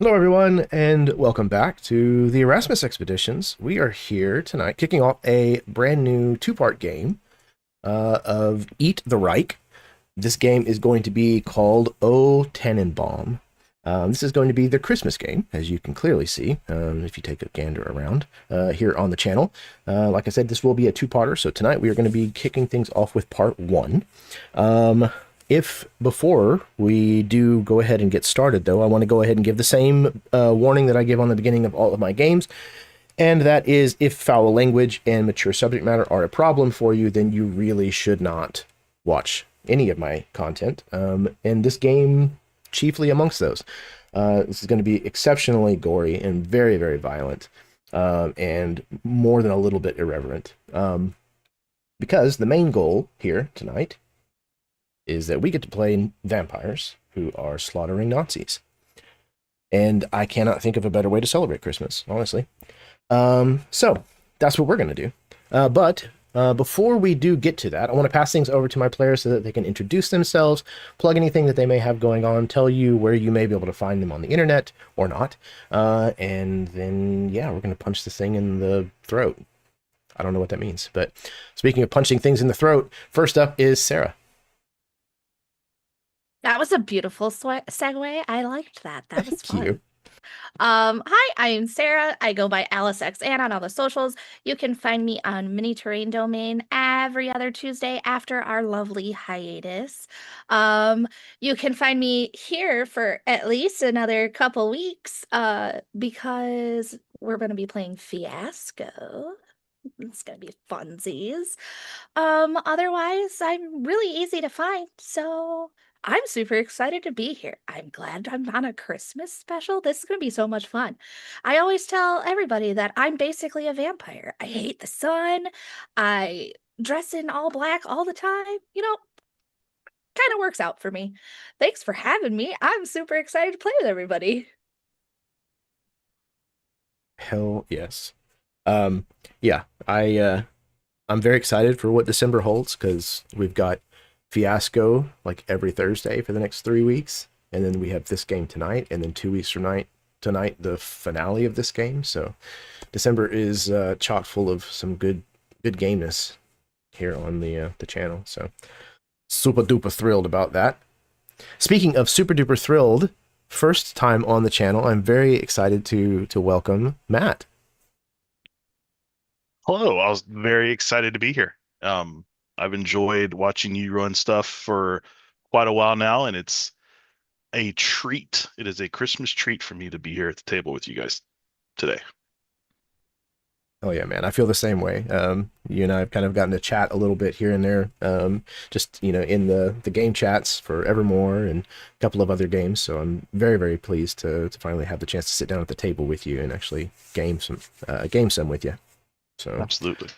Hello, everyone, and welcome back to the Erasmus Expeditions. We are here tonight kicking off a brand new two-part game of Eat the Reich. This game is going to be called O TannenBOMB. This is going to be the Christmas game, as you can clearly see if you take a gander around here on the channel. Like I said, this will be a two-parter, so tonight we are going to be kicking things off with part one. If before we do go ahead and get started, though, I want to go ahead and give the same warning that I give on the beginning of all of my games, and that is if foul language and mature subject matter are a problem for you, then you really should not watch any of my content, and this game chiefly amongst those. This is going to be exceptionally gory and very, very violent, and more than a little bit irreverent. Because the main goal here tonight is that we get to play vampires who are slaughtering Nazis. And I cannot think of a better way to celebrate Christmas, honestly. So that's what we're going to do. But before we do get to that, I want to pass things over to my players so that they can introduce themselves, plug anything that they may have going on, tell you where you may be able to find them on the internet or not. And then, yeah, we're going to punch this thing in the throat. I don't know what that means. But speaking of punching things in the throat, first up is Sarah. That was a beautiful segue. I liked that. That was Thank fun. you. Hi, I'm Sarah. I go by Alice X Ann on all the socials. You can find me on Mini Terrain Domain every other Tuesday after our lovely hiatus. You can find me here for at least another couple weeks, because we're going to be playing Fiasco. It's gonna be funsies. Otherwise, I'm really easy to find, so I'm super excited to be here. I'm glad I'm on a Christmas special. This is gonna be so much fun. I always tell everybody that I'm basically a vampire. I hate the sun. I dress in all black all the time. Kind of works out for me. Thanks for having me. I'm super excited to play with everybody. Hell yes. Um, yeah, I'm very excited for what December holds because we've got Fiasco like every Thursday for the next 3 weeks, and then we have this game tonight, and then 2 weeks from tonight the finale of this game. So December is chock full of some good gameness here on the channel. So super duper thrilled about that. Speaking of super duper thrilled, first time on the channel, I'm very excited to welcome Matt. Hello, I was very excited to be here. I've enjoyed watching you run stuff for quite a while now, and it's a treat. It is a Christmas treat for me to be here at the table with you guys today. Oh yeah, man. I feel the same way. You and I have kind of gotten to chat a little bit here and there, just in the game chats for Evermore and a couple of other games. So I'm very, very pleased to finally have the chance to sit down at the table with you and actually game some with you. So Absolutely.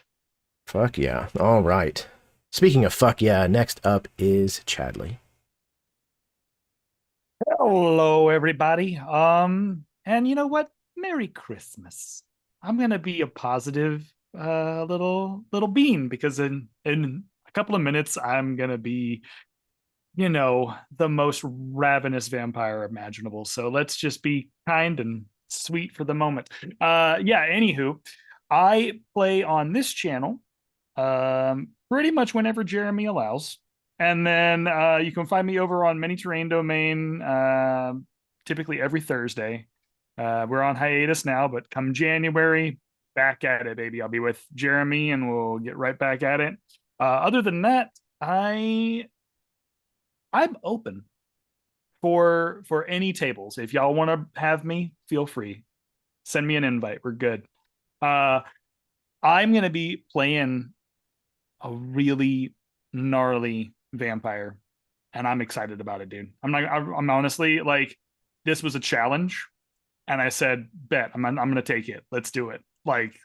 fuck yeah. All right. Speaking of fuck yeah, next up is Chadley. Hello, everybody. And you know what? Merry Christmas. I'm gonna be a positive little bean because in a couple of minutes I'm gonna be, the most ravenous vampire imaginable. So let's just be kind and sweet for the moment. Yeah, anywho, I play on this channel pretty much whenever Jeremy allows. And then you can find me over on Many Terrain Domain, typically every Thursday. We're on hiatus now, but come January, back at it, baby. I'll be with Jeremy, and we'll get right back at it. Other than that, I'm open for any tables. If y'all want to have me, feel free. Send me an invite. We're good. I'm gonna be playing a really gnarly vampire, and I'm excited about it, dude. I'm honestly like, this was a challenge, and I said, bet I'm gonna take it. Let's do it. Like,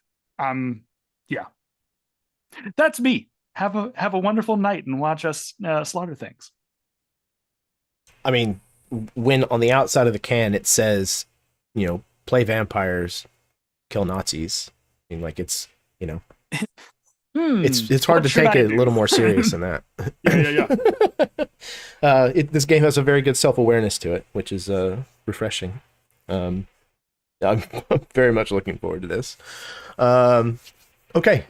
yeah, that's me. Have a wonderful night and watch us slaughter things. I mean, when on the outside of the can it says, play vampires, kill Nazis. I mean, like it's hard to take it a little more serious than that. Yeah. This game has a very good self-awareness to it, which is refreshing. I'm very much looking forward to this. Okay,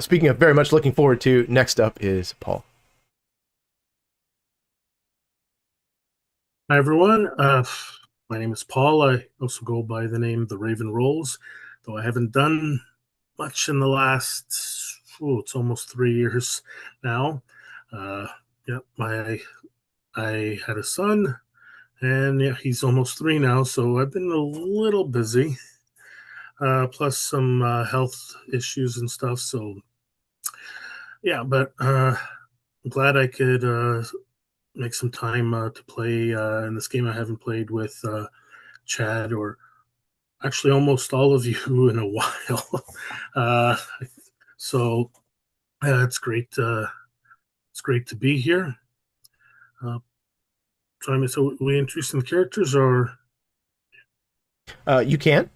speaking of very much looking forward to, next up is Paul. Hi, everyone. My name is Paul. I also go by the name The Raven Rolls, though I haven't done much in the last, it's almost 3 years now. Yeah, I had a son, and yeah, he's almost 3 now, so I've been a little busy, plus some health issues and stuff. So yeah, but glad I could make some time to play in this game I haven't played with Chad or actually almost all of you in a while. uh, so it's great. It's great to be here. So we introducing the characters, or You can.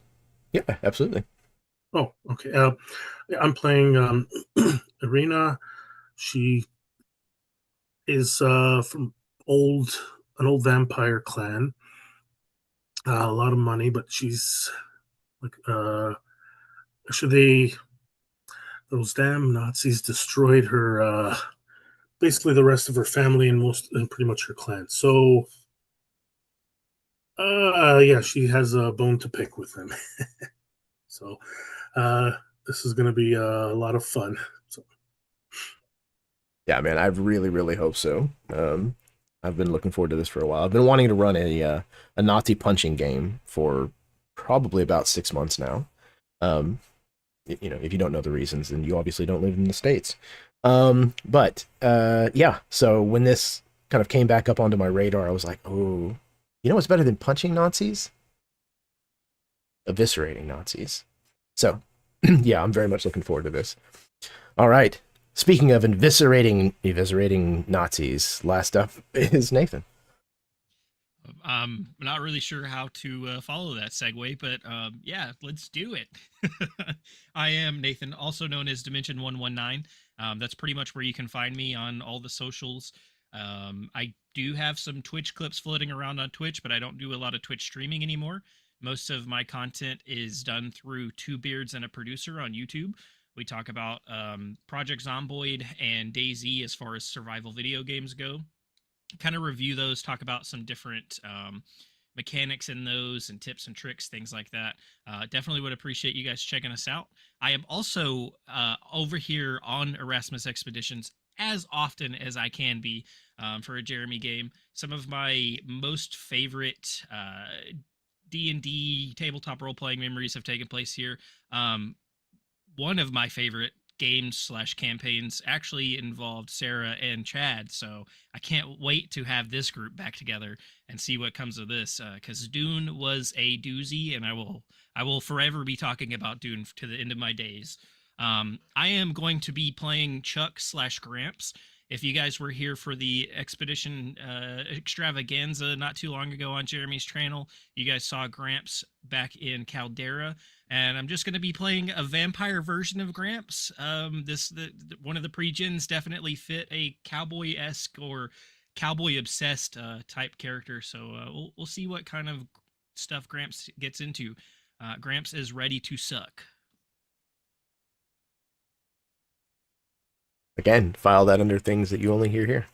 Yeah, absolutely. oh, okay. I'm playing Irina. She is from an old vampire clan. A lot of money, but she's like actually those damn Nazis destroyed her basically the rest of her family and pretty much her clan. So yeah, she has a bone to pick with them. So this is going to be a lot of fun. So Yeah, man, I really, really hope so. I've been looking forward to this for a while. I've been wanting to run a Nazi punching game for probably about 6 months now. You know, if you don't know the reasons, then you obviously don't live in the States. But yeah, so when this kind of came back up onto my radar, I was like, oh, you know what's better than punching Nazis? Eviscerating Nazis. So yeah, I'm very much looking forward to this. All right. Speaking of eviscerating Nazis, last up is Nathan. I'm not really sure how to follow that segue, but yeah, let's do it. I am Nathan, also known as Dimension 119. That's pretty much where you can find me on all the socials. I do have some Twitch clips floating around on Twitch, but I don't do a lot of Twitch streaming anymore. Most of my content is done through Two Beards and a Producer on YouTube. We talk about Project Zomboid and DayZ as far as survival video games go. Kind of review those, talk about some different mechanics in those and tips and tricks, things like that. Definitely would appreciate you guys checking us out. I am also over here on Erasmus Expeditions as often as I can be for a Jeremy game. Some of my most favorite D&D tabletop role-playing memories have taken place here. One of my favorite games / campaigns actually involved Sarah and Chad, so I can't wait to have this group back together and see what comes of this, because Dune was a doozy, and I will forever be talking about Dune to the end of my days. I am going to be playing Chuck / Gramps. If you guys were here for the expedition extravaganza not too long ago on Jeremy's channel, you guys saw Gramps back in Caldera. And I'm just going to be playing a vampire version of Gramps. One of the pre-gens definitely fit a cowboy-esque or cowboy-obsessed type character. So we'll see what kind of stuff Gramps gets into. Gramps is ready to suck. Again, file that under things that you only hear here.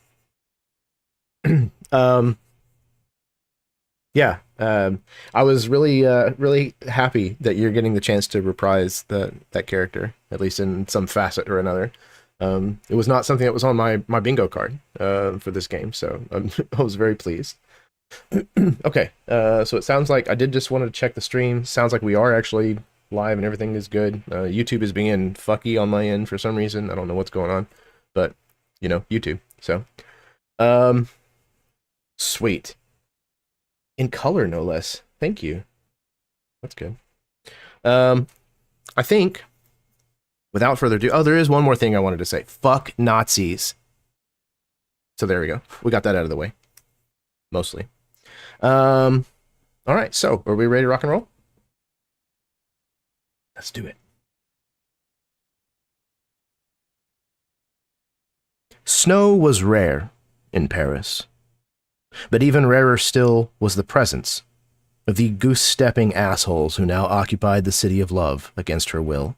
Yeah, I was really, really happy that you're getting the chance to reprise that character, at least in some facet or another. It was not something that was on my bingo card for this game, so I was very pleased. Okay, so it sounds like I did just want to check the stream. Sounds like we are actually live and everything is good. YouTube is being fucky on my end for some reason. I don't know what's going on, but you know, YouTube. So, sweet. In color, no less. Thank you. That's good. I think, without further ado, oh, there is one more thing I wanted to say. Fuck Nazis. So there we go. We got that out of the way. Mostly. All right, so are we ready to rock and roll? Let's do it. Snow was rare in Paris. But even rarer still was the presence of the goose-stepping assholes who now occupied the city of love against her will.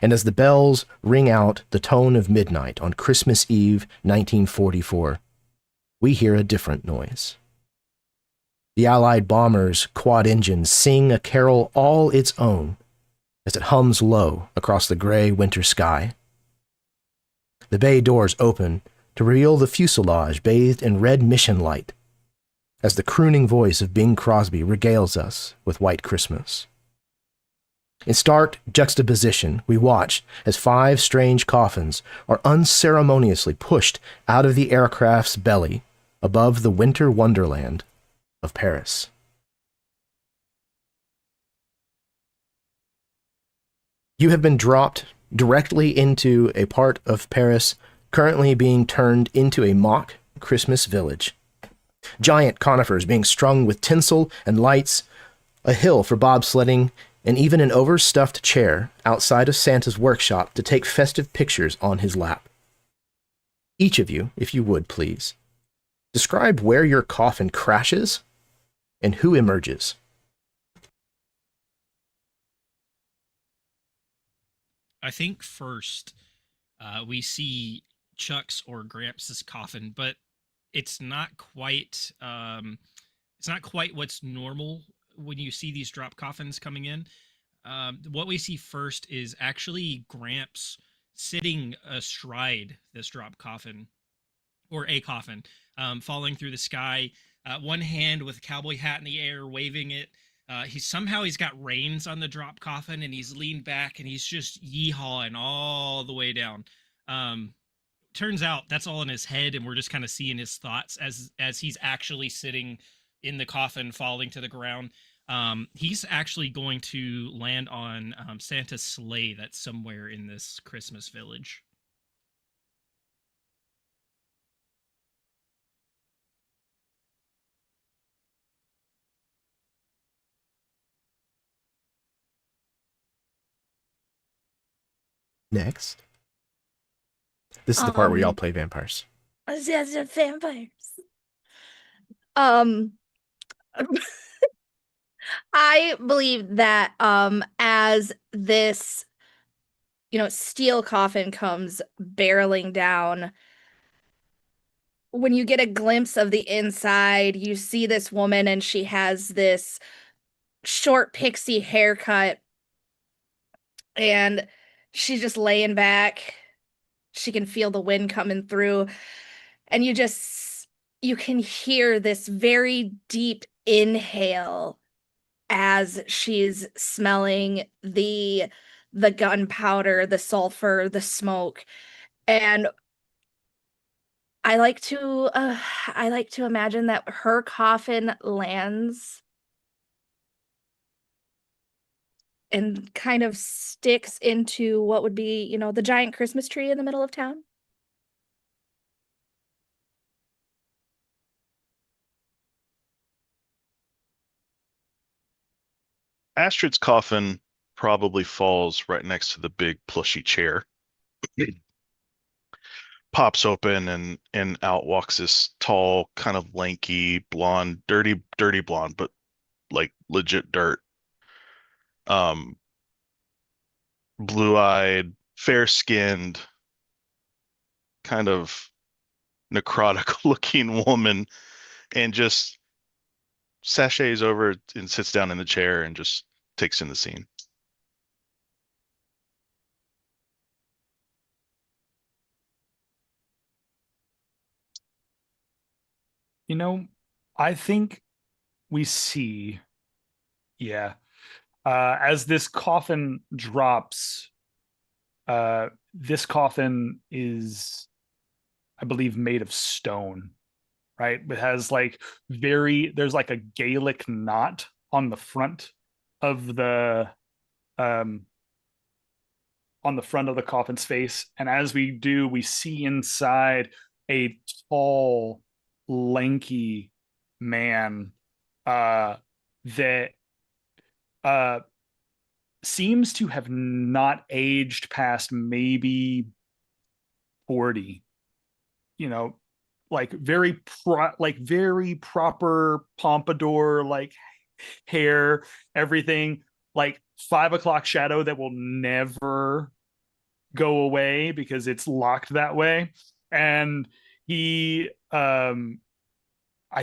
And as the bells ring out the tone of midnight on Christmas Eve 1944, we hear a different noise. The Allied bombers' quad engines sing a carol all its own as it hums low across the gray winter sky. The bay doors open to reveal the fuselage bathed in red mission light, as the crooning voice of Bing Crosby regales us with White Christmas. In stark juxtaposition, we watch as 5 strange coffins are unceremoniously pushed out of the aircraft's belly above the winter wonderland of Paris. You have been dropped directly into a part of Paris currently being turned into a mock Christmas village. Giant conifers being strung with tinsel and lights, a hill for bobsledding, and even an overstuffed chair outside of Santa's workshop to take festive pictures on his lap. Each of you, if you would, please, describe where your coffin crashes and who emerges. I think first we see Chuck's or Gramps' coffin, but it's not quite what's normal when you see these drop coffins coming in. What we see first is actually Gramps sitting astride this drop coffin, or a coffin, falling through the sky, one hand with a cowboy hat in the air, waving it. He's got reins on the drop coffin, and he's leaned back, and he's just yeehawing all the way down. Turns out that's all in his head, and we're just kind of seeing his thoughts as he's actually sitting in the coffin, falling to the ground. He's actually going to land on Santa's sleigh that's somewhere in this Christmas village. Next. This is the part where y'all play vampires. Vampires. I believe that as this, steel coffin comes barreling down, when you get a glimpse of the inside, you see this woman, and she has this short pixie haircut, and she's just laying back. She can feel the wind coming through, and you can hear this very deep inhale as she's smelling the gunpowder, the sulfur, the smoke. And I like to imagine that her coffin lands and kind of sticks into what would be, the giant Christmas tree in the middle of town. Astrid's coffin probably falls right next to the big plushy chair. Pops open and out walks this tall, kind of lanky, blonde, dirty blonde, but like legit dirt. Blue-eyed, fair-skinned, kind of necrotic-looking woman, and just sachets over and sits down in the chair and just takes in the scene. I think we see, as this coffin drops, this coffin is, I believe, made of stone, right? It has there's like a Gaelic knot on the front of the coffin's face. And as we see inside a tall, lanky man that seems to have not aged past maybe 40. Very proper pompadour, hair, everything, 5 o'clock shadow that will never go away because it's locked that way. And he, I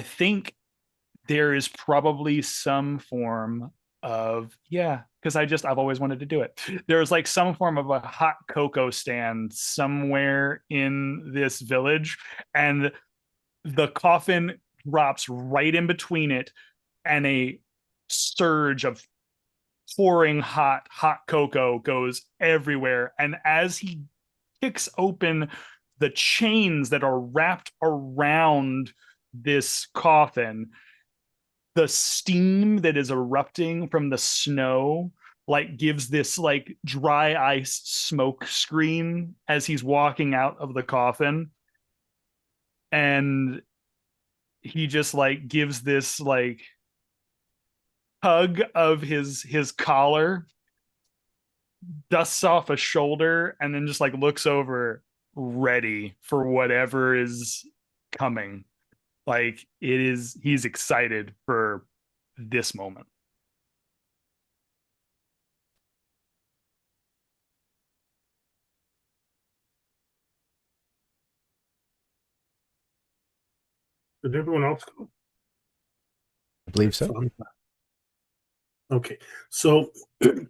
think there is probably some form of, because I've always wanted to do it. There's some form of a hot cocoa stand somewhere in this village, and the coffin drops right in between it, and a surge of pouring hot cocoa goes everywhere. And as he kicks open the chains that are wrapped around this coffin, the steam that is erupting from the snow like gives this like dry ice smoke screen as he's walking out of the coffin. And he just like gives this like hug of his collar, dusts off a shoulder, and then just like looks over, ready for whatever is coming. Like he's excited for this moment. Did everyone else go? I believe so. Okay, so the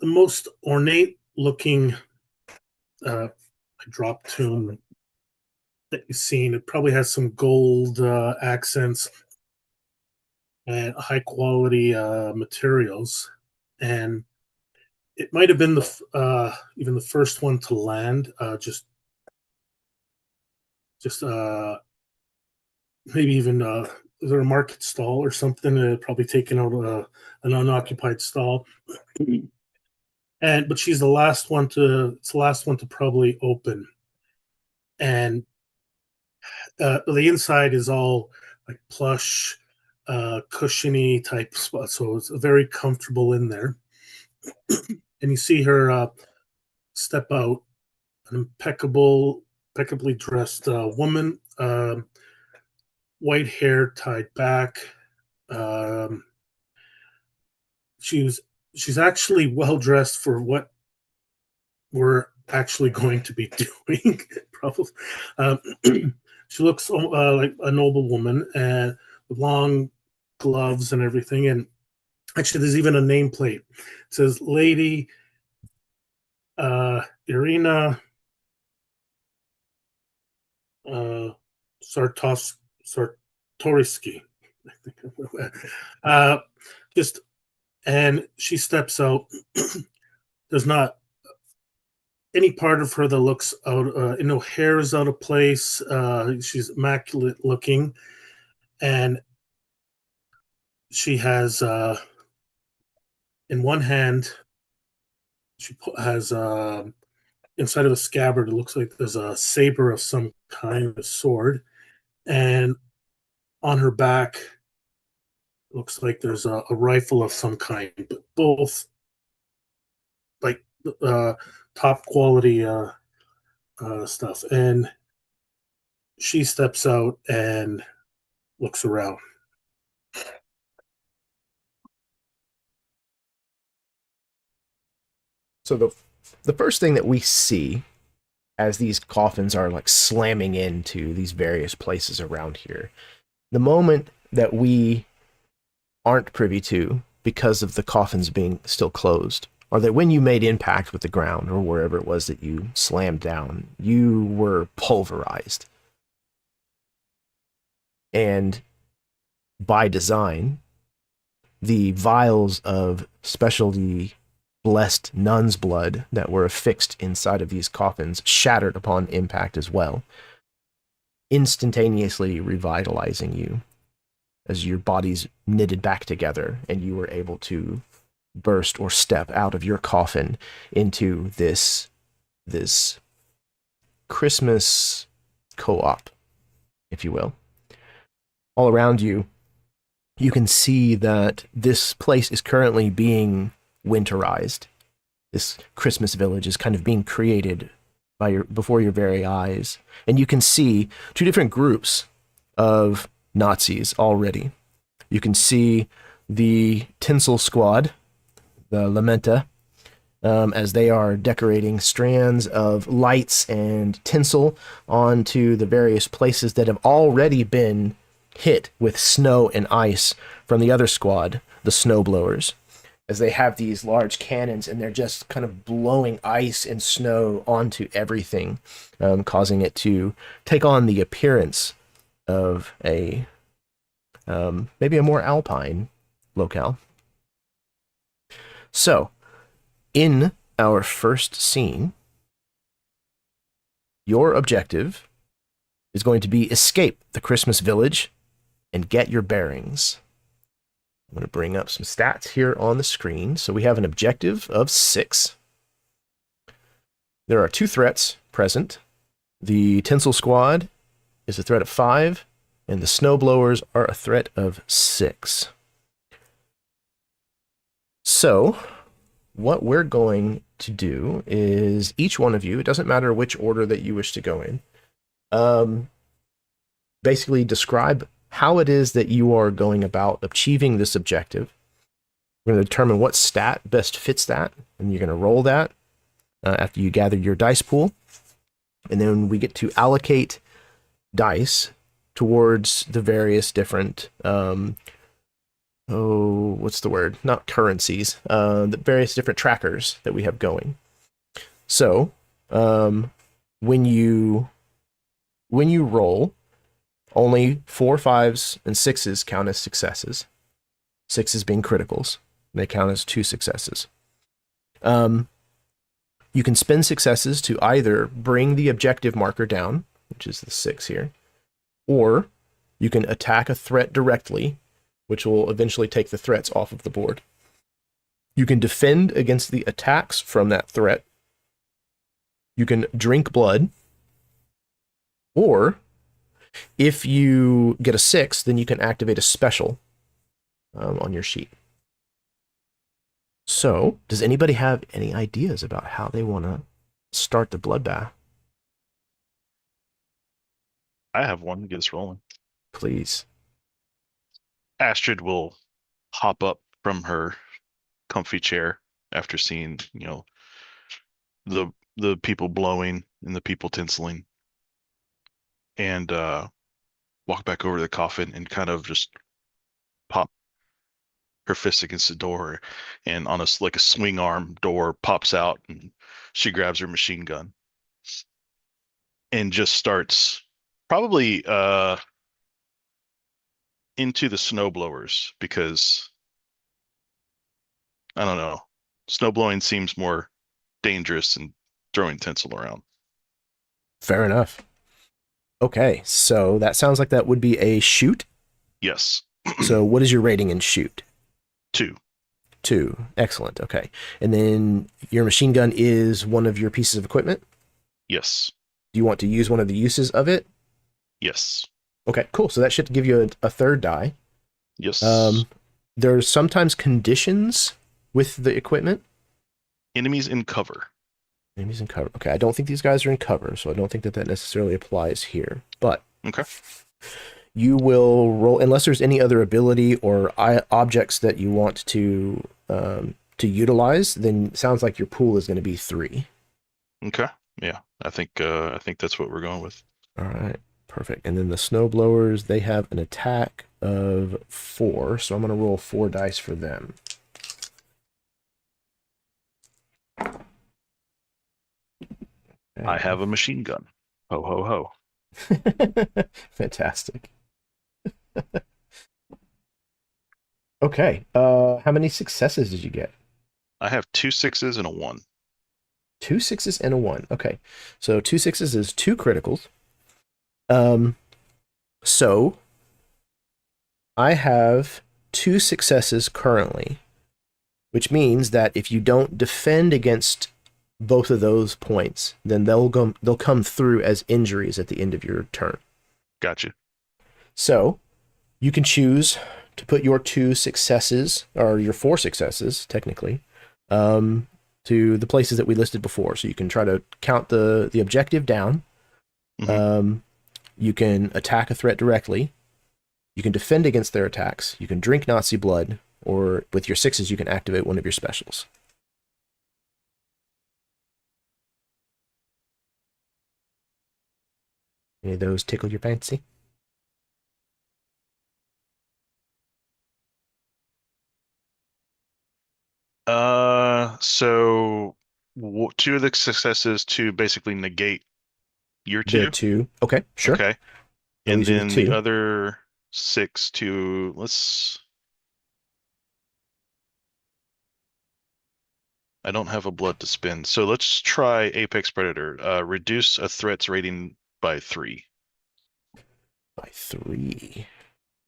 most ornate looking drop tomb that you've seen, it probably has some gold accents and high quality materials, and it might have been the even the first one to land. Just maybe even is there a market stall or something? Probably taken out an unoccupied stall, but she's the last one to. It's the last one to probably open, and the inside is all like plush, cushiony type spot, so it's very comfortable in there. And you see her step out, an impeccably dressed woman, white hair tied back. She's actually well dressed for what we're actually going to be doing. Probably, she looks like a noble woman and with long gloves and everything. And actually, there's even a nameplate. It says Lady Irina Sartorsky. And she steps out. There's not any part of her that looks out. No hair is out of place. She's immaculate looking, and she has in one hand. She has inside of a scabbard. It looks like there's a saber of some kind, a sword, and on her back, it looks like there's a rifle of some kind. But both like top quality stuff. And she steps out and looks around. So the first thing that we see as these coffins are like slamming into these various places around here, the moment that we aren't privy to because of the coffins being still closed, or that when you made impact with the ground or wherever it was that you slammed down, you were pulverized. And by design, the vials of specialty blessed nun's blood that were affixed inside of these coffins shattered upon impact as well, instantaneously revitalizing you as your bodies knitted back together and you were able to burst or step out of your coffin into this Christmas co-op, if you will. All around you, you can see that this place is currently being winterized. This Christmas village is kind of being created before your very eyes. And you can see two different groups of Nazis already. You can see the tinsel squad, the Lamenta, as they are decorating strands of lights and tinsel onto the various places that have already been hit with snow and ice from the other squad, the snowblowers, as they have these large cannons and they're just kind of blowing ice and snow onto everything, causing it to take on the appearance of a maybe a more alpine locale. So, in our first scene, your objective is going to be escape the Christmas village and get your bearings. I'm going to bring up some stats here on the screen. So we have an objective of 6. There are 2 threats present. The Tinsel Squad is a threat of 5, and the Snowblowers are a threat of 6. So what we're going to do is each one of you, it doesn't matter which order that you wish to go in, basically describe how it is that you are going about achieving this objective. We're going to determine what stat best fits that, and you're going to roll that after you gather your dice pool. And then we get to allocate dice towards the various different, what's the word? Not currencies, the various different trackers that we have going. So when you roll, only 4, 5s, and 6s count as successes. 6s being criticals. They count as 2 successes. You can spend successes to either bring the objective marker down, which is the 6 here, or you can attack a threat directly, which will eventually take the threats off of the board. You can defend against the attacks from that threat. You can drink blood, or if you get a 6, then you can activate a special on your sheet. So, does anybody have any ideas about how they want to start the bloodbath? I have one to get us rolling. Please. Astrid will hop up from her comfy chair after seeing, the people blowing and the people tinseling, and walk back over to the coffin and kind of just pop her fist against the door, and on like a swing arm door pops out, and she grabs her machine gun and just starts probably into the snowblowers, because I don't know, snowblowing seems more dangerous than throwing tinsel around. Fair enough. Okay, so that sounds like that would be a shoot. Yes. So what is your rating in shoot? 2. 2. Excellent. Okay. And then your machine gun is one of your pieces of equipment? Yes. Do you want to use one of the uses of it? Yes. Okay, cool. So that should give you a 3rd die. Yes. There's sometimes conditions with the equipment. Enemies in cover. Enemies in cover. Okay, I don't think these guys are in cover, so I don't think that necessarily applies here. But okay, you will roll, unless there's any other ability or objects that you want to utilize, then it sounds like your pool is going to be 3. Okay. Yeah, I think that's what we're going with. All right, perfect. And then the snowblowers, they have an attack of 4, so I'm going to roll 4 dice for them. Okay. I have a machine gun. Ho ho ho. Fantastic. Okay. How many successes did you get? I have 2 6s and a 1. 2 6s and a 1. Okay. So 2 6s is 2 criticals. So I have 2 successes currently, which means that if you don't defend against both of those points, then they'll come through as injuries at the end of your turn. Gotcha. So you can choose to put your 2 successes, or your 4 successes, technically, to the places that we listed before. So you can try to count the objective down. Mm-hmm. You can attack a threat directly. You can defend against their attacks. You can drink Nazi blood, or with your 6s, you can activate one of your specials. Any of those tickle your fancy? So 2 of the successes to basically negate your 2. Their 2. Okay, sure. Okay. So And these are then the 2. the other 6 to, let's I don't have a blood to spend. So let's try Apex Predator. Reduce a threat's rating by 3. By 3.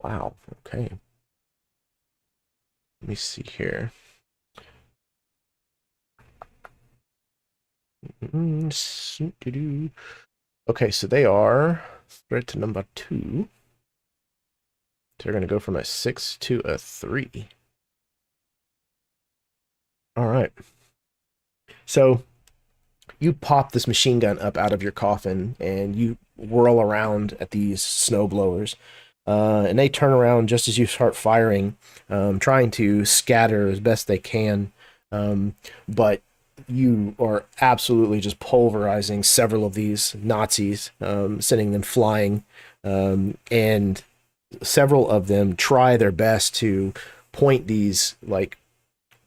Wow. Okay. Let me see here. Okay, so they are threat to number 2. They're going to go from a 6 to a 3. All right. So you pop this machine gun up out of your coffin and you whirl around at these snow blowers. And they turn around just as you start firing, trying to scatter as best they can. But you are absolutely just pulverizing several of these Nazis, sending them flying. And several of them try their best to point these like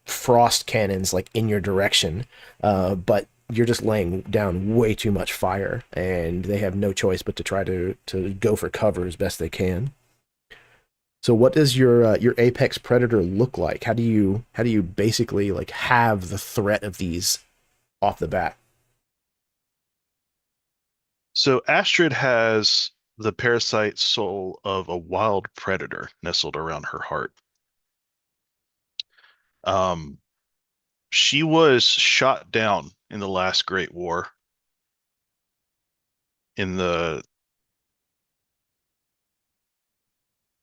frost cannons like in your direction, but you're just laying down way too much fire, and they have no choice but to try to go for cover as best they can. So what does your Apex Predator look like? How do you basically like have the threat of these off the bat? So Astrid has the parasite soul of a wild predator nestled around her heart. She was shot down in the last Great War in the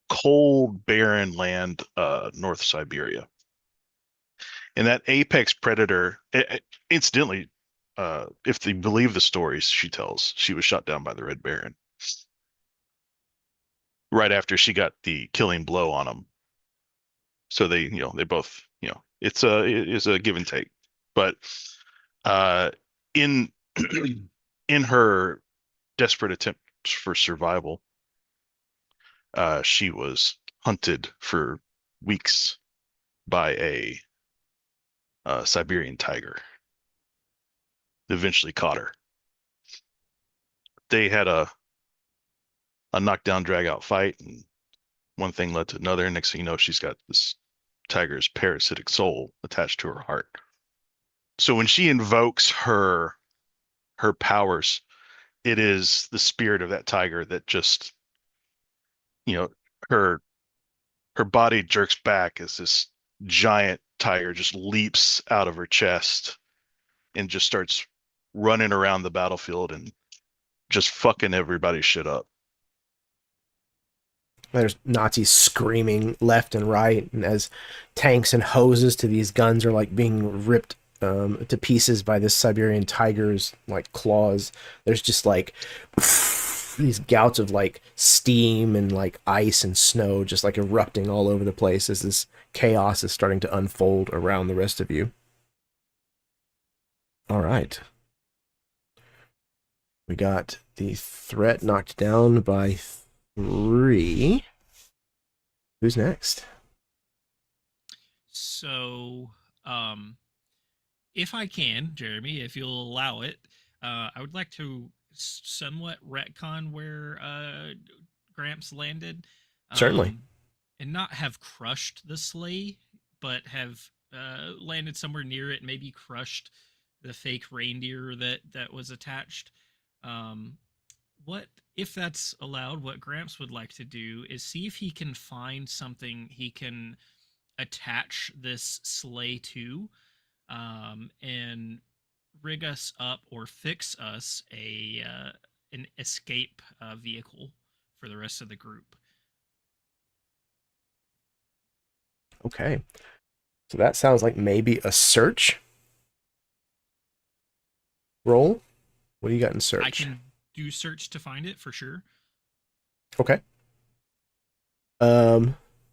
cold, barren land, North Siberia. And that apex predator, incidentally, if they believe the stories she tells, she was shot down by the Red Baron right after she got the killing blow on him. So they both, it's a give and take. But in in her desperate attempt for survival, she was hunted for weeks by a Siberian tiger. Eventually caught her. They had a knockdown, drag out fight, and one thing led to another. Next thing you know, she's got this tiger's parasitic soul attached to her heart. So when she invokes her powers, it is the spirit of that tiger that just, her body jerks back as this giant tiger just leaps out of her chest and just starts running around the battlefield and just fucking everybody's shit up. There's Nazis screaming left and right, and as tanks and hoses to these guns are like being ripped to pieces by this Siberian tiger's like claws, there's just like these gouts of like steam and like ice and snow just like erupting all over the place as this chaos is starting to unfold around the rest of you. All right. We got the threat knocked down by 3. Who's next? So, if I can, Jeremy, if you'll allow it, I would like to somewhat retcon where Gramps landed. Certainly. And not have crushed the sleigh, but have landed somewhere near it, maybe crushed the fake reindeer that was attached. What, if that's allowed, what Gramps would like to do is see if he can find something he can attach this sleigh to, and rig us up or fix us an escape vehicle for the rest of the group. Okay. So that sounds like maybe a search roll. What do you got in search? I can do search to find it for sure. Okay.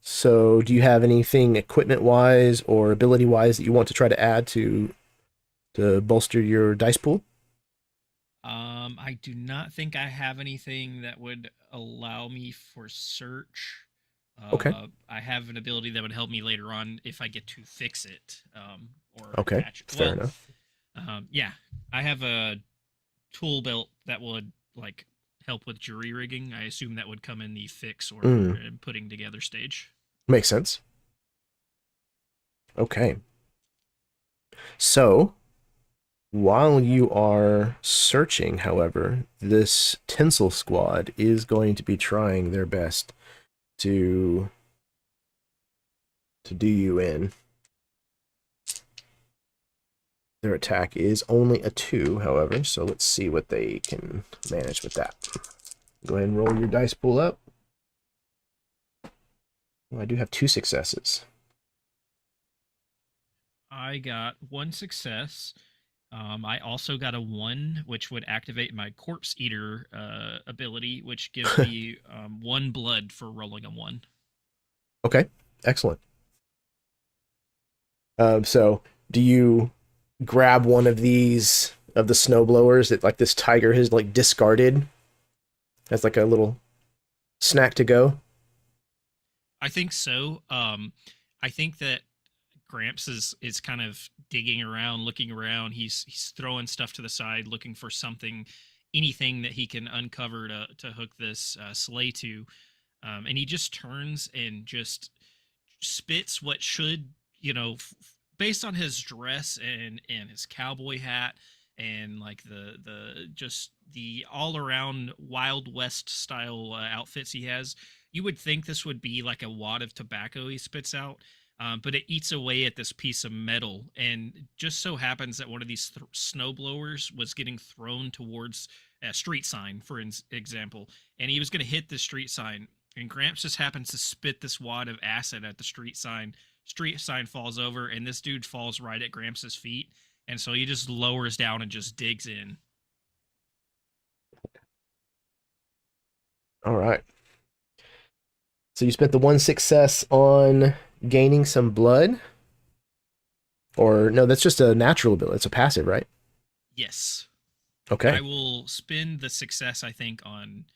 So do you have anything equipment-wise or ability-wise that you want to try to add to bolster your dice pool? I do not think I have anything that would allow me for search. Okay. I have an ability that would help me later on if I get to fix it. Or Okay, attach it. fair enough. Yeah, I have a tool belt that would like help with jury rigging. I assume that would come in the fix or putting together stage. Makes sense. Okay. So, while you are searching, however, this tinsel squad is going to be trying their best to do you in. Their attack is only a 2, however, so let's see what they can manage with that. Go ahead and roll your dice pool up. Well, I do have 2 successes. I got 1 success. I also got a 1, which would activate my Corpse Eater ability, which gives me 1 blood for rolling a 1. Okay, excellent. So, do you grab one of these, of the snowblowers that like this tiger has like discarded as like a little snack to go? I think so. I think that Gramps is kind of digging around, looking around. He's throwing stuff to the side, looking for something, anything that he can uncover to hook this sleigh to. And he just turns and just spits what should, based on his dress and his cowboy hat and like the just the all around Wild West style outfits he has, you would think this would be like a wad of tobacco he spits out. But it eats away at this piece of metal, and just so happens that one of these snow blowers was getting thrown towards a street sign, for example, and he was going to hit the street sign, and Gramps just happens to spit this wad of acid at the street sign. Street sign falls over, and this dude falls right at Gramps' feet, and so he just lowers down and just digs in. All right. So you spent the 1 success on gaining some blood? Or no, that's just a natural ability. It's a passive, right? Yes. Okay. I will spend the success, I think, on,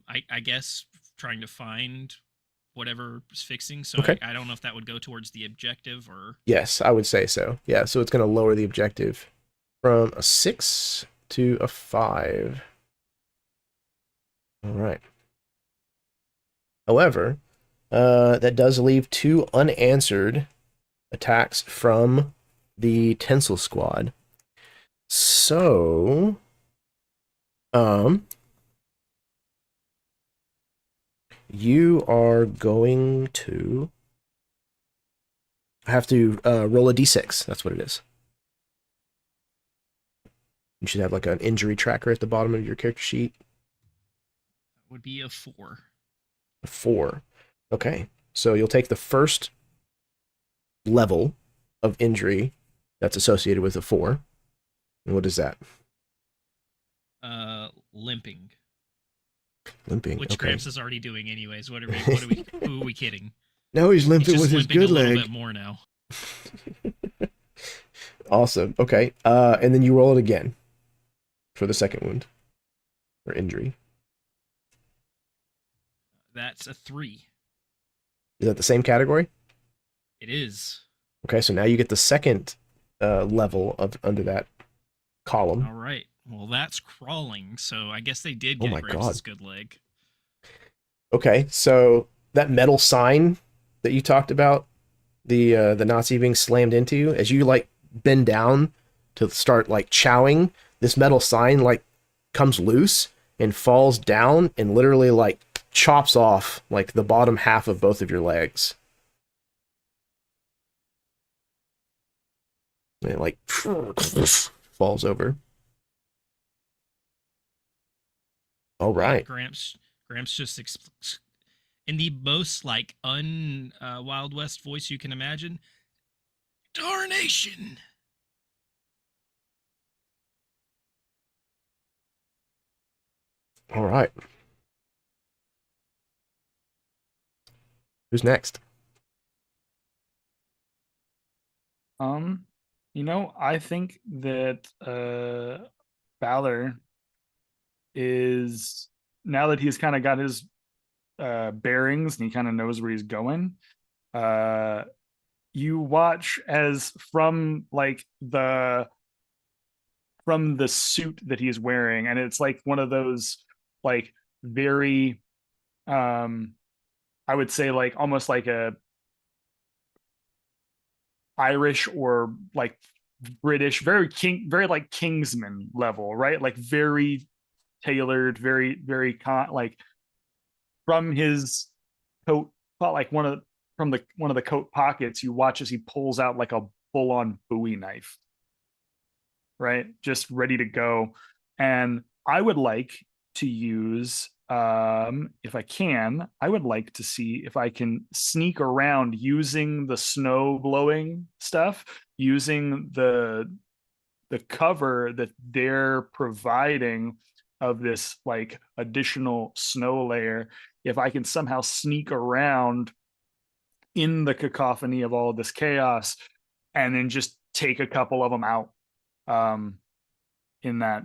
I guess, trying to find whatever is fixing. So okay. I don't know if that would go towards the objective or... Yes, I would say so. Yeah, so it's going to lower the objective from a 6 to a 5. All right. However, that does leave 2 unanswered attacks from the Tinsel Squad. So, you are going to have to roll a d6. That's what it is. You should have like an injury tracker at the bottom of your character sheet. That would be a 4. A 4. Okay, so you'll take the first level of injury that's associated with a 4. And what is that? Limping. Limping. Which okay. Gramps is already doing anyways. Who are we kidding? No, he's limping with his good leg. A leg. little bit more now. Awesome. Okay. And then you roll it again for the second wound or injury. That's a 3. Is that the same category? It is. Okay, so now you get the second level of under that column. All right. Well, that's crawling, so I guess they did Oh get my Gramps' God. good leg. Okay, so that metal sign that you talked about, the Nazi being slammed into, as you like bend down to start like chowing, this metal sign like comes loose and falls down and literally like chops off like the bottom half of both of your legs. And it like falls over. All right. Gramps just in the most like Wild West voice you can imagine. Darnation! All right. Who's next? I think that Balor is, now that he's kind of got his bearings and he kind of knows where he's going, you watch as from the suit that he's wearing, and it's like one of those like very I would say like almost like a Irish or like British, very like Kingsman level, right? Like very tailored, very like from his coat, like one of the coat pockets, you watch as he pulls out like a full-on Bowie knife, right? Just ready to go. And I would like to use, if I can, I would like to see if I can sneak around using the snow blowing stuff, using the cover that they're providing of this like additional snow layer. If I can somehow sneak around in the cacophony of all of this chaos and then just take a couple of them out in that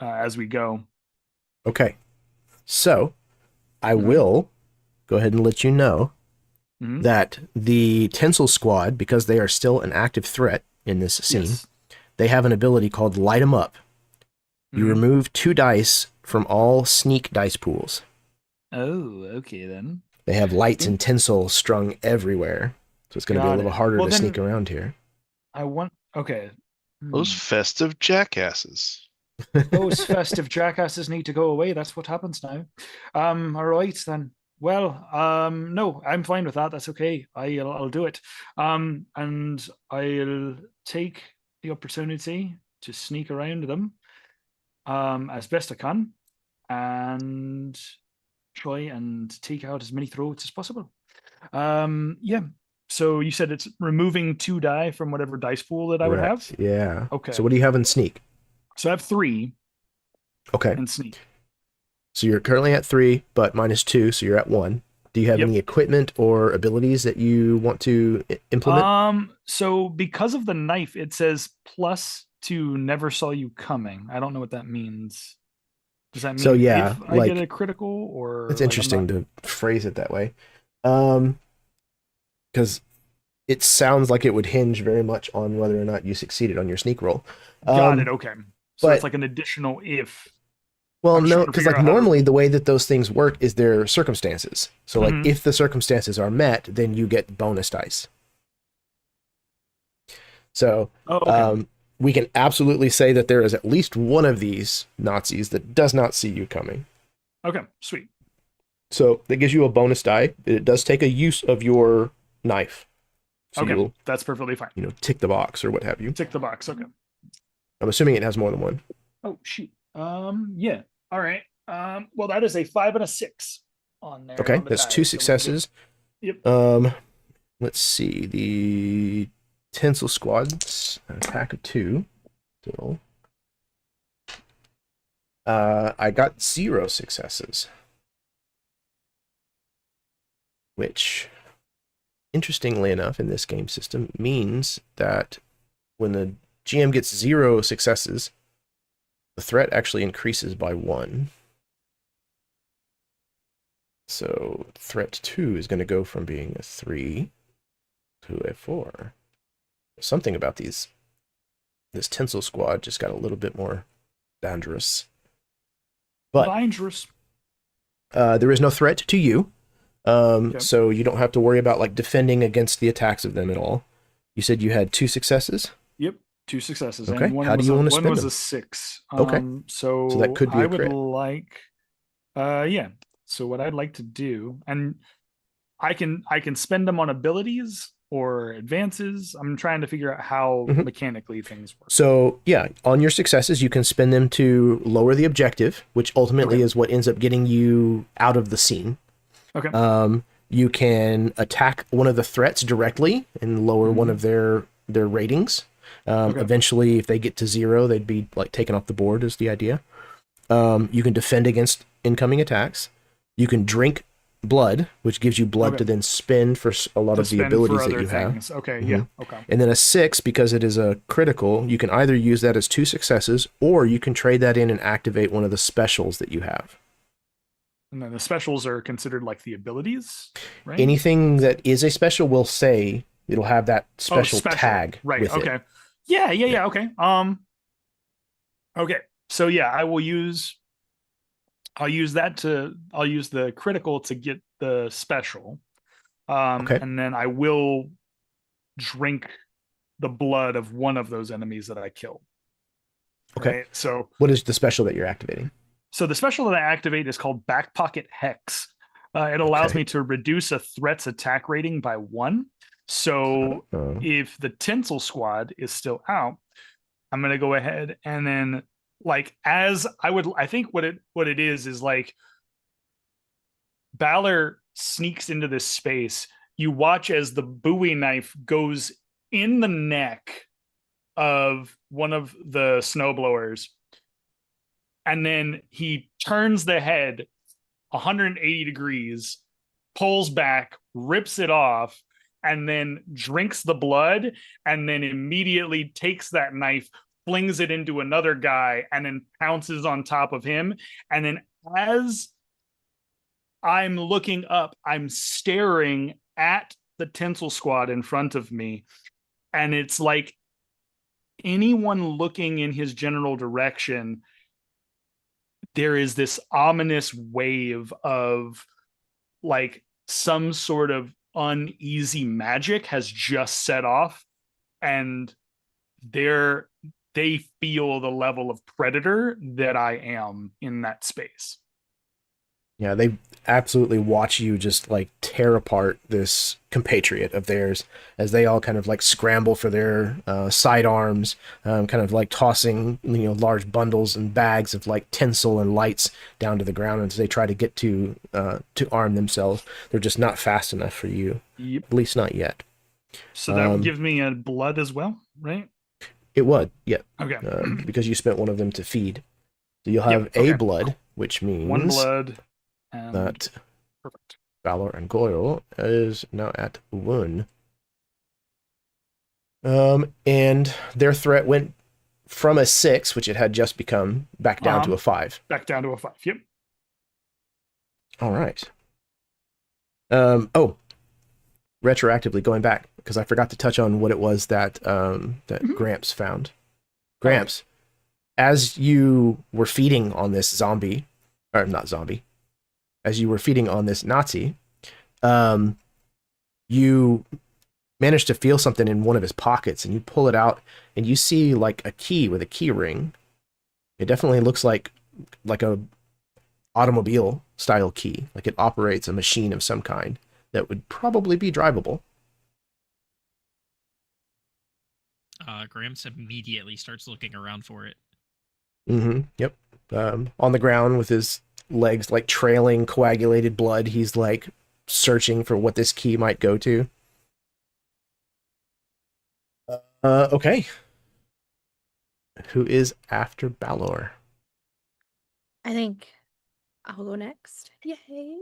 as we go. Okay. So I will go ahead and let you know that the Tinsel Squad, because they are still an active threat in this scene, they have an ability called Light 'em Up. You remove 2 dice from all sneak dice pools. Oh, okay then. They have lights and tinsel strung everywhere, so it's going to be a little harder to sneak around here. Okay. Those festive jackasses. Those festive jackasses need to go away. That's what happens now. All right then. Well, no, I'm fine with that. That's okay. I'll do it. And I'll take the opportunity to sneak around them as best I can and try and take out as many throats as possible. Yeah. So you said it's removing 2 die from whatever dice pool that I would have? Yeah. Okay. So what do you have in sneak? So I have 3. Okay. In sneak. So you're currently at 3, but -2, so you're at 1. Do you have any equipment or abilities that you want to implement? So because of the knife, it says plus to never saw you coming. I don't know what that means. Does that mean if I get a critical or? It's interesting to phrase it that way. Because it sounds like it would hinge very much on whether or not you succeeded on your sneak roll. Got it. Okay. So it's like an additional if. Well, no, because like normally the way that those things work is their circumstances. So like if the circumstances are met, then you get bonus dice. So we can absolutely say that there is at least one of these Nazis that does not see you coming. Okay, sweet. So that gives you a bonus die. It does take a use of your knife. So okay, that's perfectly fine. Tick the box or what have you. Tick the box. Okay. I'm assuming it has more than one. Oh shoot. Yeah. All right. Well, that is a 5 and a 6 on there. Okay, that's 2 successes. Yep. Let's see. The Tinsel Squad's attack of 2. Still. I got 0 successes. Which, interestingly enough, in this game system, means that when the GM gets 0 successes, the threat actually increases by 1. So threat 2 is going to go from being a 3 to a 4. Something about this Tinsel Squad just got a little bit more dangerous. But dangerous. There is no threat to you. So you don't have to worry about like defending against the attacks of them at all. You said you had 2 successes? Yep, 2 successes. Okay. And How do you want to spend them? One was a 6. Okay. So that could be a crit. I would like, yeah. So what I'd like to do, and I can spend them on abilities or advances. I'm trying to figure out how mechanically things work. So yeah, on your successes, you can spend them to lower the objective, which ultimately is what ends up getting you out of the scene. Okay. You can attack one of the threats directly and lower one of their ratings. Eventually, if they get to 0, they'd be like taken off the board is the idea. You can defend against incoming attacks. You can drink blood, which gives you blood to then spend for a lot of the abilities that you have. Okay, yeah, okay. And then a 6, because it is a critical, you can either use that as 2 successes, or you can trade that in and activate one of the specials that you have. And then the specials are considered like the abilities, right? Anything that is a special will say it'll have that special tag with okay. it. Yeah. Okay. Okay. So yeah, I'll use the critical to get the special. And then I will drink the blood of one of those enemies that I killed. Okay. Right? So what is the special that you're activating? So the special that I activate is called Back Pocket Hex. It allows Okay. me to reduce a threat's attack rating by 1. So if the Tinsel Squad is still out, I'm going to go ahead and then, like, I think what it is like Balor sneaks into this space. You watch as the Bowie knife goes in the neck of one of the snowblowers, and then he turns the head 180 degrees, pulls back, rips it off, and then drinks the blood, and then immediately takes that knife, flings it into another guy, and then pounces on top of him. And then as I'm looking up, I'm staring at the Tinsel Squad in front of me, and it's like anyone looking in his general direction, there is this ominous wave of like some sort of uneasy magic has just set off, and they feel the level of predator that I am in that space. Yeah, they absolutely watch you just like tear apart this compatriot of theirs as they all kind of like scramble for their sidearms, kind of like tossing, large bundles and bags of like tinsel and lights down to the ground as they try to get to arm themselves. They're just not fast enough for you. Yep. At least not yet. So that would give me a blood as well, right? It would, yeah. Okay. Because you spent one of them to feed. So you'll have a blood, which means 1 blood. That perfect. Balor and Goyle is now at 1. And their threat went from a 6, which it had just become, back down to a 5. Back down to a 5, yep. All right. Retroactively going back, because I forgot to touch on what it was that Gramps found. Gramps, as you were feeding on this zombie, or not zombie, as you were feeding on this Nazi, you managed to feel something in one of his pockets, and you pull it out, and you see like a key with a key ring. It definitely looks like a automobile style key, like it operates a machine of some kind that would probably be drivable. Gramps immediately starts looking around for it. Yep. On the ground with his legs like trailing coagulated blood, he's like searching for what this key might go to. Okay. Who is after Balor? I think I'll go next. Yay.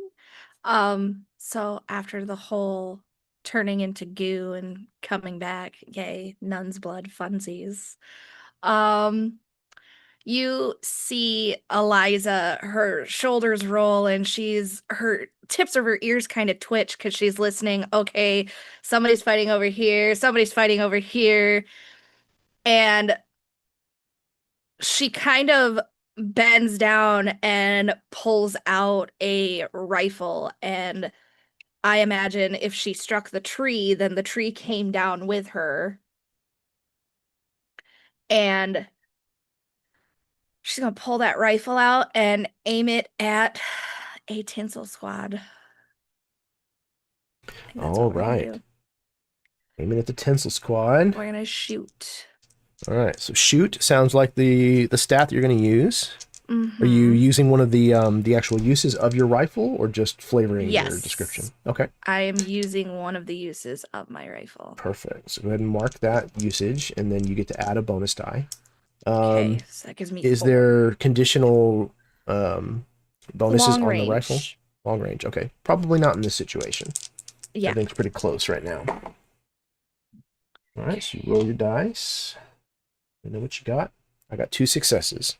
So after the whole turning into goo and coming back, yay, nun's blood funsies. You see Eliza, her shoulders roll, and her tips of her ears kind of twitch because she's listening. Okay, somebody's fighting over here. Somebody's fighting over here. And she kind of bends down and pulls out a rifle. And I imagine if she struck the tree, then the tree came down with her. And she's going to pull that rifle out and aim it at a Tinsel Squad. All right. Aiming at the Tinsel Squad. We're going to shoot. All right. So shoot sounds like the stat that you're going to use. Mm-hmm. Are you using one of the actual uses of your rifle or just flavoring your description? Okay. I am using one of the uses of my rifle. Perfect. So go ahead and mark that usage, and then you get to add a bonus die. Okay, so that gives me Is 4. there conditional bonuses Long on range. the rifle? Long range. Okay. Probably not in this situation. Yeah. I think it's pretty close right now. All right. So you roll your dice. I know what you got. I got 2 successes.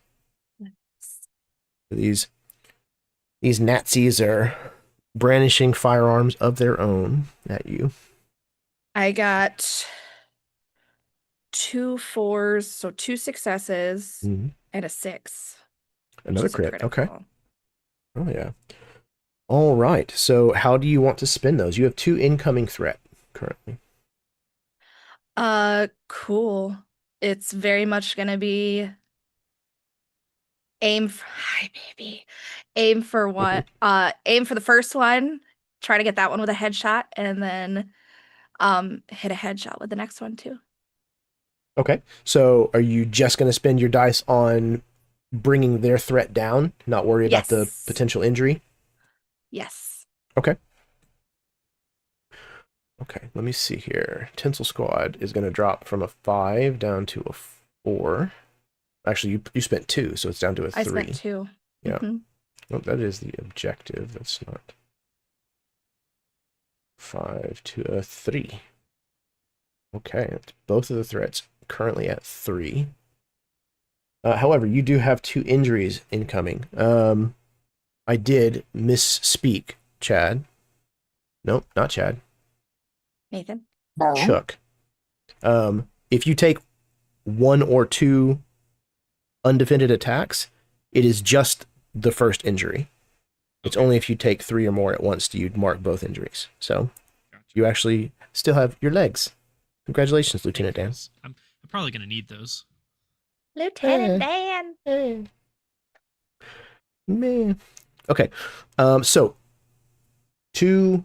These Nazis are brandishing firearms of their own at you. I got 2 4s, so 2 successes and a 6. Another crit. Okay. Oh, yeah. All right. So how do you want to spend those? You have 2 incoming threat currently. Cool. It's very much gonna be aim for hi baby. Aim for what? Aim for the first one, try to get that one with a headshot, and then hit a headshot with the next one too. Okay. So are you just going to spend your dice on bringing their threat down, not worry about the Yes. potential injury? Yes. Okay. Okay, let me see here. Tinsel Squad is going to drop from a 5 down to a 4. Actually, you spent 2, so it's down to a 3. I spent 2. Yeah. Mhm. Oh, that is the objective. That's not 5 to a 3. Okay, that's both of the threats currently at 3. However, you do have 2 injuries incoming. I did misspeak, Chad. Nope, not Chad. Nathan. Chuck. If you take 1 or 2 undefended attacks, it is just the first injury. It's only if you take 3 or more at once do you mark both injuries. So you actually still have your legs. Congratulations, Lieutenant Dan. I'm probably gonna need those. Lieutenant Dan. Man. Okay. So 2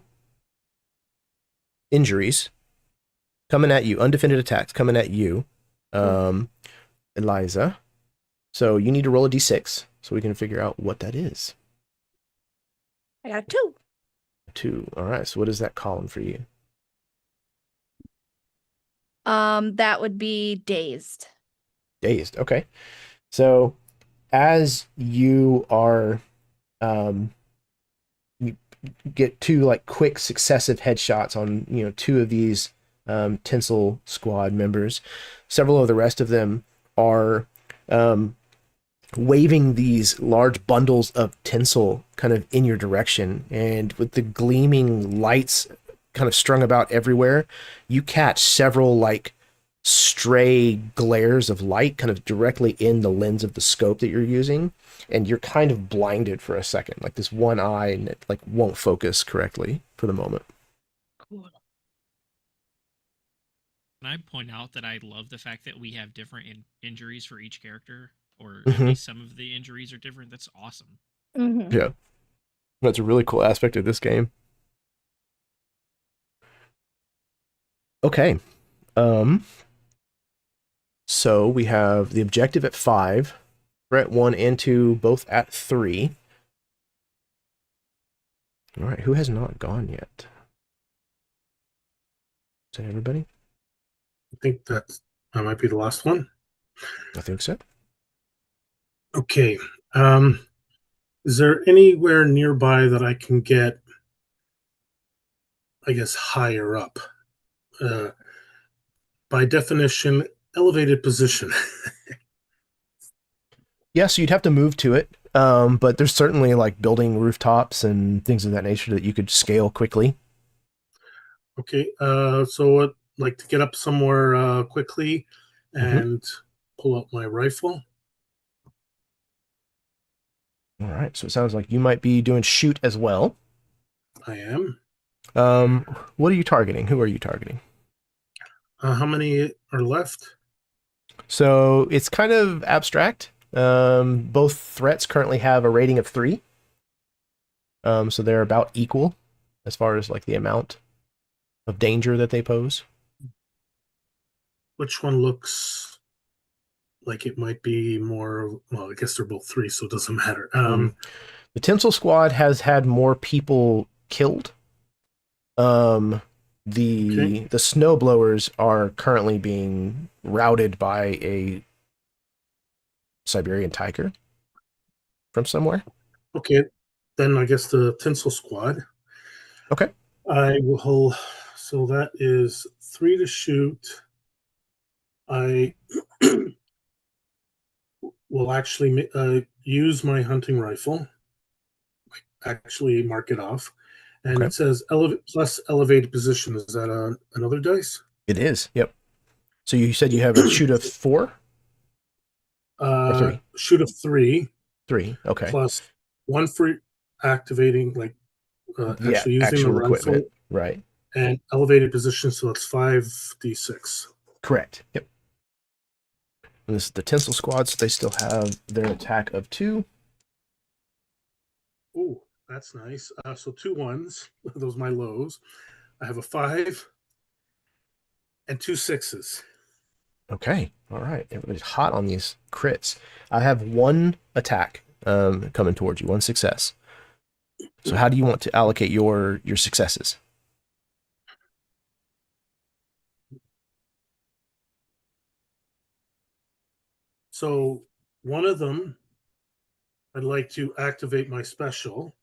injuries coming at you, undefended attacks coming at you, Eliza. So you need to roll a d6 so we can figure out what that is. I got a 2. 2. All right. So what is that column for you? That would be dazed. Dazed. Okay. So as you are, you get 2 like quick successive headshots on 2 of these Tinsel Squad members. Several of the rest of them are waving these large bundles of tinsel kind of in your direction, and with the gleaming lights kind of strung about everywhere, you catch several like stray glares of light kind of directly in the lens of the scope that you're using, and you're kind of blinded for a second, like this one eye, and it like won't focus correctly for the moment. Cool. Can I point out that I love the fact that we have different injuries for each character, or at Mhm. least some of the injuries are different? That's awesome. Mhm. Yeah, that's a really cool aspect of this game. Okay. So we have the objective at 5, threat 1 and 2 both at 3. All right, who has not gone yet? Is that everybody? I think that might be the last one. I think so. Okay. Is there anywhere nearby that I can get, I guess, higher up? By definition, elevated position. Yeah, so you'd have to move to it, but there's certainly like building rooftops and things of that nature that you could scale quickly. Okay. So I'd like to get up somewhere quickly and pull out my rifle. All right, so it sounds like you might be doing shoot as well. I am. What are you targeting? Who are you targeting? How many are left? So it's kind of abstract. Both threats currently have a rating of 3. So they're about equal as far as like the amount of danger that they pose. Which one looks like it might be more? Well, I guess they're both 3, so it doesn't matter. The Tinsel Squad has had more people killed. The snowblowers are currently being routed by a Siberian tiger from somewhere. Okay, then I guess the Tinsel Squad. Okay. I will. So that is 3 to shoot. I will actually use my hunting rifle. Actually, mark it off, and Okay. it says plus elevated position. Is that another dice? It is. Yep. So you said you have a shoot of 4? Or 3? Shoot of 3. 3. Okay. Plus 1 for activating, like actually using the actual rifle, equipment. Right. and elevated position. So it's 5d6. Correct. Yep. And this is the Tinsel Squad, so they still have their attack of 2. Ooh, that's nice. So 2 1s. Those are my lows. I have a 5 and 2 6s. Okay. All right. Everybody's hot on these crits. I have 1 attack coming towards you, 1 success. So how do you want to allocate your successes? So one of them, I'd like to activate my special.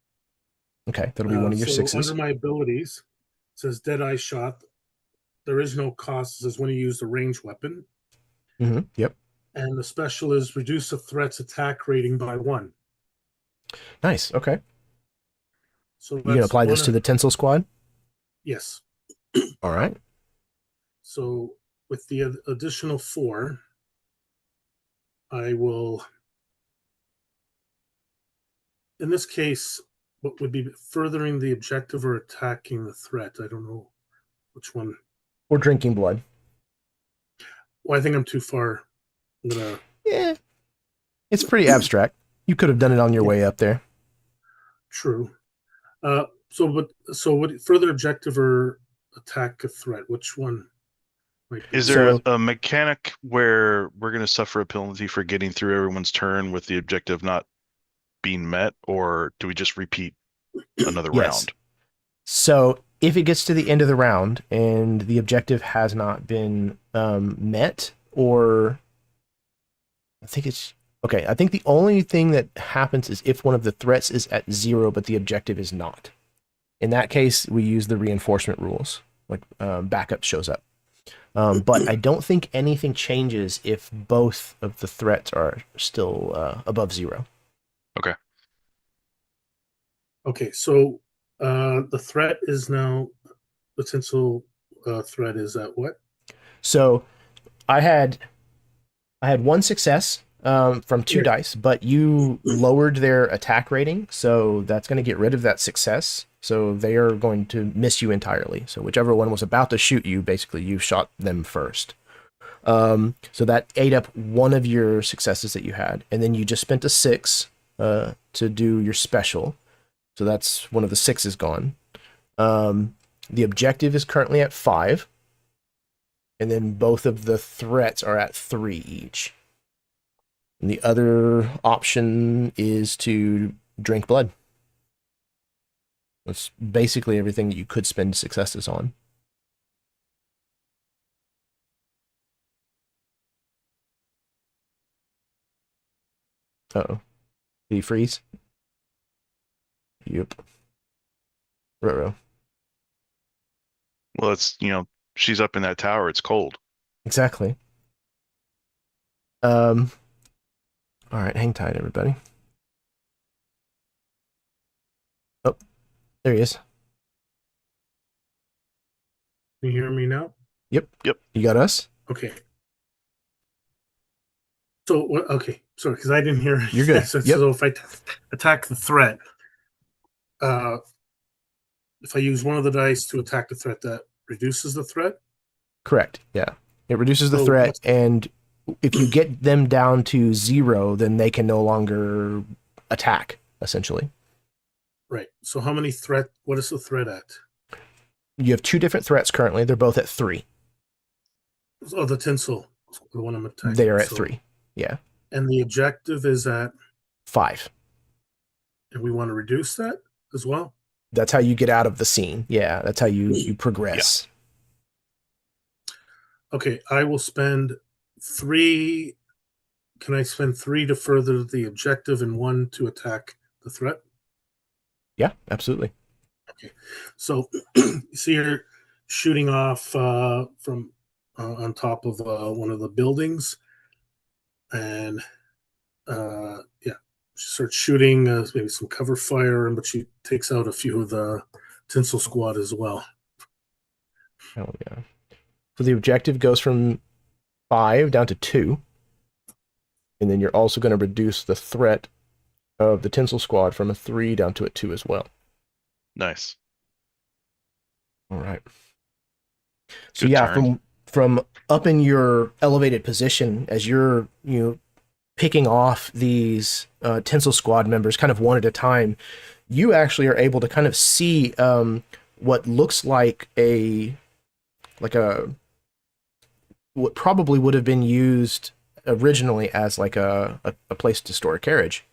Okay, that'll be one of your so 6s. Under my abilities, it says Deadeye Shot. There is no cost. It says when you use the ranged weapon. Mm-hmm. Yep. And the special is reduce a threat's attack rating by 1. Nice. Okay. So You can apply this to the Tinsel Squad? Yes. All right. So with the additional 4, I will, in this case, what would be furthering the objective or attacking the threat? I don't know which one. Or drinking blood. Well, I think I'm too far. Yeah. It's pretty abstract. You could have done it on your way up there. True. So what further objective or attack a threat? Which one? Is there a mechanic where we're going to suffer a penalty for getting through everyone's turn with the objective not being met, or do we just repeat another round? So if it gets to the end of the round and the objective has not been met, or I think the only thing that happens is if one of the threats is at 0 but the objective is not. In that case, we use the reinforcement rules, like backup shows up. But I don't think anything changes if both of the threats are still above 0. Okay. Okay, so the threat is now, the tinsel threat is at what? So I had 1 success from 2 dice, but you lowered their attack rating, so that's going to get rid of that success. So they are going to miss you entirely. So whichever one was about to shoot you, basically you shot them first. So that ate up one of your successes that you had, and then you just spent a 6 to do your special. So that's one of the 6s gone. The objective is currently at 5, and then both of the threats are at 3 each. And the other option is to drink blood. That's basically everything that you could spend successes on. Uh-oh. Did he freeze? Yep. Ruh-roh. Well, it's, she's up in that tower. It's cold. Exactly. All right, hang tight, everybody. Oh, there he is. Can you hear me now? Yep. You got us? Okay. So, okay, sorry, because I didn't hear. You're good. So, Yep. so if I attack the threat, if I use one of the dice to attack the threat, that reduces the threat? Correct, yeah. It reduces the So threat, and if you get them down to 0, then they can no longer attack, essentially. Right. So how many what is the threat at? You have 2 different threats currently. They're both at 3. Oh, the tinsel, the one I'm attacking. They are at 3, yeah. And the objective is at 5. And we want to reduce that as well? That's how you get out of the scene. Yeah, that's how you progress. Yeah. Okay, I will spend 3. Can I spend 3 to further the objective and 1 to attack the threat? Yeah, absolutely. Okay, so you see you're shooting off from on top of one of the buildings, and she starts shooting maybe some cover fire, but she takes out a few of the tinsel squad as well. Oh yeah. So the objective goes from 5 down to 2, and then you're also going to reduce the threat of the tinsel squad from a 3 down to a 2 as well. Nice. All right. So Good yeah, turn. from up in your elevated position, as you're picking off these Tinsel Squad members kind of one at a time, you actually are able to kind of see what looks like what probably would have been used originally as like a place to store a carriage.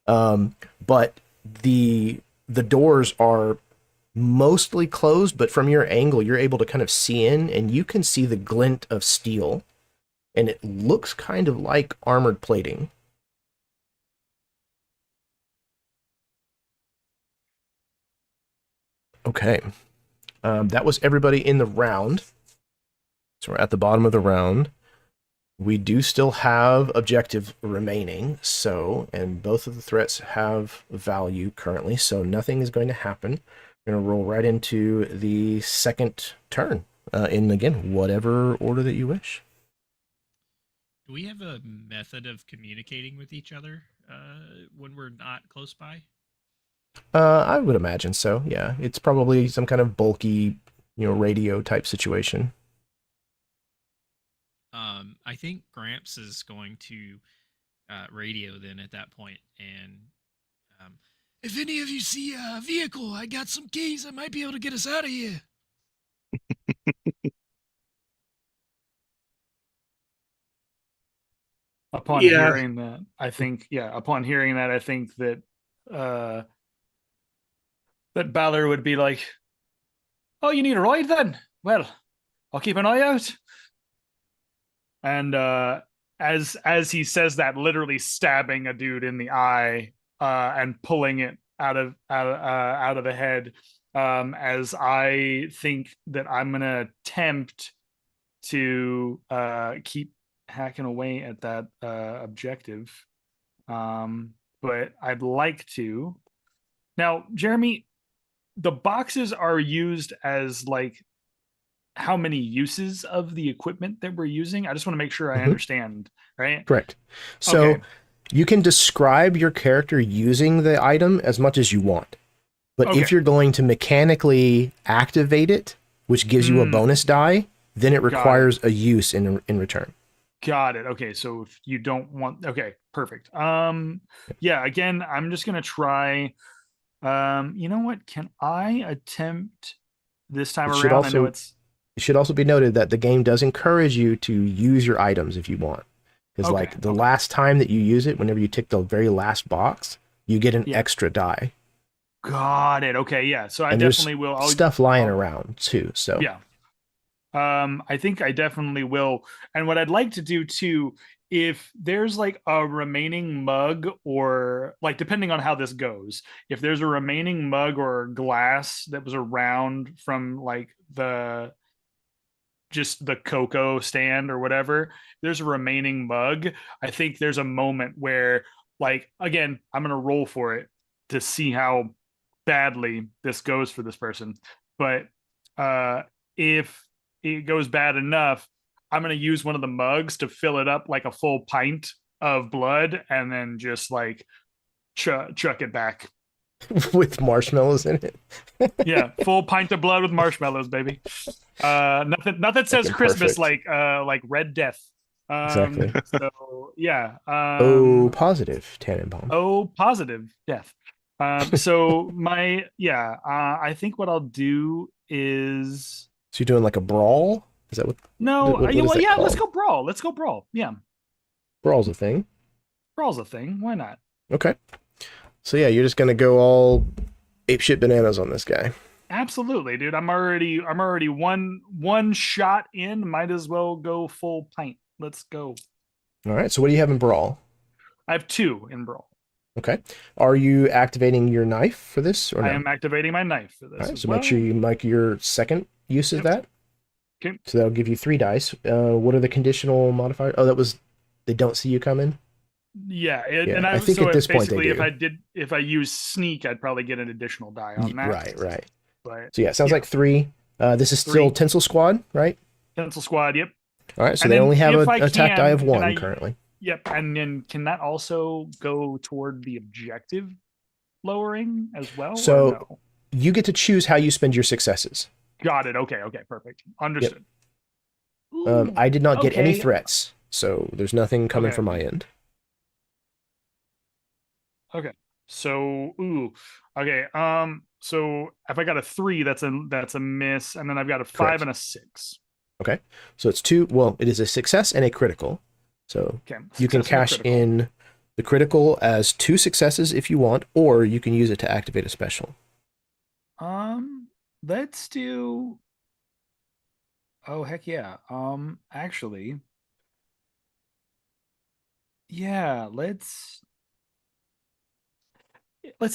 But the doors are mostly closed, but from your angle, you're able to kind of see in, and you can see the glint of steel, and it looks kind of like armored plating. Okay. That was everybody in the round. So we're at the bottom of the round. We do still have objective remaining, and both of the threats have value currently, so nothing is going to happen. We're going to roll right into the second turn, in, again, whatever order that you wish. Do we have a method of communicating with each other when we're not close by? I would imagine so, yeah. It's probably some kind of bulky, radio type situation. I think Gramps is going to radio then at that point, and if any of you see a vehicle, I got some keys. I might be able to get us out of here. Upon hearing that, I think that that Balor would be like, "Oh, you need a ride then? Well, I'll keep an eye out." And as he says that, literally stabbing a dude in the eye and pulling it out of the head, as I think that I'm gonna attempt to keep hacking away at that objective, but I'd like to. Now, Jeremy, the boxes are used as like how many uses of the equipment that we're using? I just want to make sure I understand, right? Correct. So you can describe your character using the item as much as you want. But if you're going to mechanically activate it, which gives you a bonus die, then it requires a use in return. Got it. Okay, so if you don't want... Okay, perfect. Yeah, again, I'm just going to try... you know what? Can I attempt this time around? I know it's... It should also be noted that the game does encourage you to use your items if you want. Because like the last time that you use it, whenever you tick the very last box, you get an extra die. Got it. Okay, yeah. So I definitely will. I'll stuff lying around too. So yeah. I think I definitely will. And what I'd like to do too, if there's like a remaining mug, or like depending on how this goes, if there's a remaining mug or glass that was around from like just the cocoa stand or whatever, there's a remaining mug, I think there's a moment where, like, again, I'm going to roll for it to see how badly this goes for this person. But if it goes bad enough, I'm going to use one of the mugs to fill it up like a full pint of blood and then just like chuck it back. With marshmallows in it. Yeah, full pint of blood with marshmallows, baby. Nothing says Christmas like Red Death. Exactly. So yeah. Positive TannenBOMB. Positive death. So I think what I'll do is. So you're doing like a brawl? Is that what? No. What is that called? Let's go brawl. Let's go brawl. Yeah. Brawl's a thing. Brawl's a thing. Why not? Okay. So yeah, you're just gonna go all apeshit bananas on this guy. Absolutely, dude. I'm already one shot in. Might as well go full pint. Let's go. All right. So what do you have in brawl? I have 2 in brawl. Okay. Are you activating your knife for this, or no? I am activating my knife for this. All right. So make sure you make your second use of that. Okay. So that'll give you 3 dice. What are the conditional modifiers? Oh, that was they don't see you coming. Yeah, and I think at this point they do. If I use sneak, I'd probably get an additional die on that. Right. But, so yeah, it sounds like 3. This is still Tinsel Squad, right? Tinsel Squad, yep. All right, so they only have an attack die of 1 currently. Yep, and then can that also go toward the objective lowering as well? So you get to choose how you spend your successes. Got it. Okay, perfect. Understood. Yep. I did not get any okay. threats, so there's nothing coming Okay. from my end. Okay. So, okay. So if I got a 3, that's a miss, and then I've got a 5 Correct. and a 6. Okay, so it's 2. Well, it is a success and a critical. So Okay. you can Success and a cash critical. in the critical as 2 successes if you want, or you can use it to activate a special. Let's do. Oh heck yeah. Actually, yeah. Let's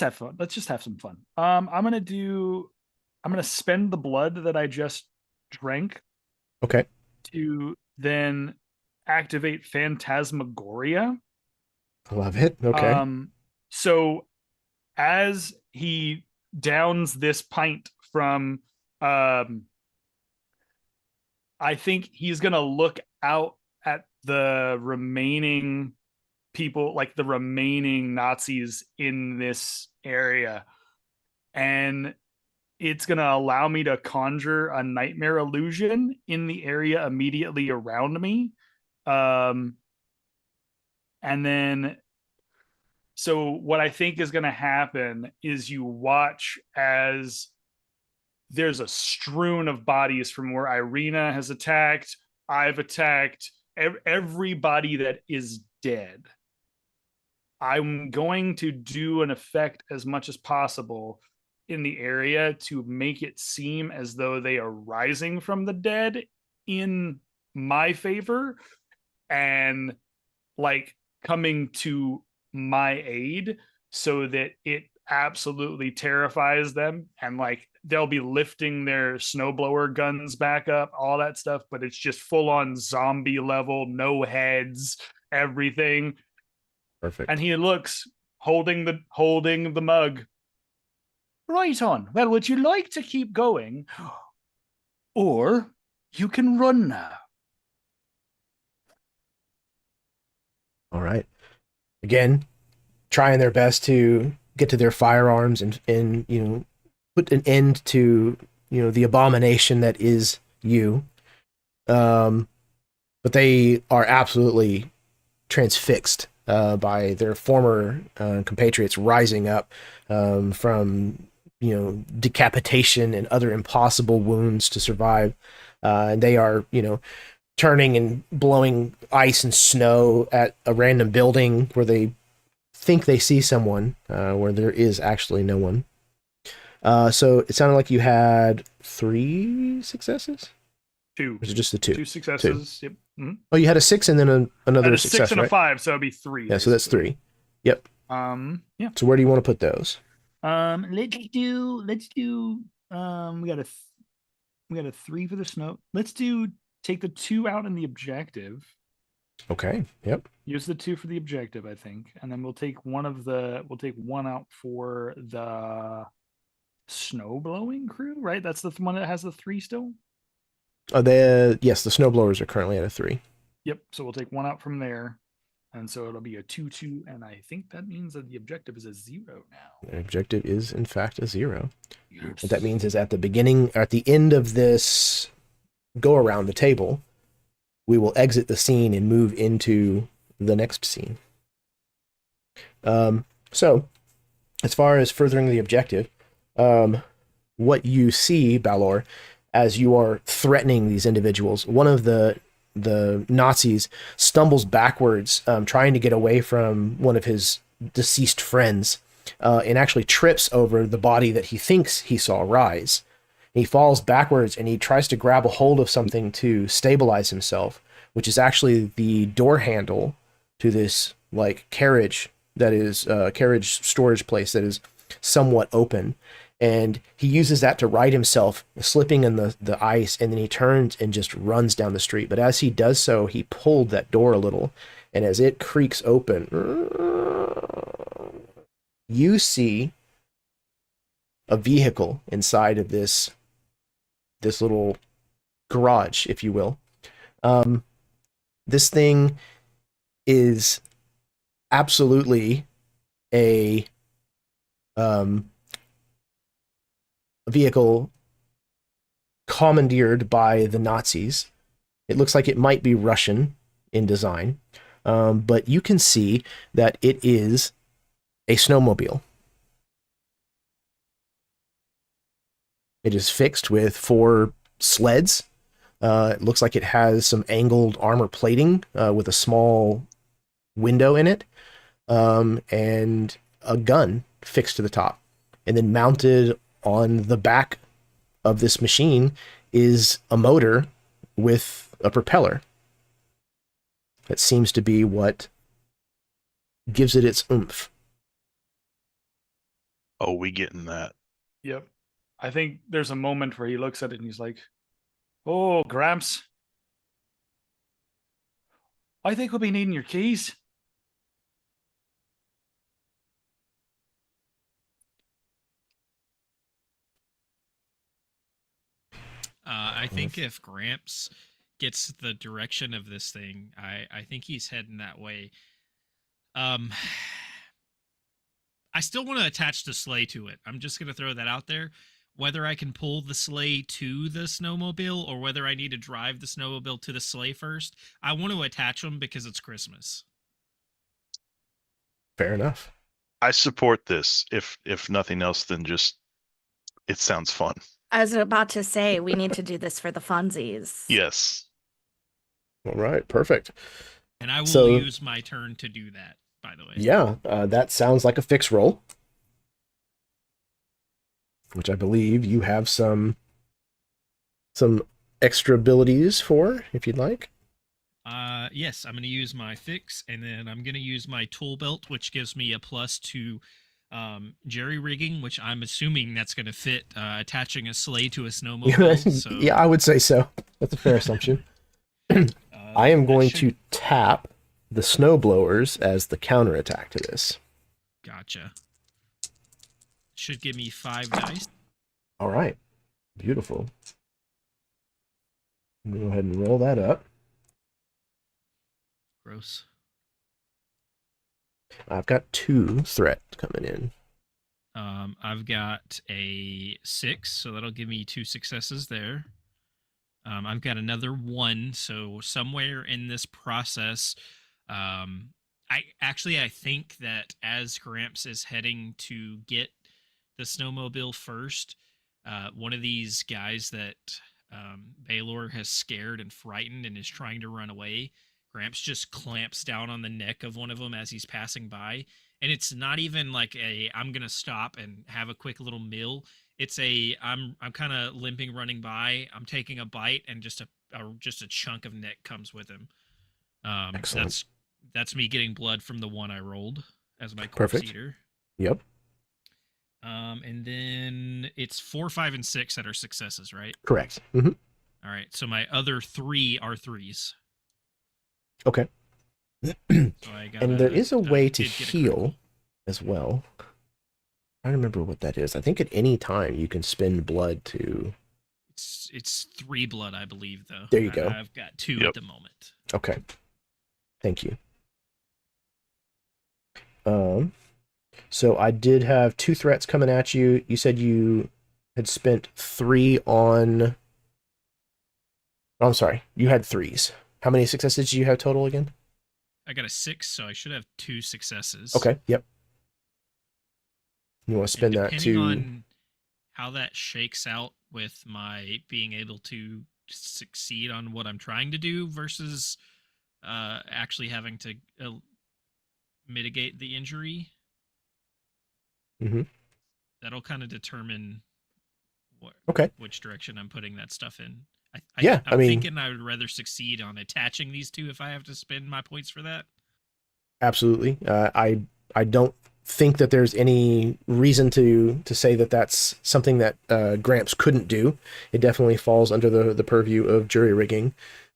have fun. Let's just have some fun. I'm gonna spend the blood that I just drank Okay. to then activate Phantasmagoria. I love it. Okay. So as he downs this pint from, I think he's gonna look out at the remaining people, like the remaining Nazis in this area, and it's going to allow me to conjure a nightmare illusion in the area immediately around me. And then, so what I think is going to happen is you watch as there's a strewn of bodies from where Irina has attacked, I've attacked, everybody that is dead. I'm going to do an effect as much as possible in the area to make it seem as though they are rising from the dead in my favor and like coming to my aid so that it absolutely terrifies them, and like they'll be lifting their snowblower guns back up, all that stuff, but it's just full on zombie level, no heads, everything. Perfect. And he looks holding the mug. Right on. Well, would you like to keep going? Or you can run now. All right. Again, trying their best to get to their firearms and put an end to the abomination that is you. But they are absolutely transfixed by their former compatriots rising up from decapitation and other impossible wounds to survive. And they are turning and blowing ice and snow at a random building where they think they see someone, where there is actually no one. So it sounded like you had 3 successes? 2. Or was it just the 2? 2 successes. 2. Yep. Mm-hmm. Oh, you had a 6 and then another a success, 6 and right? a 5, so it'd be 3. Yeah, so that's 3. Yep. Yeah. So where do you want to put those? Let's do we got a 3 for the snow. Let's take the 2 out in the objective. Okay. Yep. Use the 2 for the objective, I think, and then we'll take one out for the snow blowing crew, right? That's the one that has the 3 still. Yes, the snowblowers are currently at a 3. Yep. So we'll take 1 out from there, and so it'll be a 2-2, and I think that means that the objective is a 0 now. The objective is in fact a 0. Yes. What that means is at the end of this go around the table, we will exit the scene and move into the next scene. So, as far as furthering the objective, what you see, Balor, as you are threatening these individuals, one of the Nazis stumbles backwards, trying to get away from one of his deceased friends, and actually trips over the body that he thinks he saw rise. He falls backwards and he tries to grab a hold of something to stabilize himself, which is actually the door handle to this like carriage that is carriage storage place that is somewhat open. And he uses that to right himself, slipping in the ice, and then he turns and just runs down the street. But as he does so, he pulled that door a little, and as it creaks open, you see a vehicle inside of this little garage, if you will. This thing is absolutely a vehicle commandeered by the Nazis, It looks like it might be Russian in design, but you can see that it is a snowmobile. It is fixed with 4 sleds. It looks like it has some angled armor plating with a small window in it, and a gun fixed to the top. And then mounted on the back of this machine is a motor with a propeller. That seems to be what gives it its oomph. Oh, we getting that. Yep. I think there's a moment where he looks at it and he's like, "Oh, Gramps, I think we'll be needing your keys." I think if Gramps gets the direction of this thing, I think he's heading that way. I still want to attach the sleigh to it. I'm just going to throw that out there. Whether I can pull the sleigh to the snowmobile or whether I need to drive the snowmobile to the sleigh first, I want to attach them because it's Christmas. Fair enough. I support this. If nothing else, then just it sounds fun. I was about to say, we need to do this for the funsies. Yes. All right, perfect. And I will use my turn to do that, by the way. Yeah, that sounds like a fix roll, which I believe you have some extra abilities for, if you'd like. Yes, I'm going to use my fix, and then I'm going to use my tool belt, which gives me a plus to jerry rigging, which I'm assuming that's going to fit attaching a sleigh to a snowmobile. So. Yeah, I would say so. That's a fair assumption. I am going to tap the snowblowers as the counterattack to this. Gotcha. Should give me 5 dice. All right. Beautiful. Go ahead and roll that up. Gross. I've got 2 threat coming in. I've got a 6, so that'll give me 2 successes there. I've got another 1, so somewhere in this process, I think that as Gramps is heading to get the snowmobile first, one of these guys that Balor has scared and frightened and is trying to run away, Gramps just clamps down on the neck of one of them as he's passing by. And it's not even like I'm going to stop and have a quick little meal. It's I'm kind of limping running by. I'm taking a bite and just a chunk of neck comes with him. Excellent. That's me getting blood from the one I rolled as my corpse eater. Yep. And then it's 4, 5, and 6 that are successes, right? Correct. Mm-hmm. All right. So my other 3 are 3s. Okay. So And there is a way to heal as well. I don't remember what that is. I think at any time you can spend blood to... It's 3 blood, I believe, though. There you go. I've got 2 at the moment. Okay. Thank you. So I did have 2 threats coming at you. You said you had spent 3 on... Oh, I'm sorry. You had 3s. How many successes do you have total again? I got a 6, so I should have 2 successes. Okay, yep. You want to spend that to... Depending on how that shakes out with my being able to succeed on what I'm trying to do versus actually having to mitigate the injury, that'll kind of determine which direction I'm putting that stuff in. I'm thinking I would rather succeed on attaching these 2 if I have to spend my points for that. Absolutely. I don't think that there's any reason to say that that's something that Gramps couldn't do. It definitely falls under the purview of jury rigging.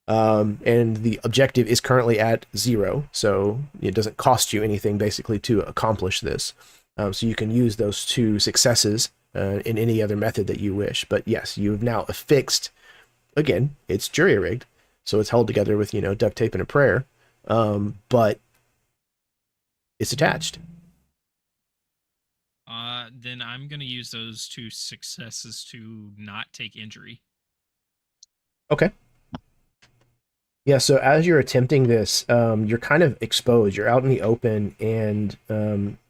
And the objective is currently at 0, so it doesn't cost you anything basically to accomplish this. So you can use those 2 successes in any other method that you wish. But yes, you've now affixed. Again, it's jury rigged, so it's held together with, duct tape and a prayer, but it's attached. Then I'm going to use those 2 successes to not take injury. Okay. Yeah, so as you're attempting this, you're kind of exposed. You're out in the open, and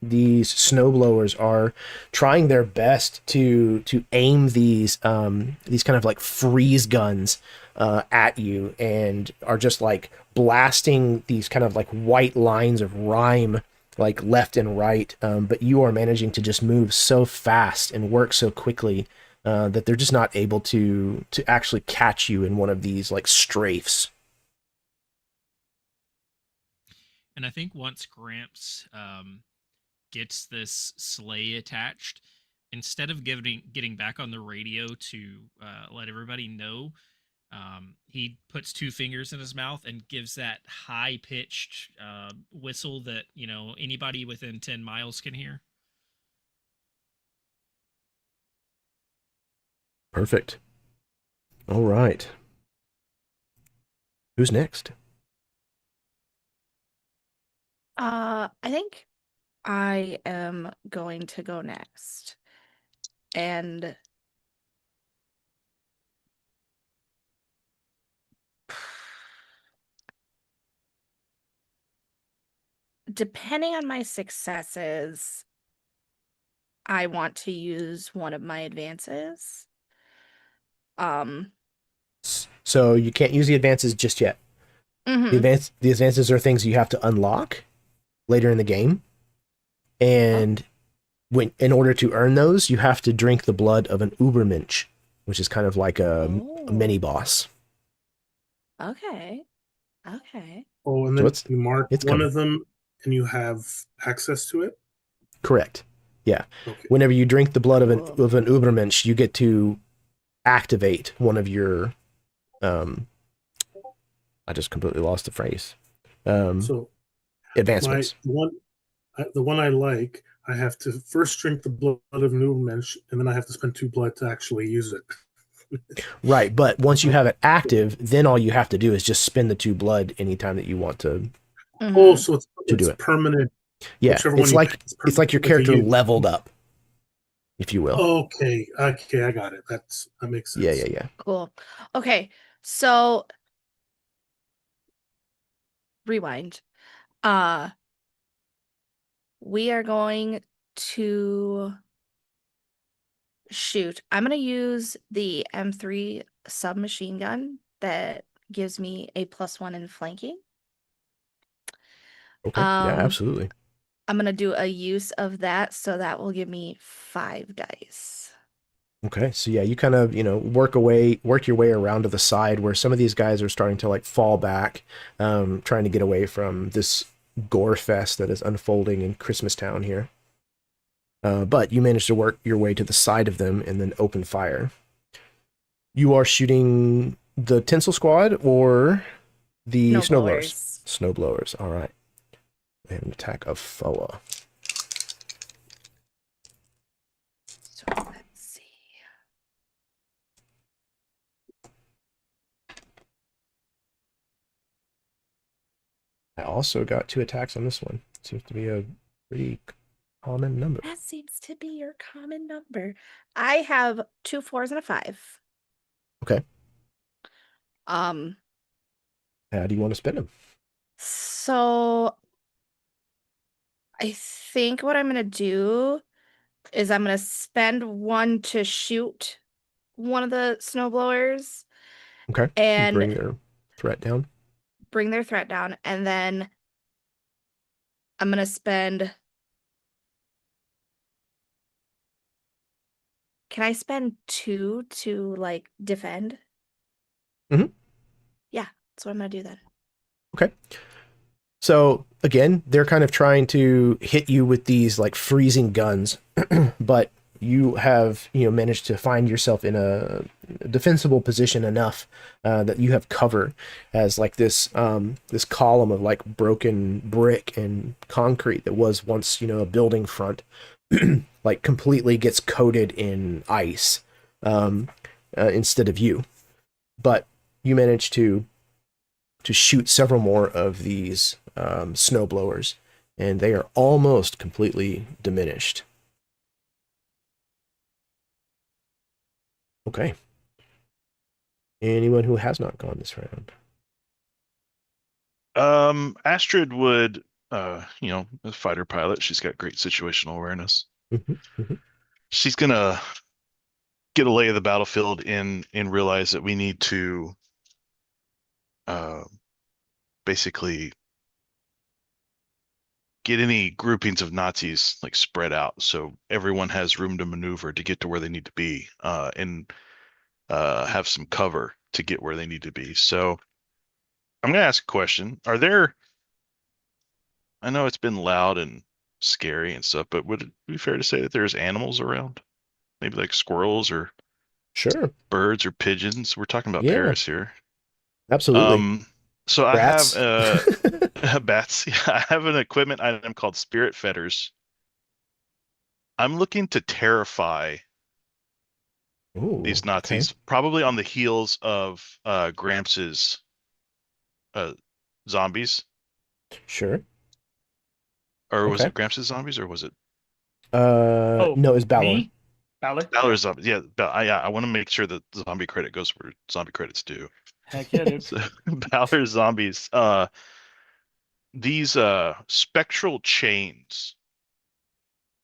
these snowblowers are trying their best to aim these kind of like freeze guns at you, and are just like blasting these kind of like white lines of rime like left and right. But you are managing to just move so fast and work so quickly that they're just not able to actually catch you in one of these like strafes. And I think once Gramps gets this sleigh attached, instead of getting back on the radio to let everybody know, he puts two fingers in his mouth and gives that high pitched whistle that anybody within 10 miles can hear. Perfect. All right. Who's next? I think I am going to go next. And depending on my successes, I want to use one of my advances. So you can't use the advances just yet. Mhm. The advances are things you have to unlock later in the game. And in order to earn those, you have to drink the blood of an Ubermensch, which is kind of like a mini boss. Okay. Okay. Oh, and So then you mark it's one coming. of them and you have access to it? Correct. Yeah. Okay. Whenever you drink the blood of an Cool. Ubermensch, you get to activate one of your I just completely lost the phrase. So Advancements. the one I like, I have to first drink the blood of Newmensch, and then I have to spend 2 blood to actually use it. Right, but once you have it active, then all you have to do is just spend the 2 blood anytime that you want to Oh, so it's do it. permanent. Yeah, Whichever one it's you like pick is it's like your permanent to character use. leveled up, if you will. Okay, I got it. That makes sense. Yeah. Cool. Okay. So rewind. We are going to shoot. I'm going to use the M3 submachine gun that gives me a +1 in flanking. Okay. Yeah, absolutely. I'm going to do a use of that, so that will give me 5 dice. Okay, so yeah, you kind of, work your way around to the side where some of these guys are starting to like fall back, trying to get away from this gore fest that is unfolding in Christmastown here. But you manage to work your way to the side of them and then open fire. You are shooting the Tinsel Squad or the Snowblowers? Snowblowers, all right. They have an attack of FOA. So let's see. I also got 2 attacks on this one. Seems to be a pretty common number. That seems to be your common number. I have 2 4s and a 5. Okay. How do you want to spend them? So I think what I'm going to do is I'm going to spend 1 to shoot one of the snowblowers. Okay. And bring their threat down. And then I'm going to spend... Can I spend 2 to, like, defend? Mm-hmm. Yeah, that's what I'm going to do then. Okay. So, again, they're kind of trying to hit you with these, like, freezing guns, but you have, managed to find yourself in a defensible position enough that you have cover as, like, this column of, like, broken brick and concrete that was once, a building front, like, completely gets coated in ice instead of you. But you manage to shoot several more of these snowblowers, and they are almost completely diminished. Okay. Anyone who has not gone this round? Astrid would, a fighter pilot. She's got great situational awareness. Mhm, mhm. She's gonna get a lay of the battlefield and realize that we need to uh, basically get any groupings of Nazis like spread out so everyone has room to maneuver to get to where they need to be, and have some cover to get where they need to be. So I'm gonna ask a question. I know it's been loud and scary and stuff, but would it be fair to say that there's animals around? Maybe like squirrels or Sure. birds or pigeons? We're talking about Yeah, Paris here. absolutely. So I have Rats. bats. Yeah, I have an equipment item called spirit fetters. I'm looking to terrify Ooh, these okay. Nazis, probably on the heels of Gramps's uh, zombies. Sure. Or was Okay. it Gramps' zombies, or was it Oh, No, it's Balor. me, Balor. Balor's zombies? Yeah, I want to make sure that the zombie credit goes where zombie credits do. Heck yeah, dude. So Balor's zombies. These spectral chains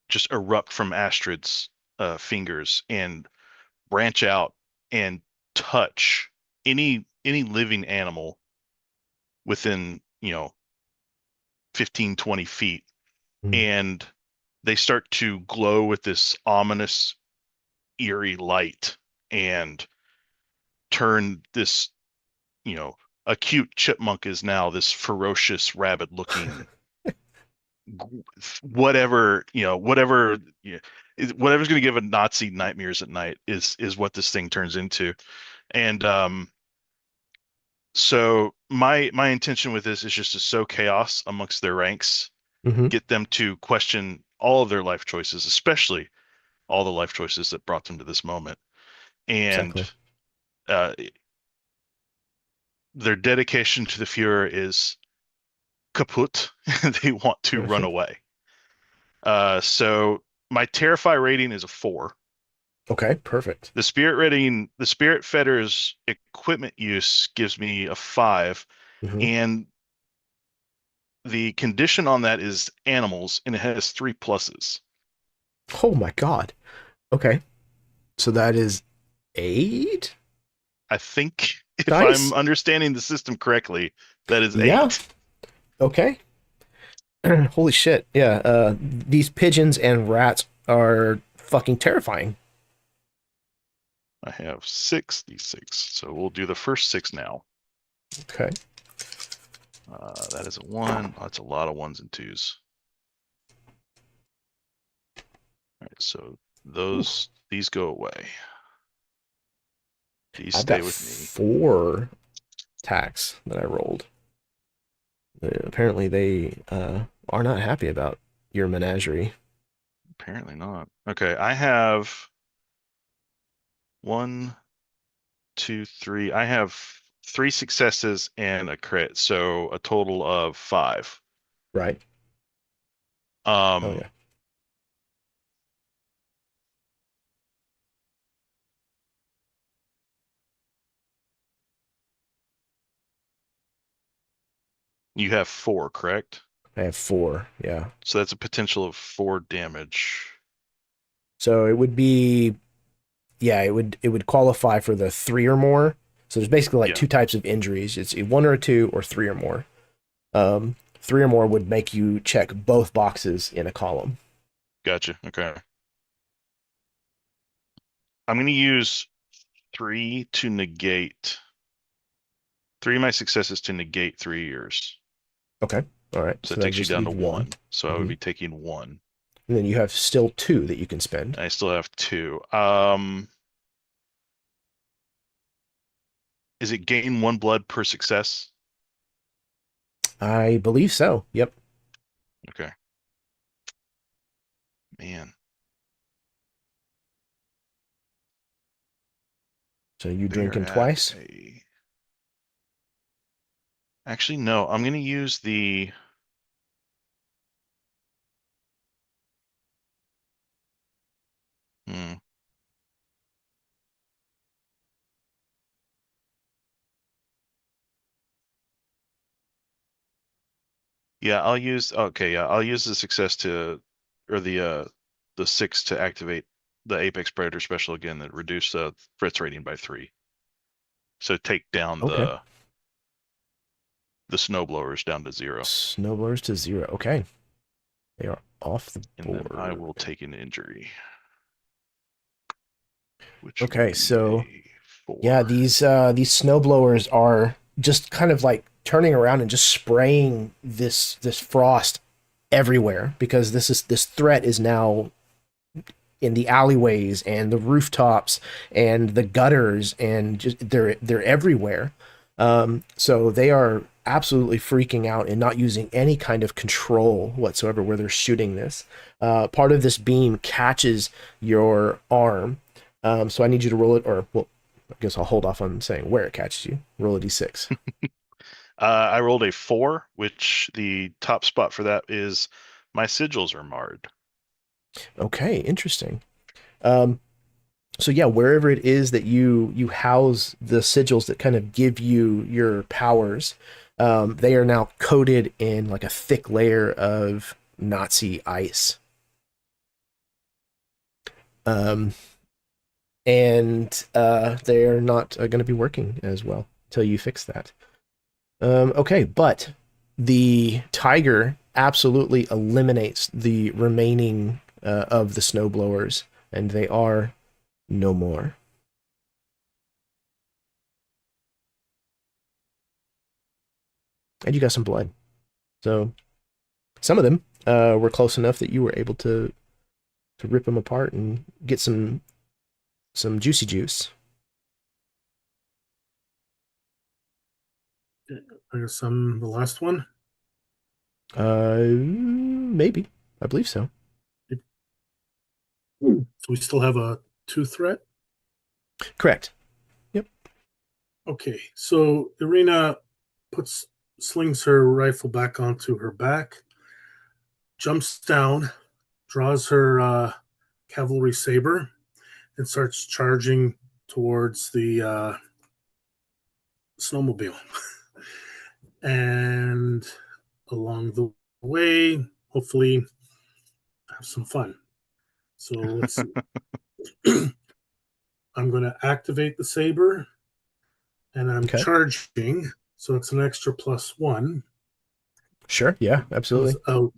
just erupt from Astrid's fingers and branch out and touch any living animal within 15, 20 feet, Mm. and they start to glow with this ominous, eerie light and turn this, you know, a cute chipmunk is now this ferocious rabbit looking whatever, whatever's going to give a Nazi nightmares at night is what this thing turns into. And so my intention with this is just to sow chaos amongst their ranks, Hmm. get them to question all of their life choices, especially all the life choices that brought them to this moment. And Exactly. uh, their dedication to the Fuhrer is kaput. They want to run away. So my Terrify rating is a 4. Okay, perfect. The Spirit Fetter's equipment use gives me a 5, Hmm. and the condition on that is animals, and it has 3 pluses. Oh my God. Okay. So that is 8 I think if I'm dice? understanding the system correctly, that is Yeah. 8. Okay. Holy shit. Yeah. These pigeons and rats are fucking terrifying. I have 6d6, so we'll do the first 6 now. Okay. That is a 1. That's a lot of 1s and 2s. All right, so these go away. These I've stay got with me. 4 attacks that I rolled. Apparently, they are not happy about your menagerie. Apparently not. Okay, I have 1, 2, 3. I have 3 successes and a crit, so a total of 5. Right. Oh, Um, yeah. you have 4, correct? I have 4. Yeah. So that's a potential of 4 damage. So it would be, yeah, it would qualify for the 3 or more. So there's basically like Yeah, 2 types of injuries. It's a 1 or a 2 or 3 or more. 3 or more would make you check both boxes in a column. gotcha. Okay. I'm going to use 3 to negate 3 of my successes to negate 3 years. Okay. All right. So So that that takes you just down to leaves 1. 1. So I would Mhm. be taking 1. And then you have still 2 that you can spend. I still have 2. Is it gain 1 blood per success? I believe so. Yep. Okay. Man, So you they are drinking at twice? a. Actually, no. I'm going to use the. Hmm. Yeah, I'll use. Okay, yeah, I'll use the success to, or the 6 to activate the Apex Predator special again that reduce threats rating by 3. So take down Okay. the snowblowers down to 0, Snowblowers to 0. Okay. They are off the and board. then I will take an injury. Which Okay, will be so a 4. yeah, these snowblowers are just kind of like turning around and just spraying this frost everywhere, because this threat is now in the alleyways and the rooftops and the gutters, and just they're everywhere. So they are absolutely freaking out and not using any kind of control whatsoever where they're shooting this. Part of this beam catches your arm, so I need you to roll it, or well, I guess I'll hold off on saying where it catches you. Roll a d6. I rolled a 4, which the top spot for that is my sigils are marred. Okay, interesting. So yeah, wherever it is that you house the sigils that kind of give you your powers, they are now coated in like a thick layer of Nazi ice. And they are not going to be working as well until you fix that. Okay, but the tiger absolutely eliminates the remaining of the snowblowers, and they are no more. And you got some blood. So some of them were close enough that you were able to rip them apart and get some juicy juice. I guess I'm the last one. Maybe. I believe so. So we still have a 2 threat. Correct. Yep. Okay, so Irina slings her rifle back onto her back, jumps down, draws her cavalry saber, and starts charging towards the snowmobile. And along the way, hopefully, have some fun. So let's see. I'm going to activate the saber, and I'm charging, so it's an extra +1. Sure. Yeah. Absolutely. Out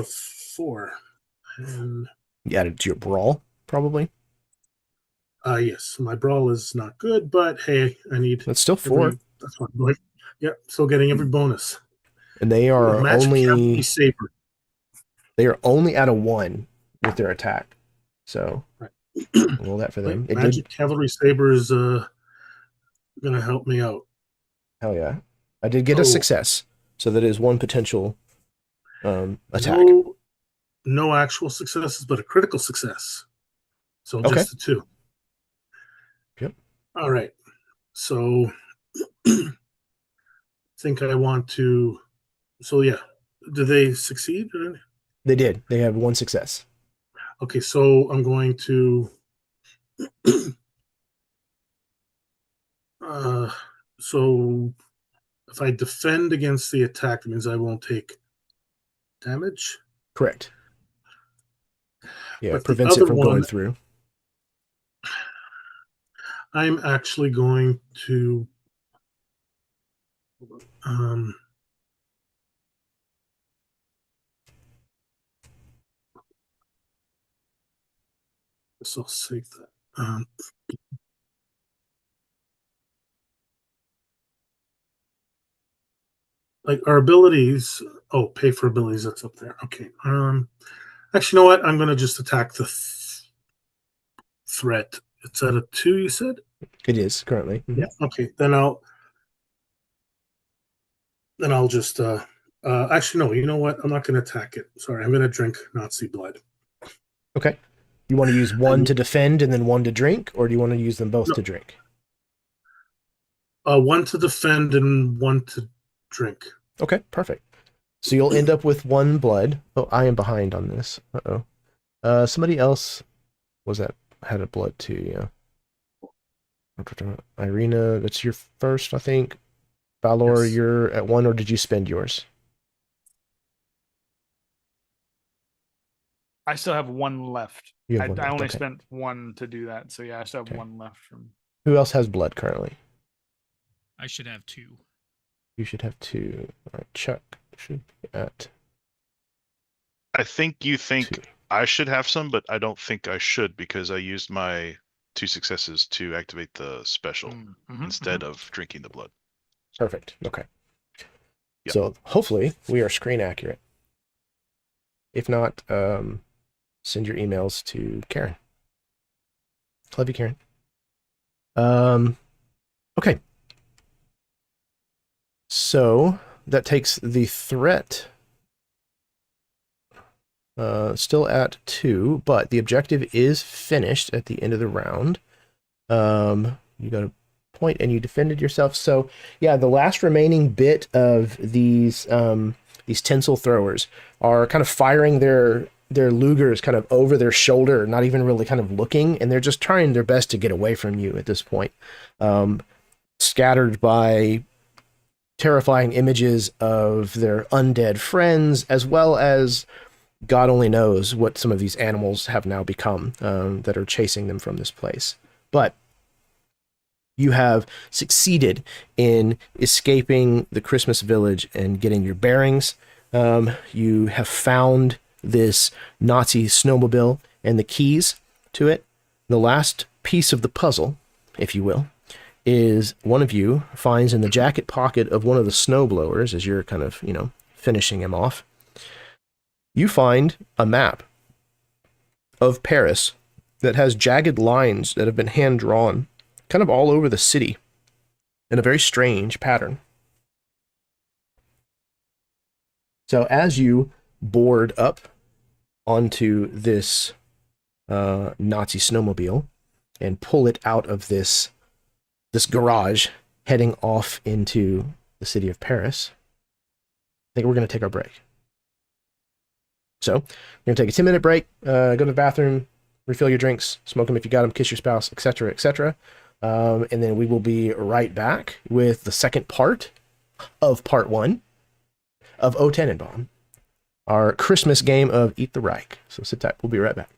4. And you added to your brawl, probably. Yes, my brawl is not good, but hey, I need. That's still 4. That's fine. Yep, still getting every bonus. And they are only saber. They are only at a 1 with their attack. So right. Roll that for them. Magic cavalry saber is gonna help me out. Hell yeah! I did get a success, so that is 1 potential attack. No actual successes, but a critical success. So just the 2. Yep. All right. So I think I want to. So yeah, did they succeed? They did. They have 1 success. Okay, so I'm going to. So if I defend against the attack, that means I won't take damage. Correct. Yeah, it prevents it from going through. I'm actually going to so I'll save that. Like our abilities. Oh, pay for abilities. That's up there. Okay. Actually, you know what? I'm going to just attack the threat. It's at a 2. You said it is currently. Yeah. Okay. Then I'll just. Actually, no. You know what? I'm not going to attack it. Sorry. I'm going to drink Nazi blood. Okay. You want to use 1 to defend and then 1 to drink, or do you want to use them both to drink? 1 to defend and 1 to drink. Okay, perfect. So you'll end up with 1 blood. Oh, I am behind on this. Uh-oh. Somebody else had a blood too, yeah. Irina, that's your first, I think. Balor, yes. You're at 1, or did you spend yours? I still have one left. You I, have one I left, only okay. spent one to do that, so yeah, I still have Okay. one left from. Who else has blood currently? I should have 2. You should have 2. All right, Chuck should be at I think you think 2. I should have some, but I don't think I should because I used my 2 successes to activate the special instead of drinking the blood. Perfect. Okay. Yep. So hopefully we are screen accurate. If not, send your emails to Karen. Love you, Karen. Okay. So that takes the threat still at 2, but the objective is finished at the end of the round. You got a point and you defended yourself. So yeah, the last remaining bit of these tinsel throwers are kind of firing their Lugers kind of over their shoulder, not even really kind of looking, and they're just trying their best to get away from you at this point. Scattered by terrifying images of their undead friends, as well as God only knows what some of these animals have now become that are chasing them from this place. But you have succeeded in escaping the Christmas village and getting your bearings. You have found this Nazi snowmobile and the keys to it. The last piece of the puzzle, if you will, is one of you finds in the jacket pocket of one of the snowblowers, as you're kind of, finishing him off. You find a map of Paris that has jagged lines that have been hand-drawn kind of all over the city in a very strange pattern. So as you board up onto this Nazi snowmobile and pull it out of this garage heading off into the city of Paris, I think we're going to take our break. So we're going to take a 10-minute break, go to the bathroom, refill your drinks, smoke them if you got them, kiss your spouse, etc., etc. And then we will be right back with the second part of part 1 of TannenBOMB, our Christmas game of Eat the Reich. So sit tight. We'll be right back.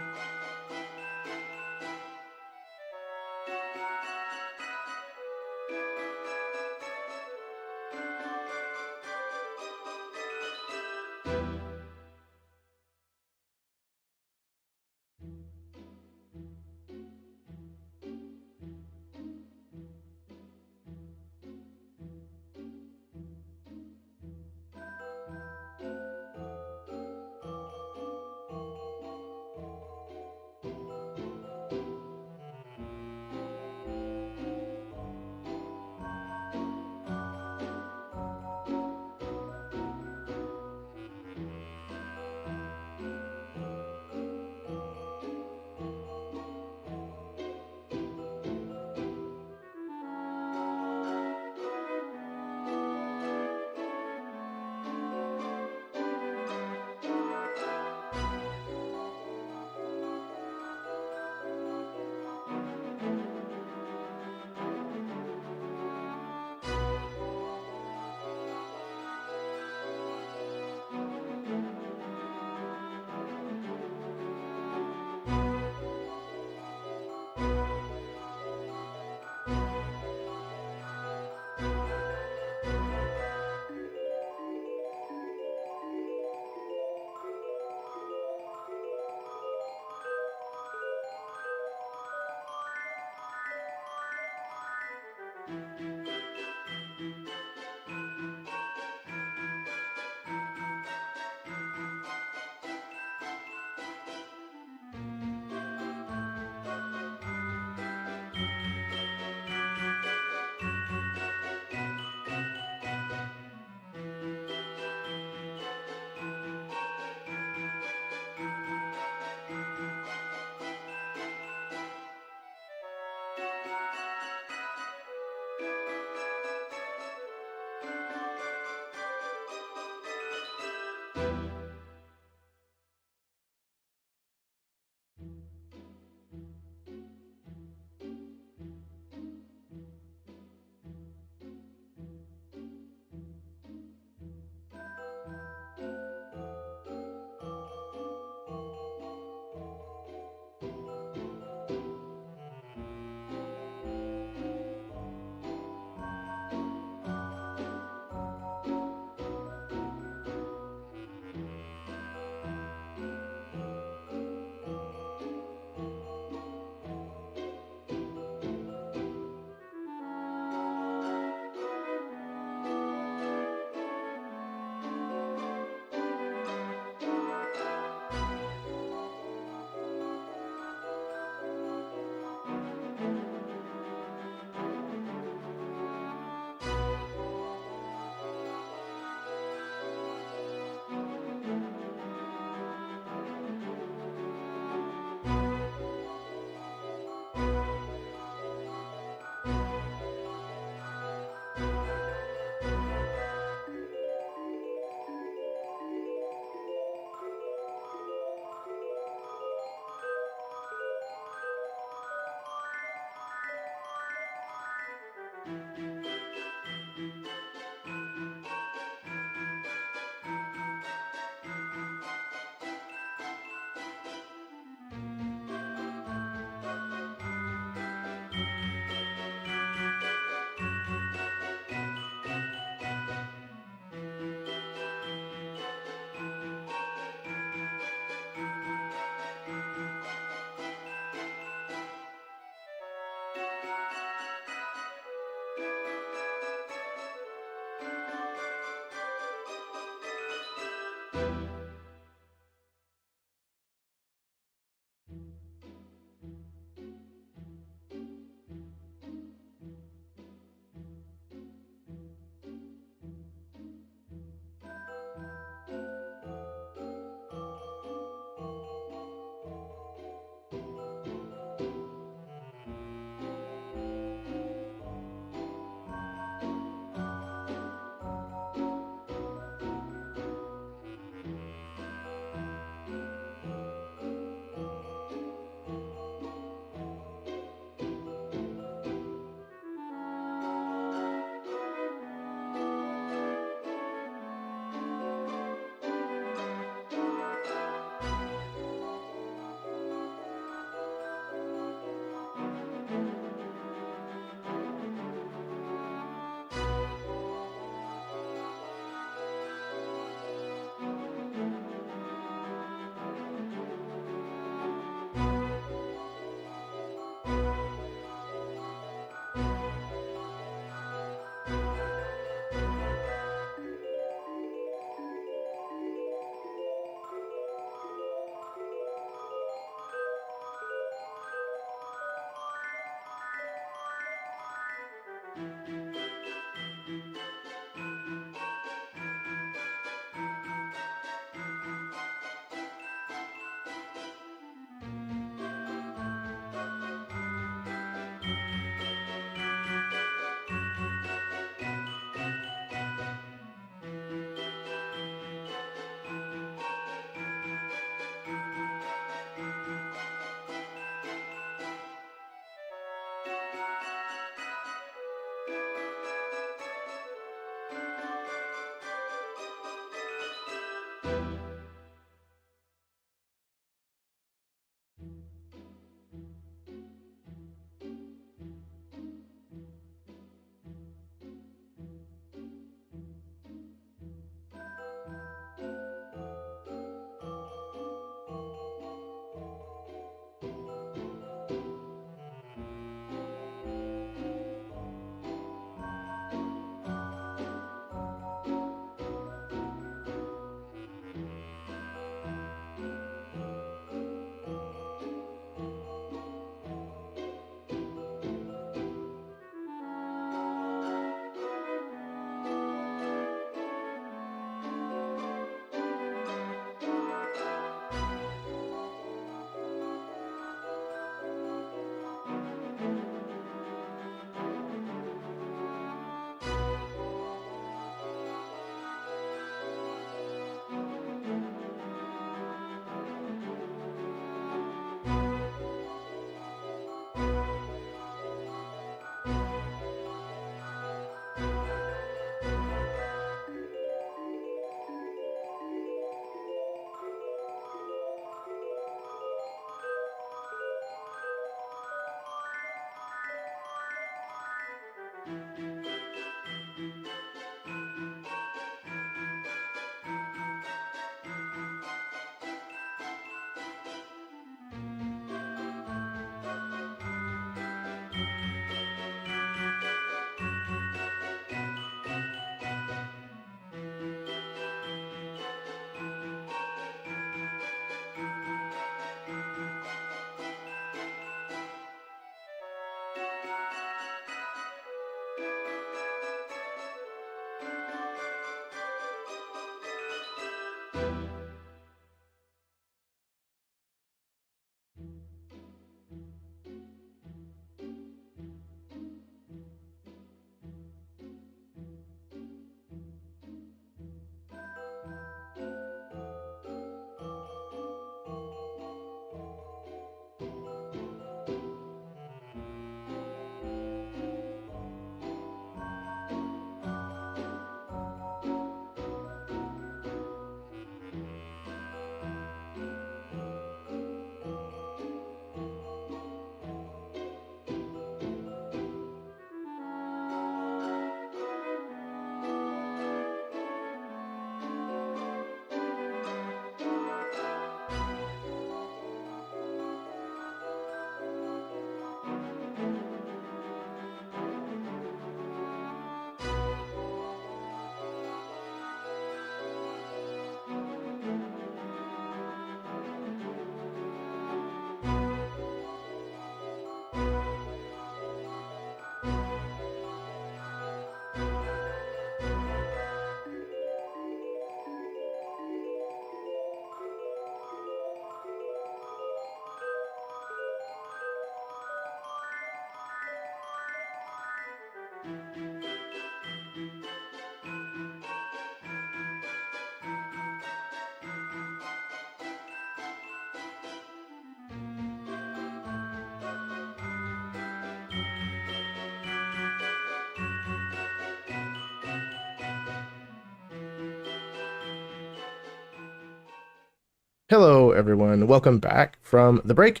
Hello, everyone. Welcome back from the break.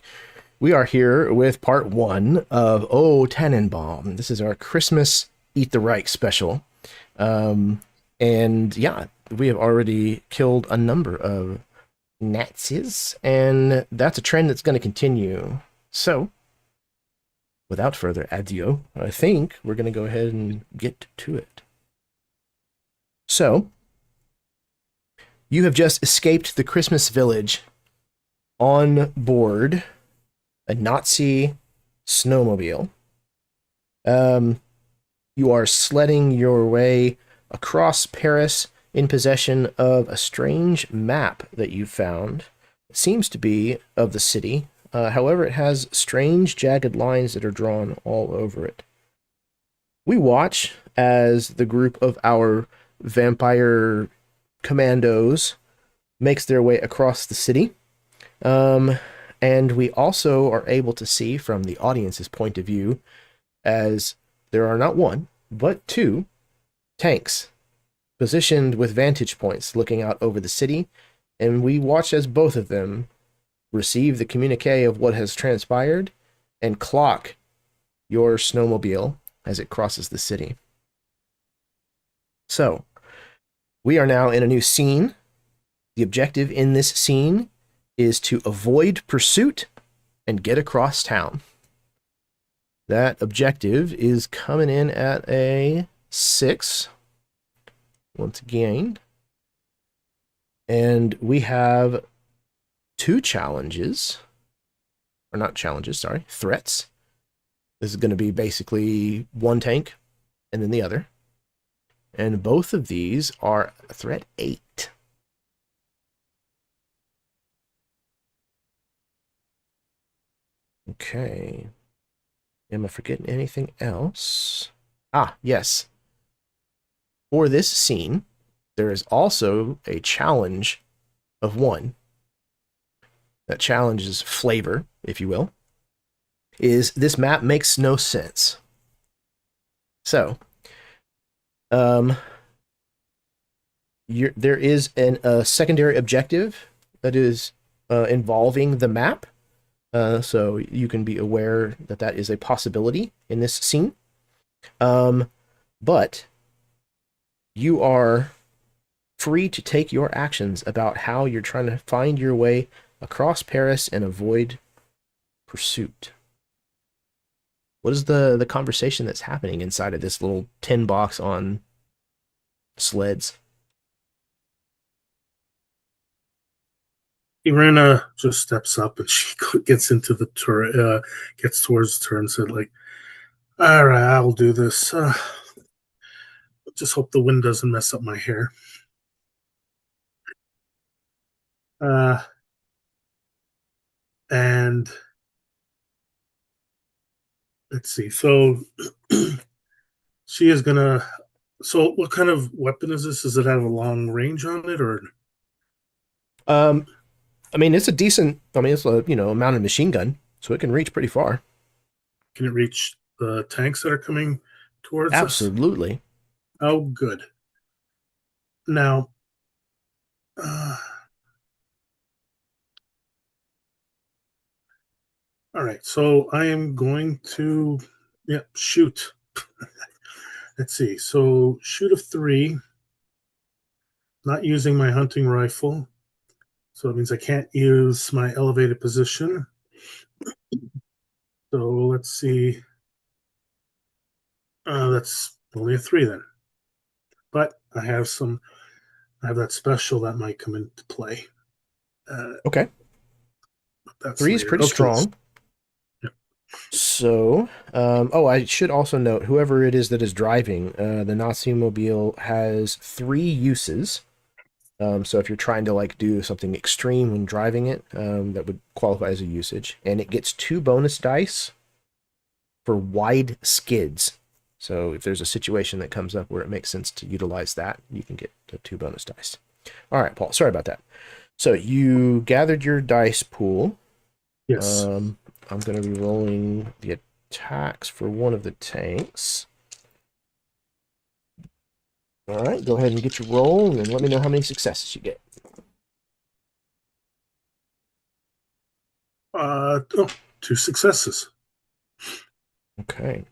We are here with part 1 of TannenBOMB. This is our Christmas Eat the Reich special. And yeah, we have already killed a number of Nazis, and that's a trend that's going to continue. So, without further ado, I think we're going to go ahead and get to it. So, you have just escaped the Christmas village on board a Nazi snowmobile. You are sledding your way across Paris in possession of a strange map that you found. It seems to be of the city. However, it has strange jagged lines that are drawn all over it. We watch as the group of our vampire commandos makes their way across the city. And we also are able to see from the audience's point of view, as there are not one, but 2 tanks positioned with vantage points looking out over the city, and we watch as both of them receive the communique of what has transpired and clock your snowmobile as it crosses the city. So, we are now in a new scene. The objective in this scene is to avoid pursuit and get across town. That objective is coming in at a 6, once again. And we have 2 challenges, or not challenges, sorry, threats. This is going to be basically one tank and then the other. And both of these are threat 8. Okay. Am I forgetting anything else? Ah, yes. For this scene, there is also a challenge of 1. That challenge is flavor, if you will. Is this map makes no sense. So, there is a secondary objective that is involving the map. So you can be aware that that is a possibility in this scene. But you are free to take your actions about how you're trying to find your way across Paris and avoid pursuit. What is the conversation that's happening inside of this little tin box on sleds? Irina just steps up and she gets into the turret, gets towards the turret and said, like, all right, I'll do this. Just hope the wind doesn't mess up my hair. And let's see. So she is gonna. So, what kind of weapon is this? Does it have a long range on it, or? I mean, it's a decent. I mean, it's a a mounted machine gun, so it can reach pretty far. Can it reach the tanks that are coming towards us? Absolutely. Oh, good. Now, all right. So I am going to, shoot. Let's see. So shoot of 3. Not using my hunting rifle, so it means I can't use my elevated position. So let's see. That's only a 3 then. But I have that special that might come into play. Okay. That's 3 is later. pretty Okay. strong. Yeah. So, I should also note, whoever it is that is driving, the Nazi mobile has 3 uses. So if you're trying to like do something extreme when driving it, that would qualify as a usage. And it gets 2 bonus dice for wide skids. So if there's a situation that comes up where it makes sense to utilize that, you can get 2 bonus dice. All right, Paul, sorry about that. So you gathered your dice pool. Yes. I'm going to be rolling the attacks for one of the tanks. All right, go ahead and get your roll, and let me know how many successes you get. 2 successes. Okay.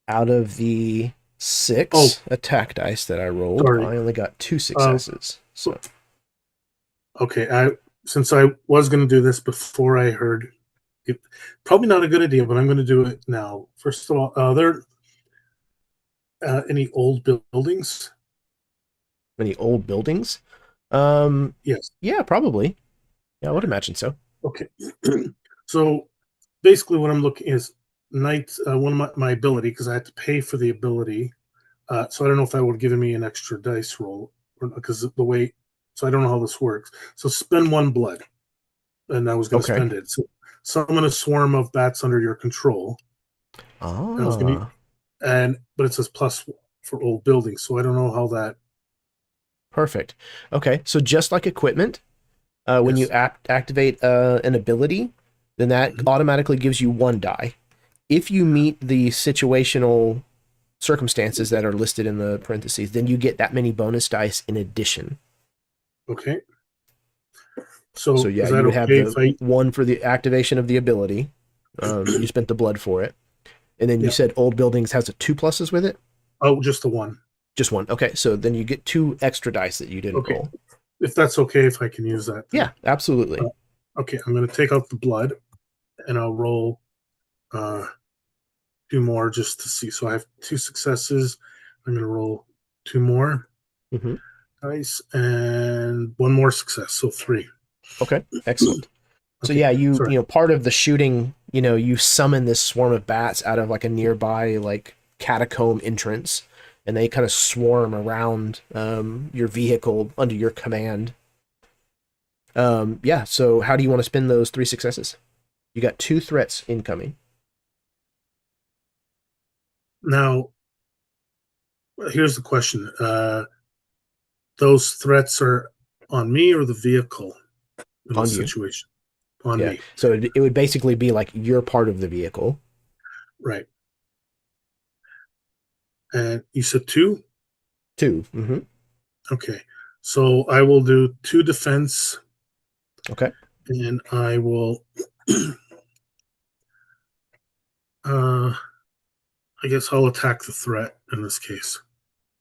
Out of the 6 attack dice that I rolled, Sorry. I only got 2 successes. So Okay, since I was going to do this before I heard it, probably not a good idea, but I'm going to do it now. First of all, are there any old buildings? Any old buildings? Yes. Yeah, probably. Yeah, I would imagine so. Okay. So basically what I'm looking is night, one of my ability, because I had to pay for the ability. So I don't know if that would have given me an extra dice roll, because the way, so I don't know how this works. So spend 1 blood, and I was going to spend it. So summon a swarm of bats under your control. I was going to, but it says plus for old buildings, so I don't know how that. Perfect. Okay, so just like equipment, when you activate an ability, then that automatically gives you 1 die. If you meet the situational circumstances that are listed in the parentheses, then you get that many bonus dice in addition. Okay. So yeah, you would have the 1 for the activation of the ability. You spent the blood for it. And then you said old buildings has a 2 pluses with it? Oh, just the 1. Just 1. Okay, so then you get 2 extra dice that you didn't roll. If that's okay, if I can use that. Then. Yeah, absolutely. Okay, I'm going to take out the blood, and I'll roll 2 more just to see. So I have 2 successes. I'm going to roll 2 more dice and 1 more success, so 3. Okay, excellent. So yeah, you part of the shooting, you summon this swarm of bats out of like a nearby like catacomb entrance, and they kind of swarm around your vehicle under your command. So how do you want to spend those 3 successes? You got 2 threats incoming. Now, here's the question. Those threats are on me or the vehicle in this situation? On me. So it would basically be like you're part of the vehicle. Right. And you said 2? 2. Mm-hmm. Okay. So I will do 2 defense. Okay. And I will I guess I'll attack the threat in this case.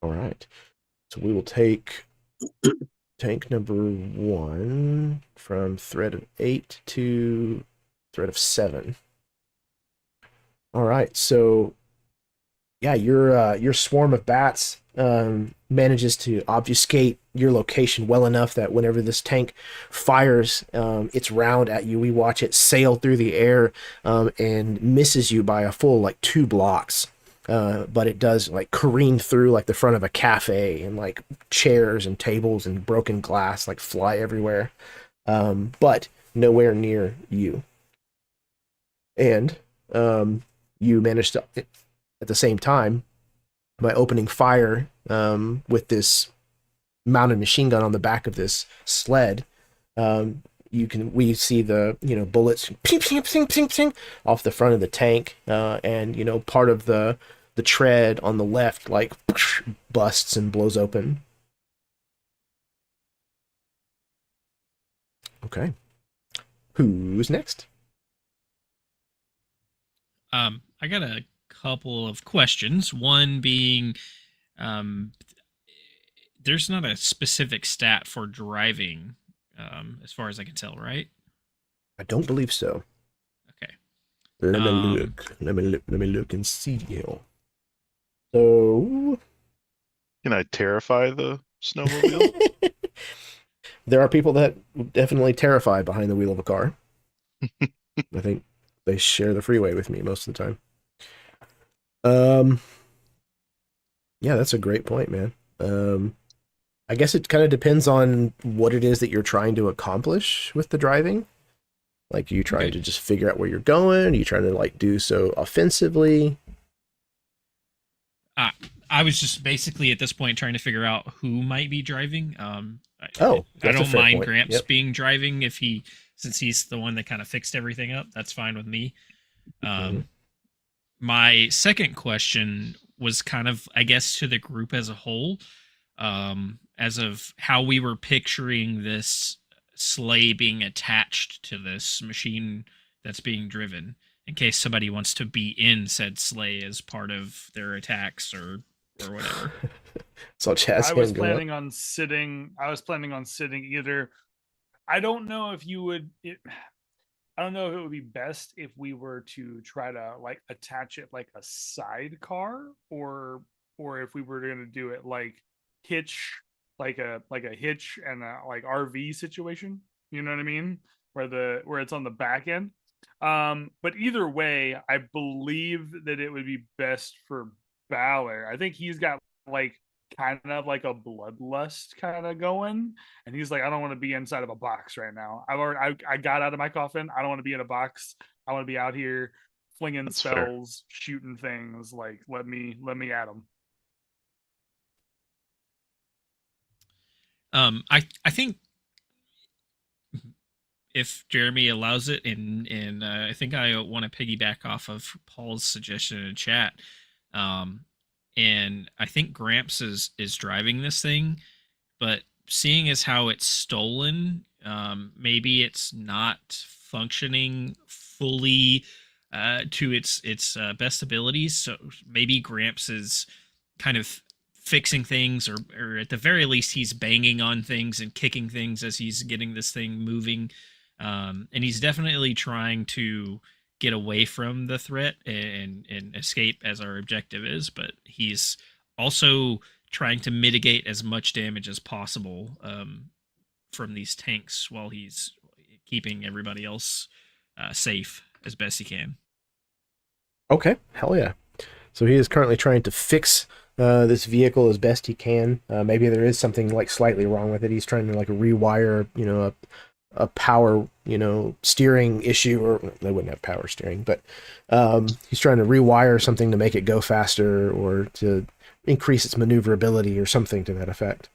All right. So we will take tank number 1 from threat of 8 to threat of 7. All right. So yeah, your swarm of bats manages to obfuscate your location well enough that whenever this tank fires its round at you, we watch it sail through the air and misses you by a full like 2 blocks. But it does like careen through like the front of a cafe, and like chairs and tables and broken glass like fly everywhere, but nowhere near you. And you manage to, at the same time, by opening fire with this mounted machine gun on the back of this sled, we see the bullets ping, ping, ping, ping, ping, off the front of the tank, and part of the tread on the left like busts and blows open. Okay, who's next? I got a couple of questions. One being, there's not a specific stat for driving, as far as I can tell, right? I don't believe so. Okay. Let me look. Let me look and see here. So, Can I terrify the snowmobile? there are people that definitely terrify behind the wheel of a car. I think they share the freeway with me most of the time. Yeah, that's a great point, man. I guess it kind of depends on what it is that you're trying to accomplish with the driving. Like, are you trying to just figure out where you're going? Are you trying to like do so offensively? I was just basically at this point trying to figure out who might be driving. I That's don't mind point. Gramps Yep. being driving since he's the one that kind of fixed everything up. That's fine with me. My second question was kind of, I guess, to the group as a whole, as of how we were picturing this sleigh being attached to this machine that's being driven, in case somebody wants to be in said sleigh as part of their attacks or whatever. So Chaz, I was planning on sitting either. I don't know if you would. I don't know if it would be best if we were to try to like attach it like a sidecar, or if we were going to do it like hitch, like a hitch and a like RV situation. You know what I mean? Where it's on the back end. But either way, I believe that it would be best for Balor. I think he's got like kind of like a bloodlust kind of going, and he's like, I don't want to be inside of a box right now. I got out of my coffin. I don't want to be in a box. I want to be out here flinging That's spells, shooting things. Like, let me at them. I think if Jeremy allows it, and I think I want to piggyback off of Paul's suggestion in chat. And I think Gramps is driving this thing, but seeing as how it's stolen, maybe it's not functioning fully to its best abilities. So maybe Gramps is kind of fixing things, or at the very least he's banging on things and kicking things as he's getting this thing moving, and he's definitely trying to get away from the threat and escape, as our objective is, but he's also trying to mitigate as much damage as possible from these tanks while he's keeping everybody else safe as best he can. Okay, hell yeah. So he is currently trying to fix this vehicle as best he can. Maybe there is something like slightly wrong with it. He's trying to like rewire, a power, steering issue, or they wouldn't have power steering, but he's trying to rewire something to make it go faster or to increase its maneuverability or something to that effect.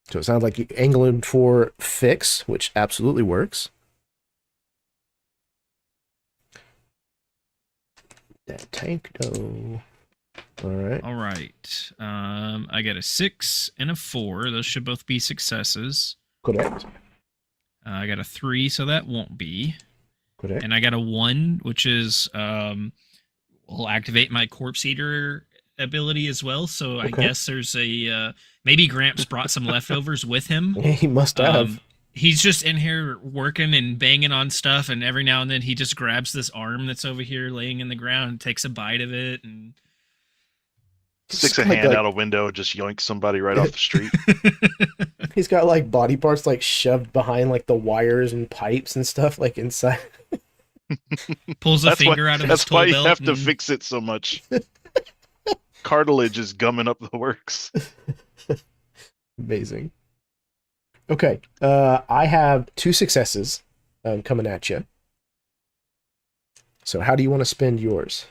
So it sounds like you're angling for fix, which absolutely works. That tank though. All right. I got a 6 and a 4. Those should both be successes. Correct. I got a 3, so that won't be. Correct. And I got a 1, which is will activate my corpse eater ability as well. So I Okay. guess there's a maybe Gramps brought some leftovers with him. He must have. He's just in here working and banging on stuff, and every now and then he just grabs this arm that's over here laying in the ground and takes a bite of it and Sticks a hand out a window and just yoinks somebody right off the street. He's got like body parts like shoved behind like the wires and pipes and stuff like inside. Pulls a finger out of his That's why tool you belt have to and- fix it so much. Cartilage is gumming up the works. Amazing. Okay, I have 2 successes coming at you. So how do you want to spend yours?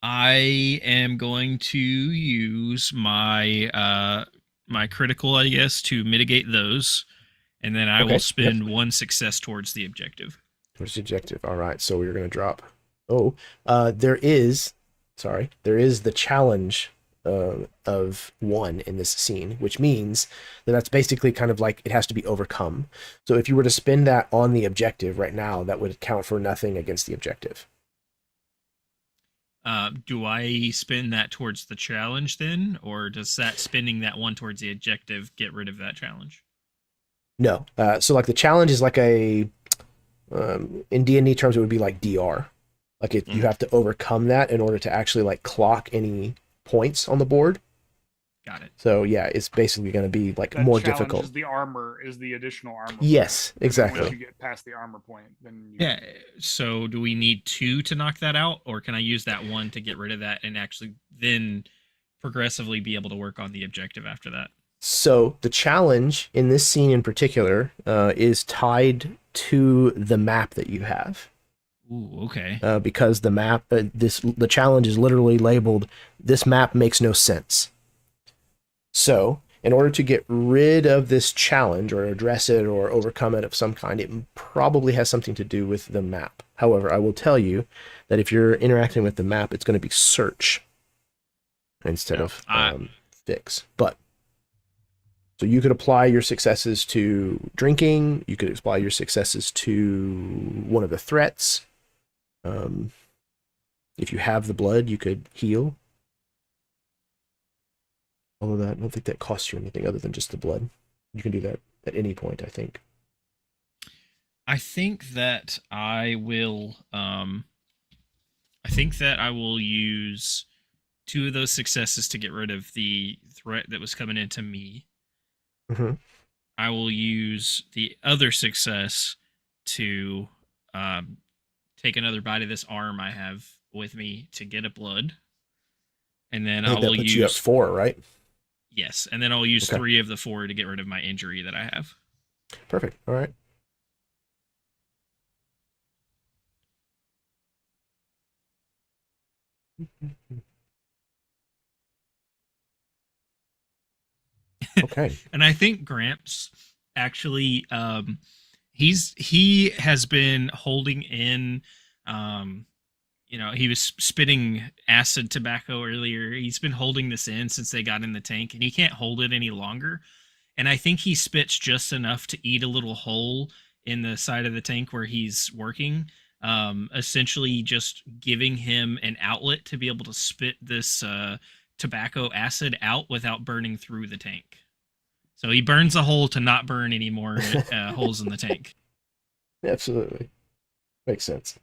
I am going to use my my critical, I guess, to mitigate those, and then I Okay, will spend 1 success towards the objective. Towards the objective. All right, so we're going to drop. Oh, there is the challenge of 1 in this scene, which means that that's basically kind of like it has to be overcome. So if you were to spend that on the objective right now, that would count for nothing against the objective. Do I spend that towards the challenge then, or does that spending that 1 towards the objective get rid of that challenge? No. So like the challenge is like a in D&D terms it would be like DR. Like if you have to overcome that in order to actually like clock any points on the board. Got it. So yeah, it's basically going to be like That more challenge difficult. Is the armor is the additional armor. Yes, point. And then exactly. Once you get past the armor point, then you... Yeah. So do we need 2 to knock that out, or can I use that 1 to get rid of that and actually then progressively be able to work on the objective after that? So the challenge in this scene in particular is tied to the map that you have. Ooh, okay. Because the map, the challenge is literally labeled, "This map makes no sense." So, in order to get rid of this challenge or address it or overcome it of some kind, it probably has something to do with the map. However, I will tell you that if you're interacting with the map, it's going to be search instead of fix. But so you could apply your successes to drinking. You could apply your successes to one of the threats. If you have the blood, you could heal. Although I don't think that costs you anything other than just the blood. You can do that at any point, I think. I think that I will. I think that I will use 2 of those successes to get rid of the threat that was coming into me. Mm-hmm. I will use the other success to take another bite of this arm I have with me to get a blood, and then I will use you at 4, right? Yes, and then I'll use 3 of the 4 to get rid of my injury that I have. Perfect. All right. Okay. And I think Gramps actually he has been holding in he was spitting acid tobacco earlier. He's been holding this in since they got in the tank, and he can't hold it any longer. And I think he spits just enough to eat a little hole in the side of the tank where he's working, essentially just giving him an outlet to be able to spit this tobacco acid out without burning through the tank. So he burns a hole to not burn any more holes in the tank. Absolutely. Makes sense.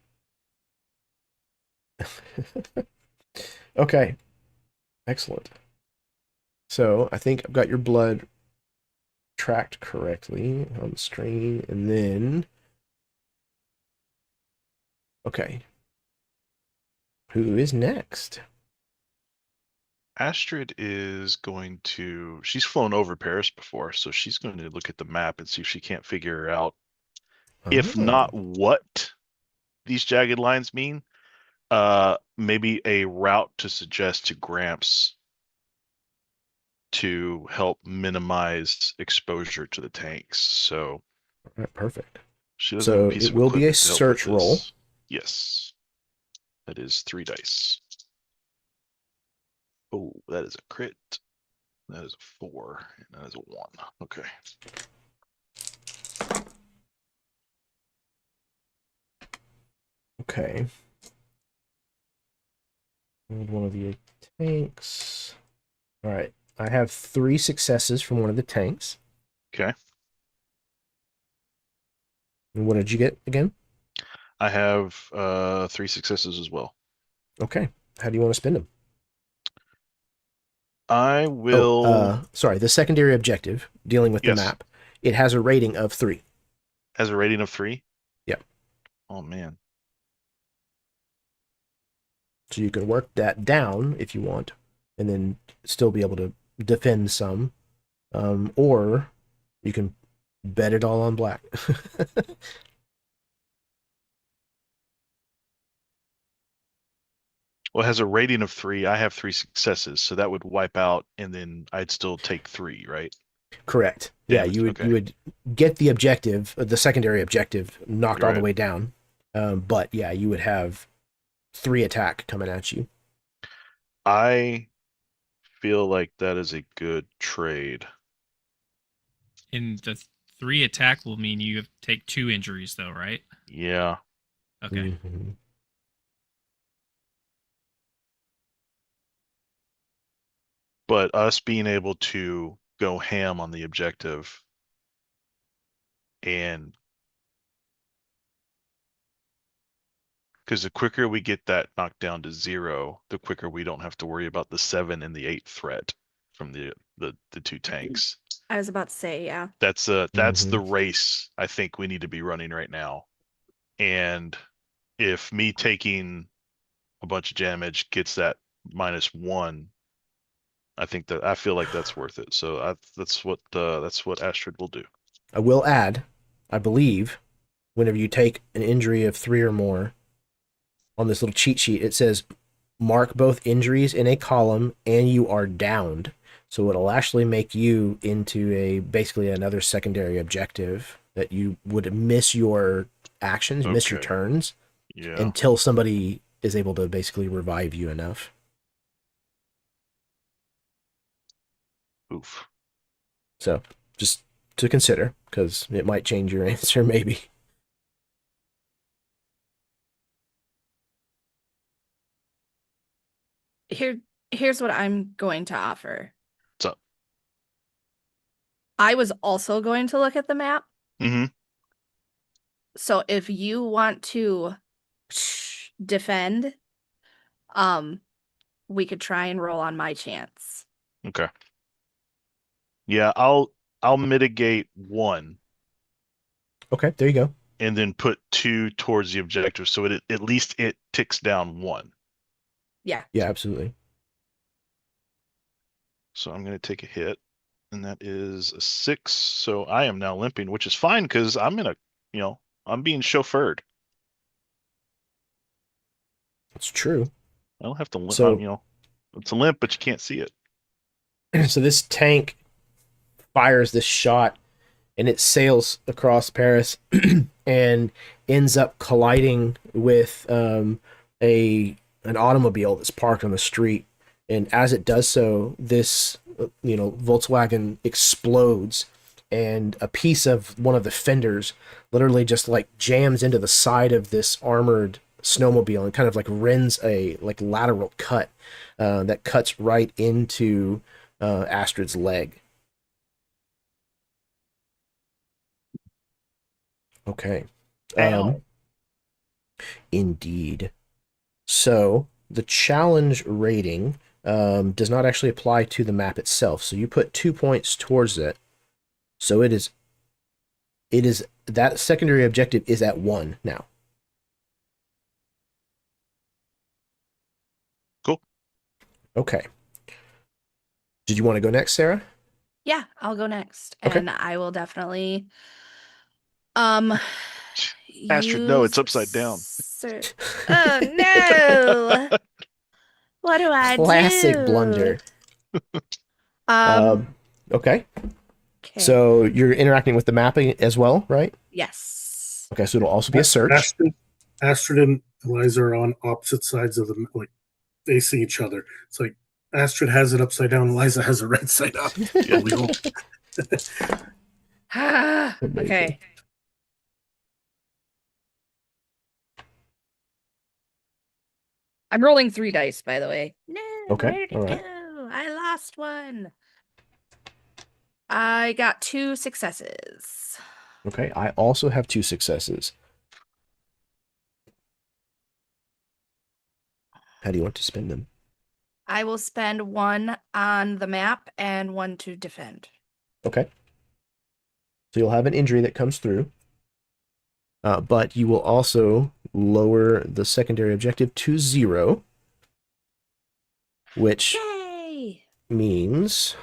Okay. Excellent. So I think I've got your blood tracked correctly on the screen, and then okay. Who is next? Astrid is going to, she's flown over Paris before, so she's going to look at the map and see if she can't figure out, if not what these jagged lines mean, maybe a route to suggest to Gramps to help minimize exposure to the tanks. So, All right, perfect. she doesn't have a piece it of will be a equipment to help search with roll. this. Yes. That is 3 dice. Oh, that is a crit. That is a 4, and that is a 1. Okay. Okay. And one of the tanks. All right. I have 3 successes from one of the tanks. Okay. And what did you get again? I have 3 successes as well. Okay. How do you want to spend them? I will. Sorry. The secondary objective, dealing with the Yes. map, it has a rating of 3. Has a rating of 3? Yep. Oh, man. So you can work that down if you want, and then still be able to defend some. Or you can bet it all on black. Well, it has a rating of 3. I have 3 successes, so that would wipe out, and then I'd still take 3, right? Correct. Yeah, Damage, you would get the objective, the secondary objective, knocked all the Right. way down. But yeah, you would have 3 attack coming at you. I feel like that is a good trade. And the 3 attack will mean you take 2 injuries, though, right? Yeah. Okay. Mhm. But us being able to go ham on the objective and because the quicker we get that knocked down to 0, the quicker we don't have to worry about the 7 and the 8 threat from the 2 tanks. I was about to say, yeah. That's the Mhm. race I think we need to be running right now. And if me taking a bunch of damage gets that -1, I feel like that's worth it. So that's what Astrid will do. I will add, I believe, whenever you take an injury of 3 or more, on this little cheat sheet, it says mark both injuries in a column and you are downed. So it'll actually make you into basically another secondary objective that you would miss your actions, miss your Okay. turns, Yeah. until somebody is able to basically revive you enough. Oof. So just to consider, because it might change your answer maybe. Here's what I'm going to offer. What's up? I was also going to look at the map. Mm-hmm. So if you want to defend, we could try and roll on my chance. Okay. Yeah, I'll mitigate 1 Okay, there you go. and then put 2 towards the objective, so at least it ticks down 1. Yeah. Yeah, absolutely. So I'm going to take a hit, and that is a 6. So I am now limping, which is fine because I'm I'm being chauffeured. It's true. I don't have to limp. So- It's a limp, but you can't see it. So this tank fires this shot and it sails across Paris and ends up colliding with an automobile that's parked on the street. And as it does so, this Volkswagen explodes, and a piece of one of the fenders literally just like jams into the side of this armored snowmobile and kind of like rends a like lateral cut that cuts right into Astrid's leg. Okay. Ow. Indeed. So the challenge rating does not actually apply to the map itself. So you put 2 points towards it. So it is that secondary objective is at 1 now. Cool. Okay. Did you want to go next, Sarah? Yeah, I'll go next. Okay. And I will definitely Astrid, no, it's use upside down. Oh no. What do I do? Classic blunder. Um Okay. okay. So you're interacting with the mapping as well, right? Yes. Okay, so it'll also be a search. Astrid and Eliza are on opposite sides of the, like, facing each other. It's like Astrid has it upside down. Eliza has it right side up. Yeah. We hope. Okay. I'm rolling 3 dice, by the way. No, Okay, where'd it all right. go? I lost one. I got 2 successes. Okay, I also have 2 successes. How do you want to spend them? I will spend 1 on the map and 1 to defend. Okay. So you'll have an injury that comes through, but you will also lower the secondary objective to 0, which Yay! means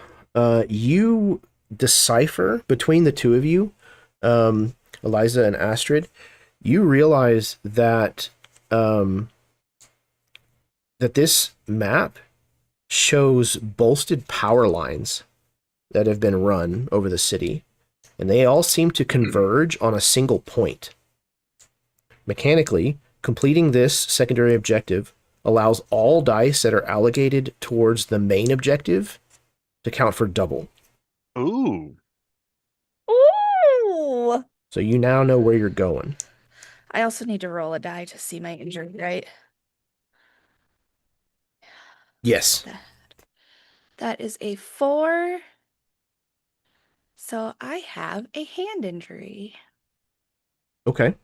you decipher between the two of you, Eliza and Astrid. You realize that that this map shows bolted power lines that have been run over the city, and they all seem to converge on a single point. Mechanically, completing this secondary objective allows all dice that are allocated towards the main objective to count for double. Ooh. Ooh! So you now know where you're going. I also need to roll a die to see my injury, right? Yes. That is a 4. So I have a hand injury. Okay.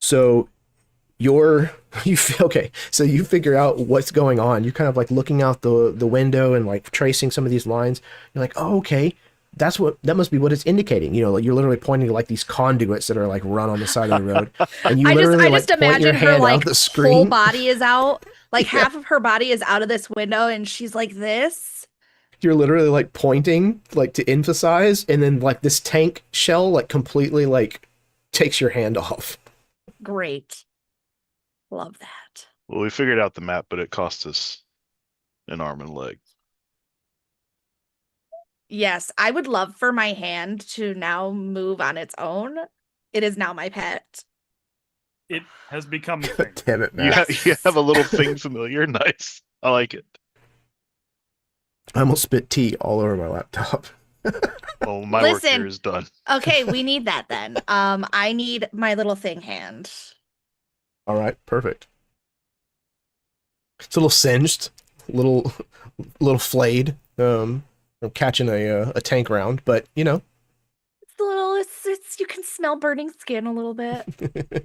So so you figure out what's going on. You're kind of like looking out the window and like tracing some of these lines. You're like, oh, okay. That must be what it's indicating. You know, like you're literally pointing to like these conduits that are like run on the side of the road. And you I literally just like point your imagine her hand like out the screen. whole body is out. Like Yeah. half of her body is out of this window and she's like this. You're literally like pointing like to emphasize, and then like this tank shell like completely like takes your hand off. Great. Love that. Well, we figured out the map, but it cost us an arm and a leg. Yes, I would love for my hand to now move on its own. It is now my pet. It has become a thing. Damn it, You, man. you have a little thing familiar. Nice. I like it. I almost spit tea all over my laptop. Well, my work Listen. here is done. Okay, we need that then. I need my little thing hand. All right, perfect. It's a little singed, little flayed, from catching a tank round, but you know, It's a little, it's you can smell burning skin a little bit.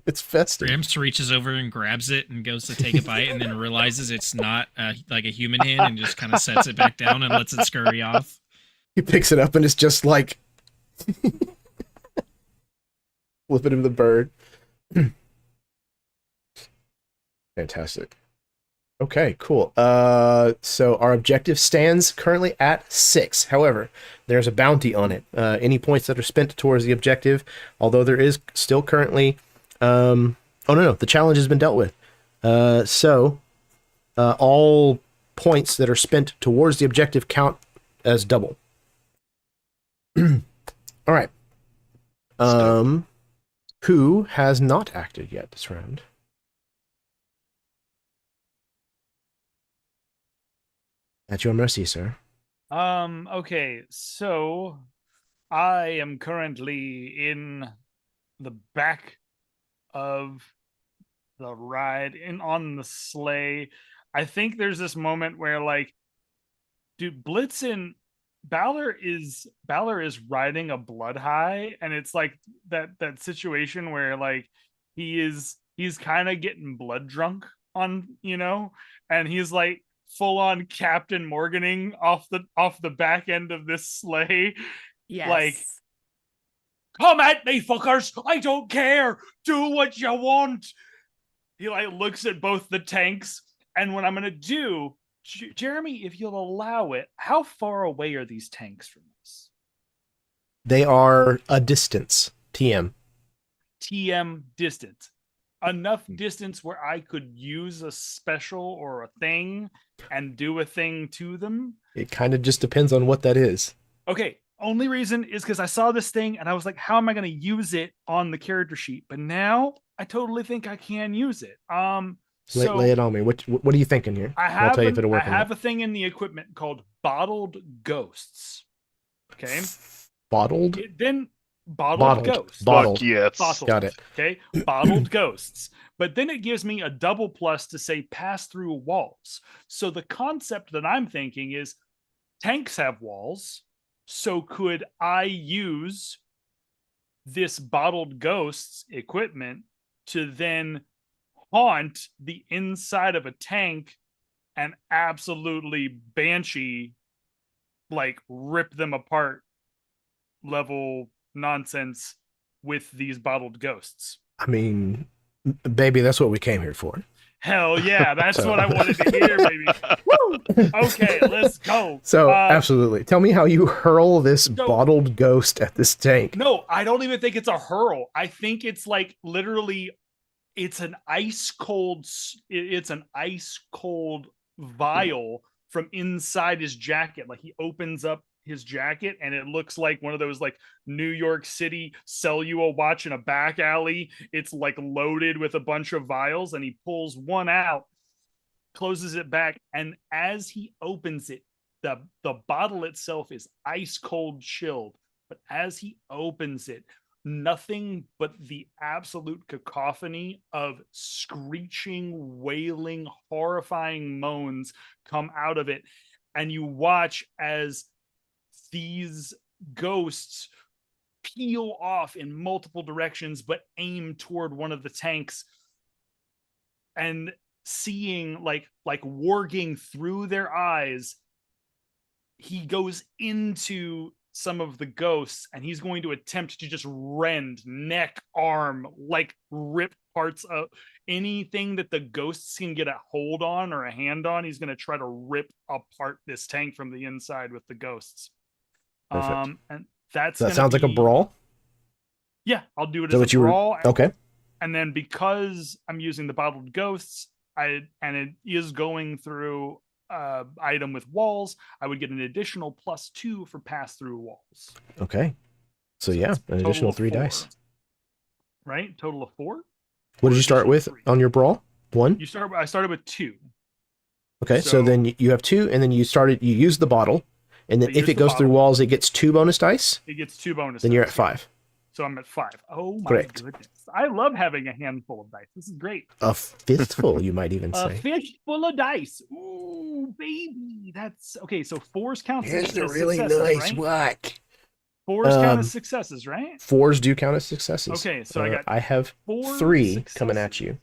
it's festive. Gramps reaches over and grabs it and goes to take a bite and then realizes it's not like a human hand and just kind of sets it back down and lets it scurry off. He picks it up and it's just like flipping him the bird. Fantastic. Okay, cool. So our objective stands currently at 6. However, there's a bounty on it. Any points that are spent towards the objective, although there is still currently, oh no, the challenge has been dealt with. So all points that are spent towards the objective count as double. All right. Who has not acted yet this round? At your mercy, sir. Okay, so I am currently in the back of the ride on the sleigh. I think there's this moment where like, dude, Balor is riding a blood high, and it's like that situation where like he's kind of getting blood drunk on, and he's like full on Captain Morganing off the back end of this sleigh. Yes. Like, come at me, fuckers! I don't care. Do what you want. He like looks at both the tanks, and what I'm gonna do, Jeremy, if you'll allow it, how far away are these tanks from us? They are a distance. TM distance. Enough distance where I could use a special or a thing and do a thing to them. It kind of just depends on what that is. Okay, only reason is because I saw this thing and I was like, how am I going to use it on the character sheet? But now I totally think I can use it. So Lay it on me. What are you thinking here? I I'll tell you if it'll work. have a thing in the equipment called bottled ghosts. Okay. Bottled? Then bottled ghosts. Bottled. Fuck yes. Bottled. Got it. Okay. Bottled ghosts. But then it gives me a double plus to say pass through walls. So the concept that I'm thinking is tanks have walls. So could I use this bottled ghosts equipment to then haunt the inside of a tank and absolutely banshee, like rip them apart level nonsense with these bottled ghosts? I mean, baby, that's what we came here for. Hell yeah, that's what I wanted to hear, baby. Woo! Okay, let's go. So, absolutely. Tell me how you hurl this bottled ghost at this tank. No, I don't even think it's a hurl. I think it's like literally, it's an ice cold vial from inside his jacket. Like he opens up his jacket and it looks like one of those like New York City sell you a watch in a back alley. It's like loaded with a bunch of vials, and he pulls one out, closes it back, and as he opens it, the bottle itself is ice cold chilled. But as he opens it, nothing but the absolute cacophony of screeching, wailing, horrifying moans come out of it. And you watch as these ghosts peel off in multiple directions, but aim toward one of the tanks, and seeing like warging through their eyes, he goes into some of the ghosts and he's going to attempt to just rend neck, arm, like rip parts of anything that the ghosts can get a hold on or a hand on. He's going to try to rip apart this tank from the inside with the ghosts. Perfect. And that sounds like a brawl. Yeah, I'll do it as a brawl. Okay. And then because I'm using the bottled ghosts, and it is going through item with walls, I would get an additional +2 for pass through walls. Okay. So yeah, an additional 3 dice. Right? Total of 4. What did you start with on your brawl? 1? I started with 2. Okay, so then you have 2, and then you use the bottle, and then if it goes through walls, it gets 2 bonus dice. It gets 2 bonus. Then you're at 5. So I'm at 5. Oh my goodness. I love having a handful of dice. This is great. A fistful, you might even say. A fistful of dice. Ooh, baby. That's okay. So 4s count as successes, right? what? 4s count as successes, right? 4s do count as successes. Okay, so I have 4 3 successes. coming at you.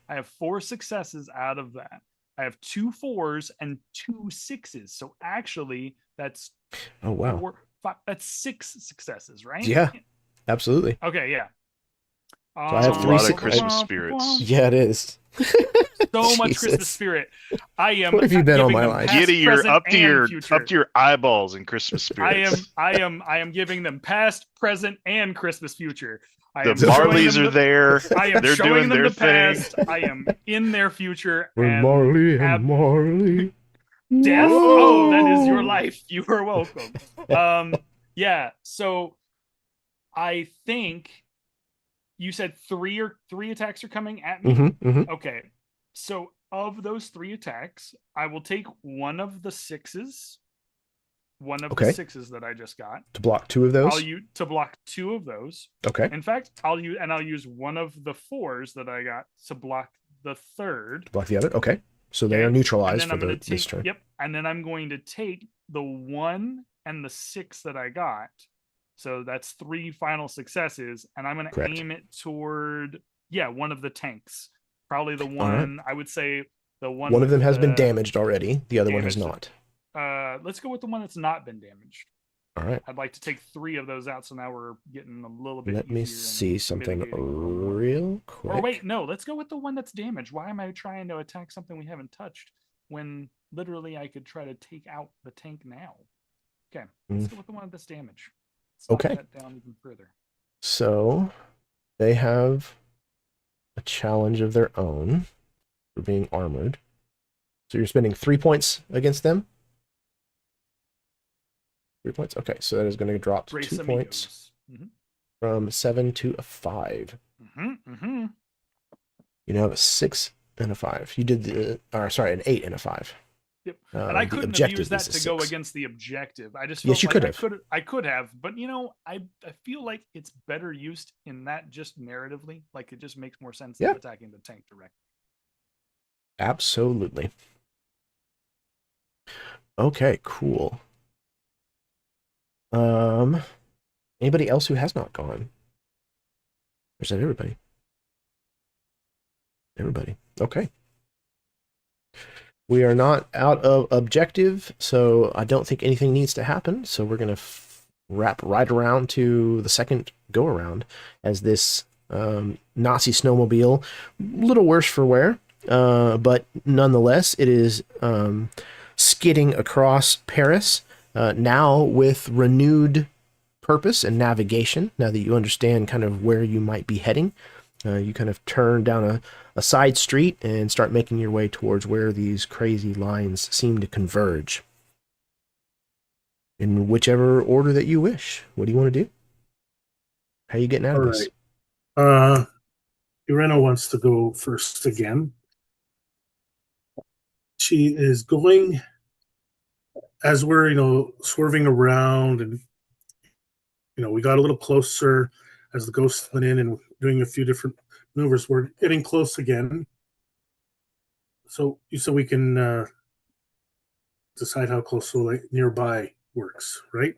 I have 4 successes out of that. I have 2 4s and 2 6s. So actually, that's 4, 5, that's 6 successes, right? Yeah. Absolutely. Okay, yeah. So I have a lot of Christmas spirits. Yeah, it is. So much Christmas spirit. I am. What have you been all my life? Giddy, you're up to your eyeballs in Christmas spirits. I am giving them past, present, and Christmas future. The Marleys are there. I am They're showing doing them their the thing. past. I am in their future. We're Marley and Marley. Death. Oh, that is your life. You are welcome. Yeah. So I think you said 3 attacks are coming at me. Okay. So of those 3 attacks, I will take one of the 6s. One of the 6s that I just got. To block 2 of those? To block 2 of those. Okay. In fact, I'll use one of the 4s that I got to block the 3rd. To block the other? Okay. So they are neutralized for this turn. Yep. And then I'm going to take the 1 and the 6 that I got. So that's 3 final successes. And I'm going to aim it toward, one of the tanks. Probably the one, I would say the one. One of them has been damaged already. The other one has not. Let's go with the one that's not been damaged. All right. I'd like to take 3 of those out. So now we're getting a little bit. Let me see something real quick. Or wait, no, let's go with the one that's damaged. Why am I trying to attack something we haven't touched when literally I could try to take out the tank now? Okay, let's go with the one that's damaged. Let's knock that down even further. So they have a challenge of their own for being armored. So you're spending 3 points against them? 3 points? Okay, so that is going to drop 2 points from 7 to a 5. You now have a 6 and a 5. You did an 8 and a 5. Yep. And I The couldn't have objective used that is a to go 6. against the objective. I just Yes, felt you like could have. I could have, but I feel like it's better used in that just narratively. Like it just makes more sense than attacking the tank directly. Absolutely. Okay, cool. Anybody else who has not gone? Or is that everybody? Everybody. Okay. We are not out of objective, so I don't think anything needs to happen. So we're going to wrap right around to the second go-around as this Nazi snowmobile, a little worse for wear, but nonetheless, it is skidding across Paris, now with renewed purpose and navigation. Now that you understand kind of where you might be heading, you kind of turn down a side street and start making your way towards where these crazy lines seem to converge. In whichever order that you wish. What do you want to do? How are you getting out of this? Irena wants to go first again. She is going, as we're, swerving around, and, we got a little closer as the ghost went in and doing a few different maneuvers. We're getting close again. So you said we can decide how close nearby works, right?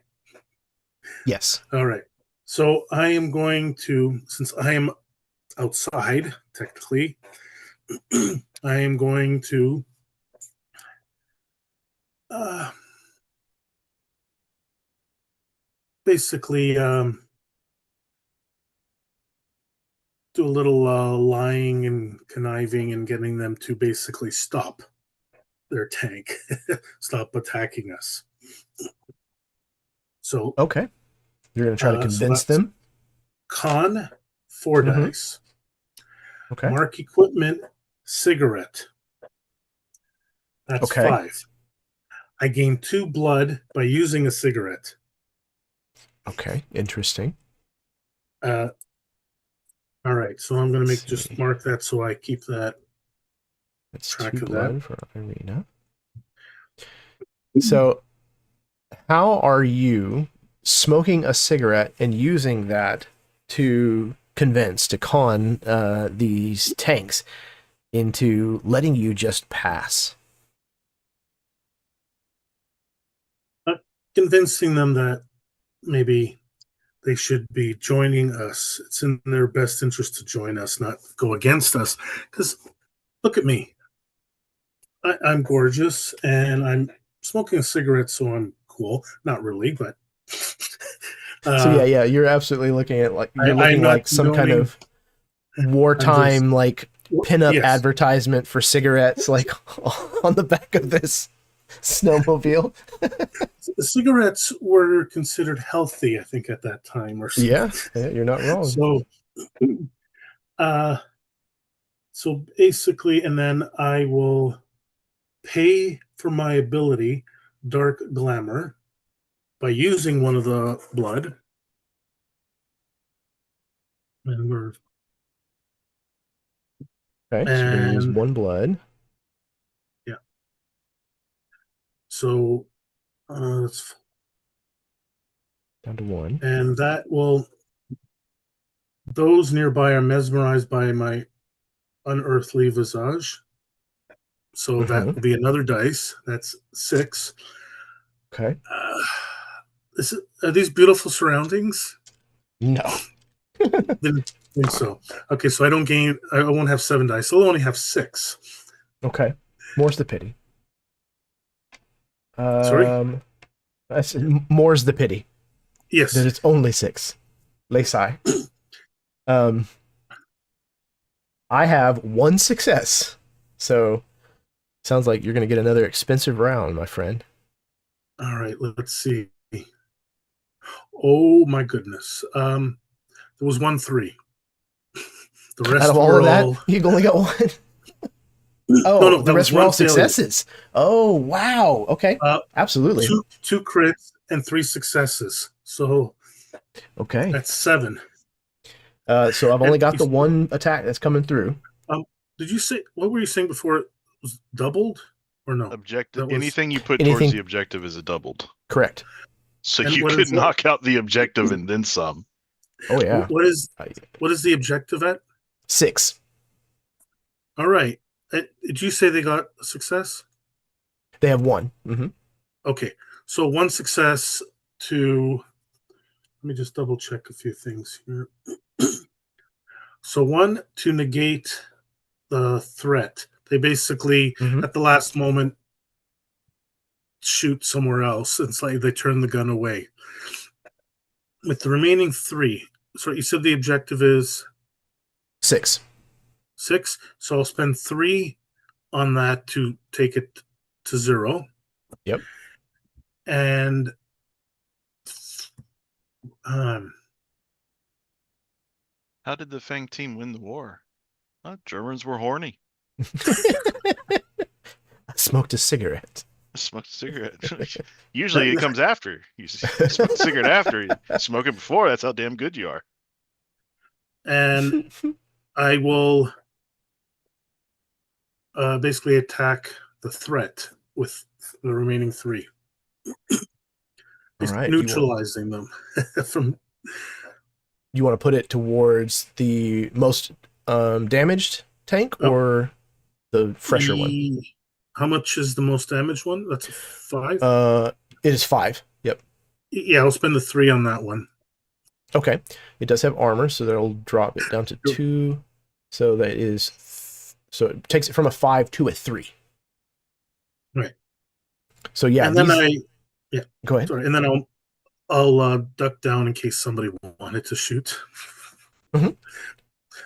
Yes. All right. So I am going to, since I am outside, technically, I am going to basically do a little lying and conniving and getting them to basically stop their tank, stop attacking us. So okay, you're going to try to convince them. Con, 4 dice. Okay. Mark equipment, cigarette. That's 5. I gain 2 blood by using a cigarette. Okay, interesting. All right, so I'm going to just mark that so I keep that. That's track 2 of blood that. for Irena. So, how are you smoking a cigarette and using that to con these tanks into letting you just pass? Convincing them that maybe they should be joining us. It's in their best interest to join us, not go against us. Because look at me. I'm gorgeous, and I'm smoking a cigarette, so I'm cool. Not really, but... so yeah, you're absolutely looking at like some kind of wartime pinup advertisement for cigarettes, like on the back of this snowmobile. The cigarettes were considered healthy, I think, at that time, or something. Yeah, you're not wrong. So basically, and then I will pay for my ability, Dark Glamour, by using one of the blood. And we're okay. So you're going to use 1 blood. Yeah. So let's down to 1, and that will. Those nearby are mesmerized by my unearthly visage. So that will be another dice. That's 6. Okay. Are these beautiful surroundings? No. Didn't think so. Okay, so I won't have 7 dice. I'll only have 6. Okay. More's the pity. Sorry? More's the pity. Yes. That it's only 6. Lesai. I have 1 success. So sounds like you're going to get another expensive round, my friend. All right, let's see. Oh my goodness. There was 1 3. The rest out of all of that, you only got 1. No, the rest were all successes. Oh wow. Okay. Absolutely. 2 crits and 3 successes. So okay, that's 7. So I've only got the 1 attack that's coming through. Did you say, what were you saying before? It was doubled or no? Objective. That was- Anything you put Anything- towards the objective is a doubled. Correct. So And you what could is what? knock out the objective and then some. Oh yeah. What is the objective at? 6. All right. Did you say they got a success? They have 1. Mm-hmm. Okay. So 1 success to, let me just double check a few things here. So 1 to negate the threat. They basically, Mhm. at the last moment, shoot somewhere else. It's like they turn the gun away. With the remaining 3, so you said the objective is 6. 6. So I'll spend 3 on that to take it to 0. Yep. And How did the Fang team win the war? Germans were horny. I smoked a cigarette. Smoked a cigarette. Usually it comes after. You smoke a cigarette after. You smoke it before. That's how damn good you are. and I will basically attack the threat with the remaining 3. All right. Neutralizing them from. You want to put it towards the most damaged tank or the fresher one? How much is the most damaged one? That's a 5? It is 5. Yep. Yeah, I'll spend the 3 on that one. Okay. It does have armor, so that'll drop it down to 2. So that is... So it takes it from a 5 to a 3. Right. So yeah. And then Go ahead. Sorry, and then I'll duck down in case somebody wanted to shoot. Mhm.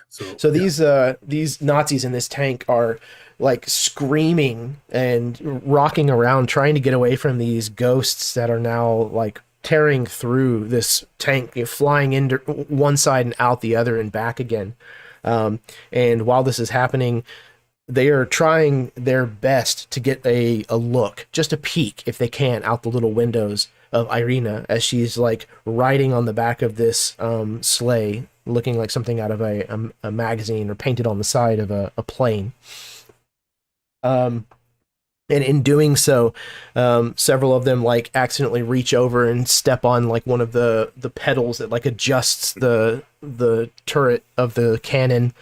So yeah. these Nazis in this tank are like screaming and rocking around trying to get away from these ghosts that are now like tearing through this tank, flying into one side and out the other and back again. And while this is happening, they are trying their best to get a look, just a peek if they can, out the little windows of Irina as she's like riding on the back of this sleigh, looking like something out of a magazine or painted on the side of a plane. And in doing so, several of them like accidentally reach over and step on like one of the pedals that like adjusts the turret of the cannon,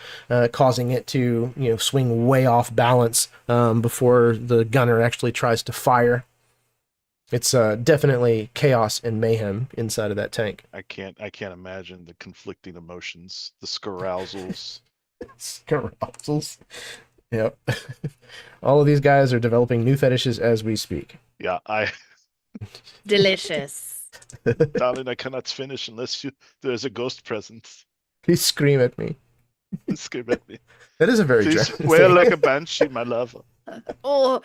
causing it to swing way off balance before the gunner actually tries to fire. It's definitely chaos and mayhem inside of that tank. I can't imagine the conflicting emotions, the scarousals. Scarousals. Yep. All of these guys are developing new fetishes as we speak. Yeah, Delicious. darling, I cannot finish unless there's a ghost present. Please scream at me. Scream at me. That is a very Please German wail thing. like a banshee, my love. Oh,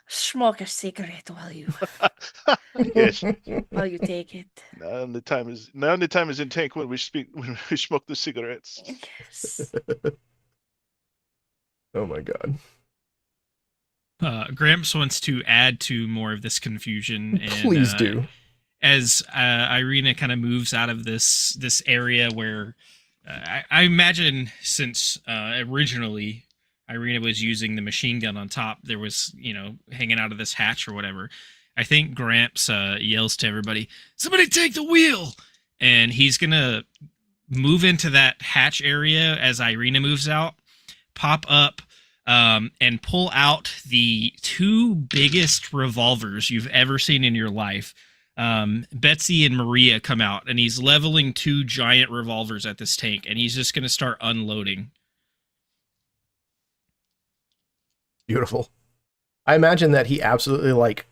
smoke a cigarette while you Yes. take it. Now the time is in tank when we smoke the cigarettes. Yes. Oh my god. Gramps wants to add to more of this confusion. And, Please do. As Irina kind of moves out of this area where I imagine since originally Irina was using the machine gun on top, there was, hanging out of this hatch or whatever. I think Gramps yells to everybody, "Somebody take the wheel!" And he's going to move into that hatch area as Irina moves out, pop up, and pull out the 2 biggest revolvers you've ever seen in your life. Betsy and Maria come out, and he's leveling 2 giant revolvers at this tank, and he's just going to start unloading. Beautiful. I imagine that he absolutely like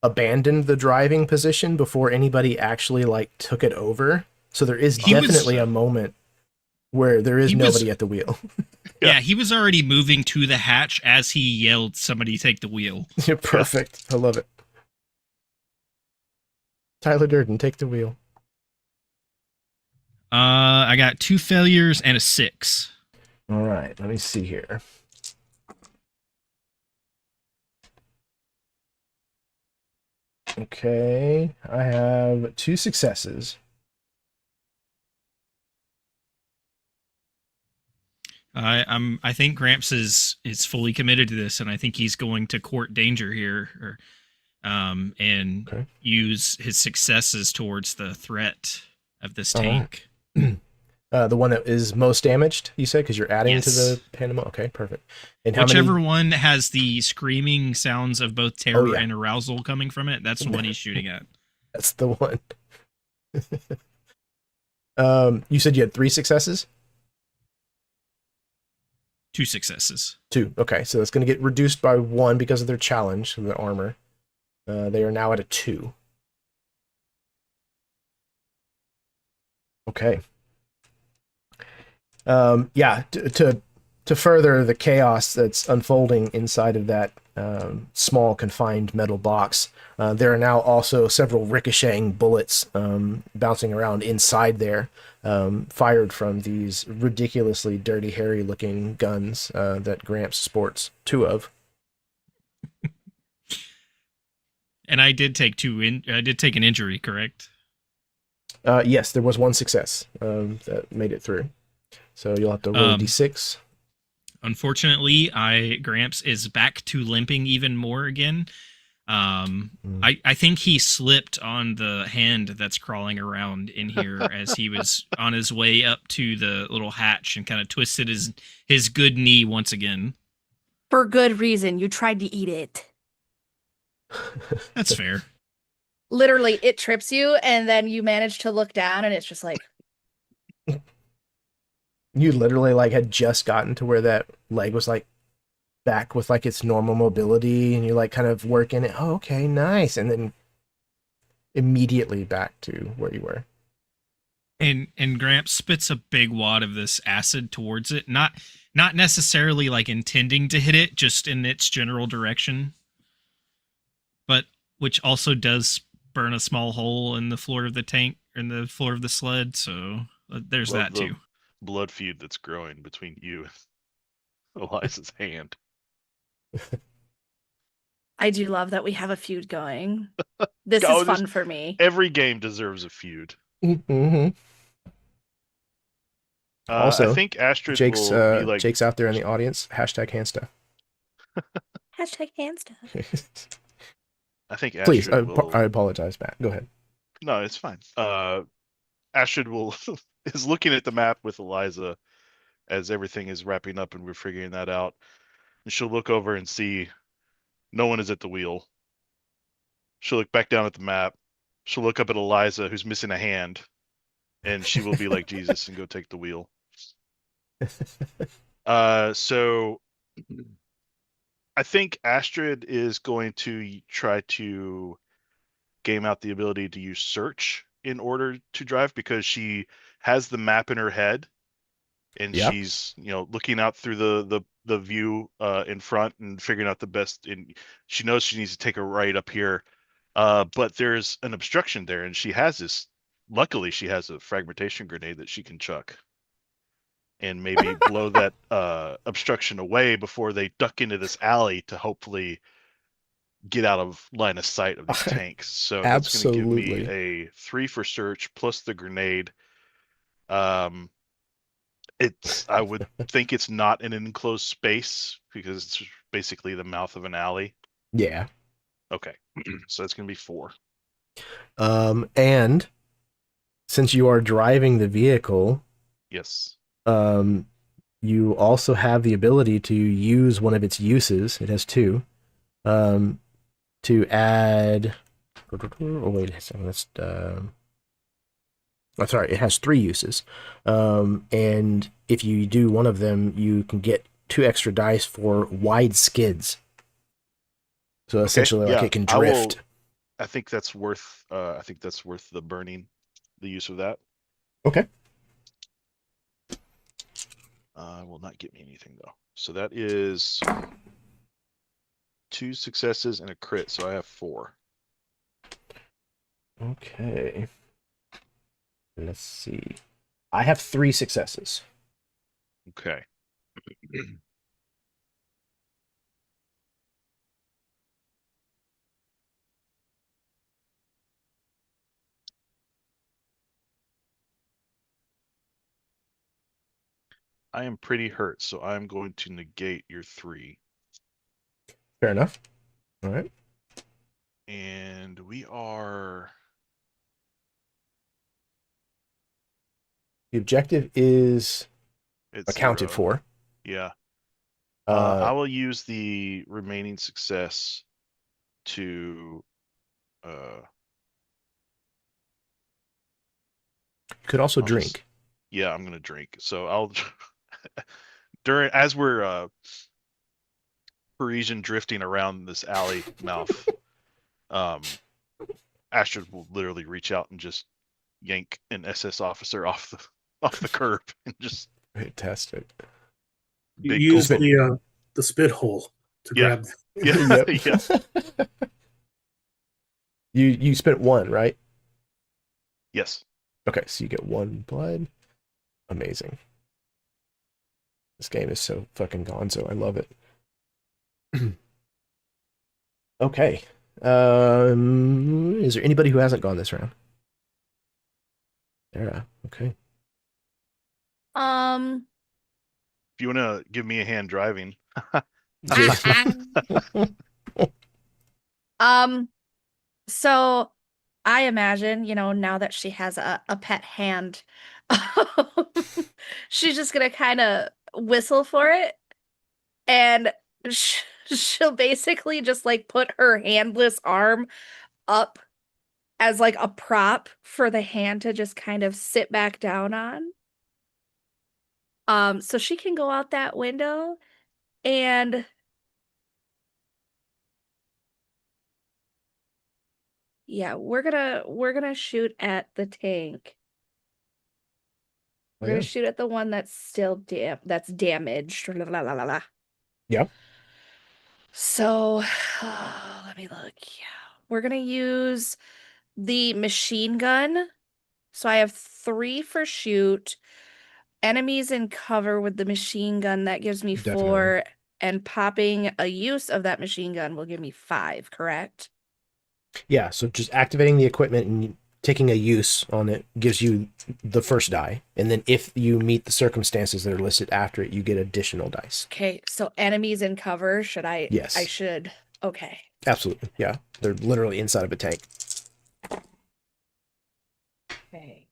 abandoned the driving position before anybody actually like took it over. So there is definitely a moment where there is nobody at the wheel. Yeah, he was already moving to the hatch as he yelled, "Somebody take the wheel." You're perfect. I love it. Tyler Durden, take the wheel. I got 2 failures and a 6. All right, let me see here. Okay, I have 2 successes. I think Gramps is fully committed to this, and I think he's going to court danger here, and Okay. use his successes towards the threat of this All right. tank. The one that is most damaged, you said, because you're adding to Yes. the pandemonium. Okay, perfect. And how Whichever many? one has the screaming sounds of both terror yeah. and arousal coming from it, that's the one he's shooting at. That's the one. You said you had 3 successes? 2 successes. 2. Okay, so that's going to get reduced by 1 because of their challenge, the armor. They are now at a 2. Okay. Yeah, to further the chaos that's unfolding inside of that small confined metal box, there are now also several ricocheting bullets bouncing around inside there, fired from these ridiculously dirty, hairy-looking guns that Gramps sports 2 of. And I did take I did take an injury, correct? Yes, there was 1 success that made it through. So you'll have to roll a d6. Unfortunately, Gramps is back to limping even more again. I think he slipped on the hand that's crawling around in here as he was on his way up to the little hatch and kind of twisted his good knee once again. For good reason. You tried to eat it. That's fair. Literally, it trips you, and then you manage to look down, and it's just like... You literally like had just gotten to where that leg was like back with like its normal mobility, and you're like kind of working it. Oh, okay, nice. And then immediately back to where you were. And Gramps spits a big wad of this acid towards it, not necessarily like intending to hit it, just in its general direction. But which also does burn a small hole in the floor of the tank, in the floor of the sled, so there's that too. Blood feud that's growing between you and Eliza's hand. I do love that we have a feud going. This is fun for me. Every game deserves a feud. Mm-hmm. Also, I think Astrid Jake's will be like... Jake's out there in the audience. Hashtag hand stuff. Hashtag hand stuff. I think Astrid Please, will... I apologize, Matt. Go ahead. No, it's fine. Astrid is looking at the map with Eliza as everything is wrapping up and we're figuring that out. And she'll look over and see no one is at the wheel. She'll look back down at the map. She'll look up at Eliza, who's missing a hand, and she will be like Jesus and go take the wheel. So I think Astrid is going to try to game out the ability to use search in order to drive, because she has the map in her head, and she's looking out through the view in front and figuring out the best. And she knows she needs to take a right up here, but there's an obstruction there, and she has this. Luckily, she has a fragmentation grenade that she can chuck and maybe blow that obstruction away before they duck into this alley to hopefully get out of line of sight of these tanks. So that's going to give me a 3 for search plus the grenade. I would think it's not an enclosed space because it's basically the mouth of an alley. Yeah. Okay. So that's going to be 4. And since you are driving the vehicle, yes, you also have the ability to use one of its uses. It has 2. To add. Oh wait, that's. Oh, sorry, it has 3 uses. And if you do one of them, you can get 2 extra dice for wide skids. So essentially, like it can drift. I think that's worth. I think that's worth the burning, the use of that. Okay. Will not get me anything though. So that is 2 successes and a crit. So I have 4. Okay. Let's see. I have 3 successes. Okay. I am pretty hurt, so I'm going to negate your 3. Fair enough. All right. And we are... The objective is It's accounted 0. for. Yeah. I Uh, will use the remaining success to... could also I'll drink. just- yeah, I'm going to drink. So I'll... as we're Parisian drifting around this alley mouth, Astrid will literally reach out and just yank an SS officer off the curb and just Fantastic. You big use gulp. the spit hole to Yeah. grab. Yeah, yeah. You spent 1, right? Yes. Okay, so you get 1 blood. Amazing. This game is so fucking gonzo. I love it. Okay. Is there anybody who hasn't gone this round? Sarah. Okay. If you want to give me a hand driving. So I imagine, now that she has a pet hand, she's just gonna kind of whistle for it, and she'll basically just like put her handless arm up as like a prop for the hand to just kind of sit back down on. So she can go out that window and yeah, we're gonna shoot at the tank. We're Oh, gonna yeah. shoot at the one that's still that's damaged. La, la, la, la, la. Yep. So let me look. Yeah. We're gonna use the machine gun. So I have 3 for shoot. Enemies in cover with the machine gun, that gives me Definitely. 4. And popping a use of that machine gun will give me 5, correct? Yeah, so just activating the equipment and taking a use on it gives you the first die. And then if you meet the circumstances that are listed after it, you get additional dice. Okay, so enemies in cover, should I? Yes. I should. Okay. Absolutely. Yeah. They're literally inside of a tank. Okay.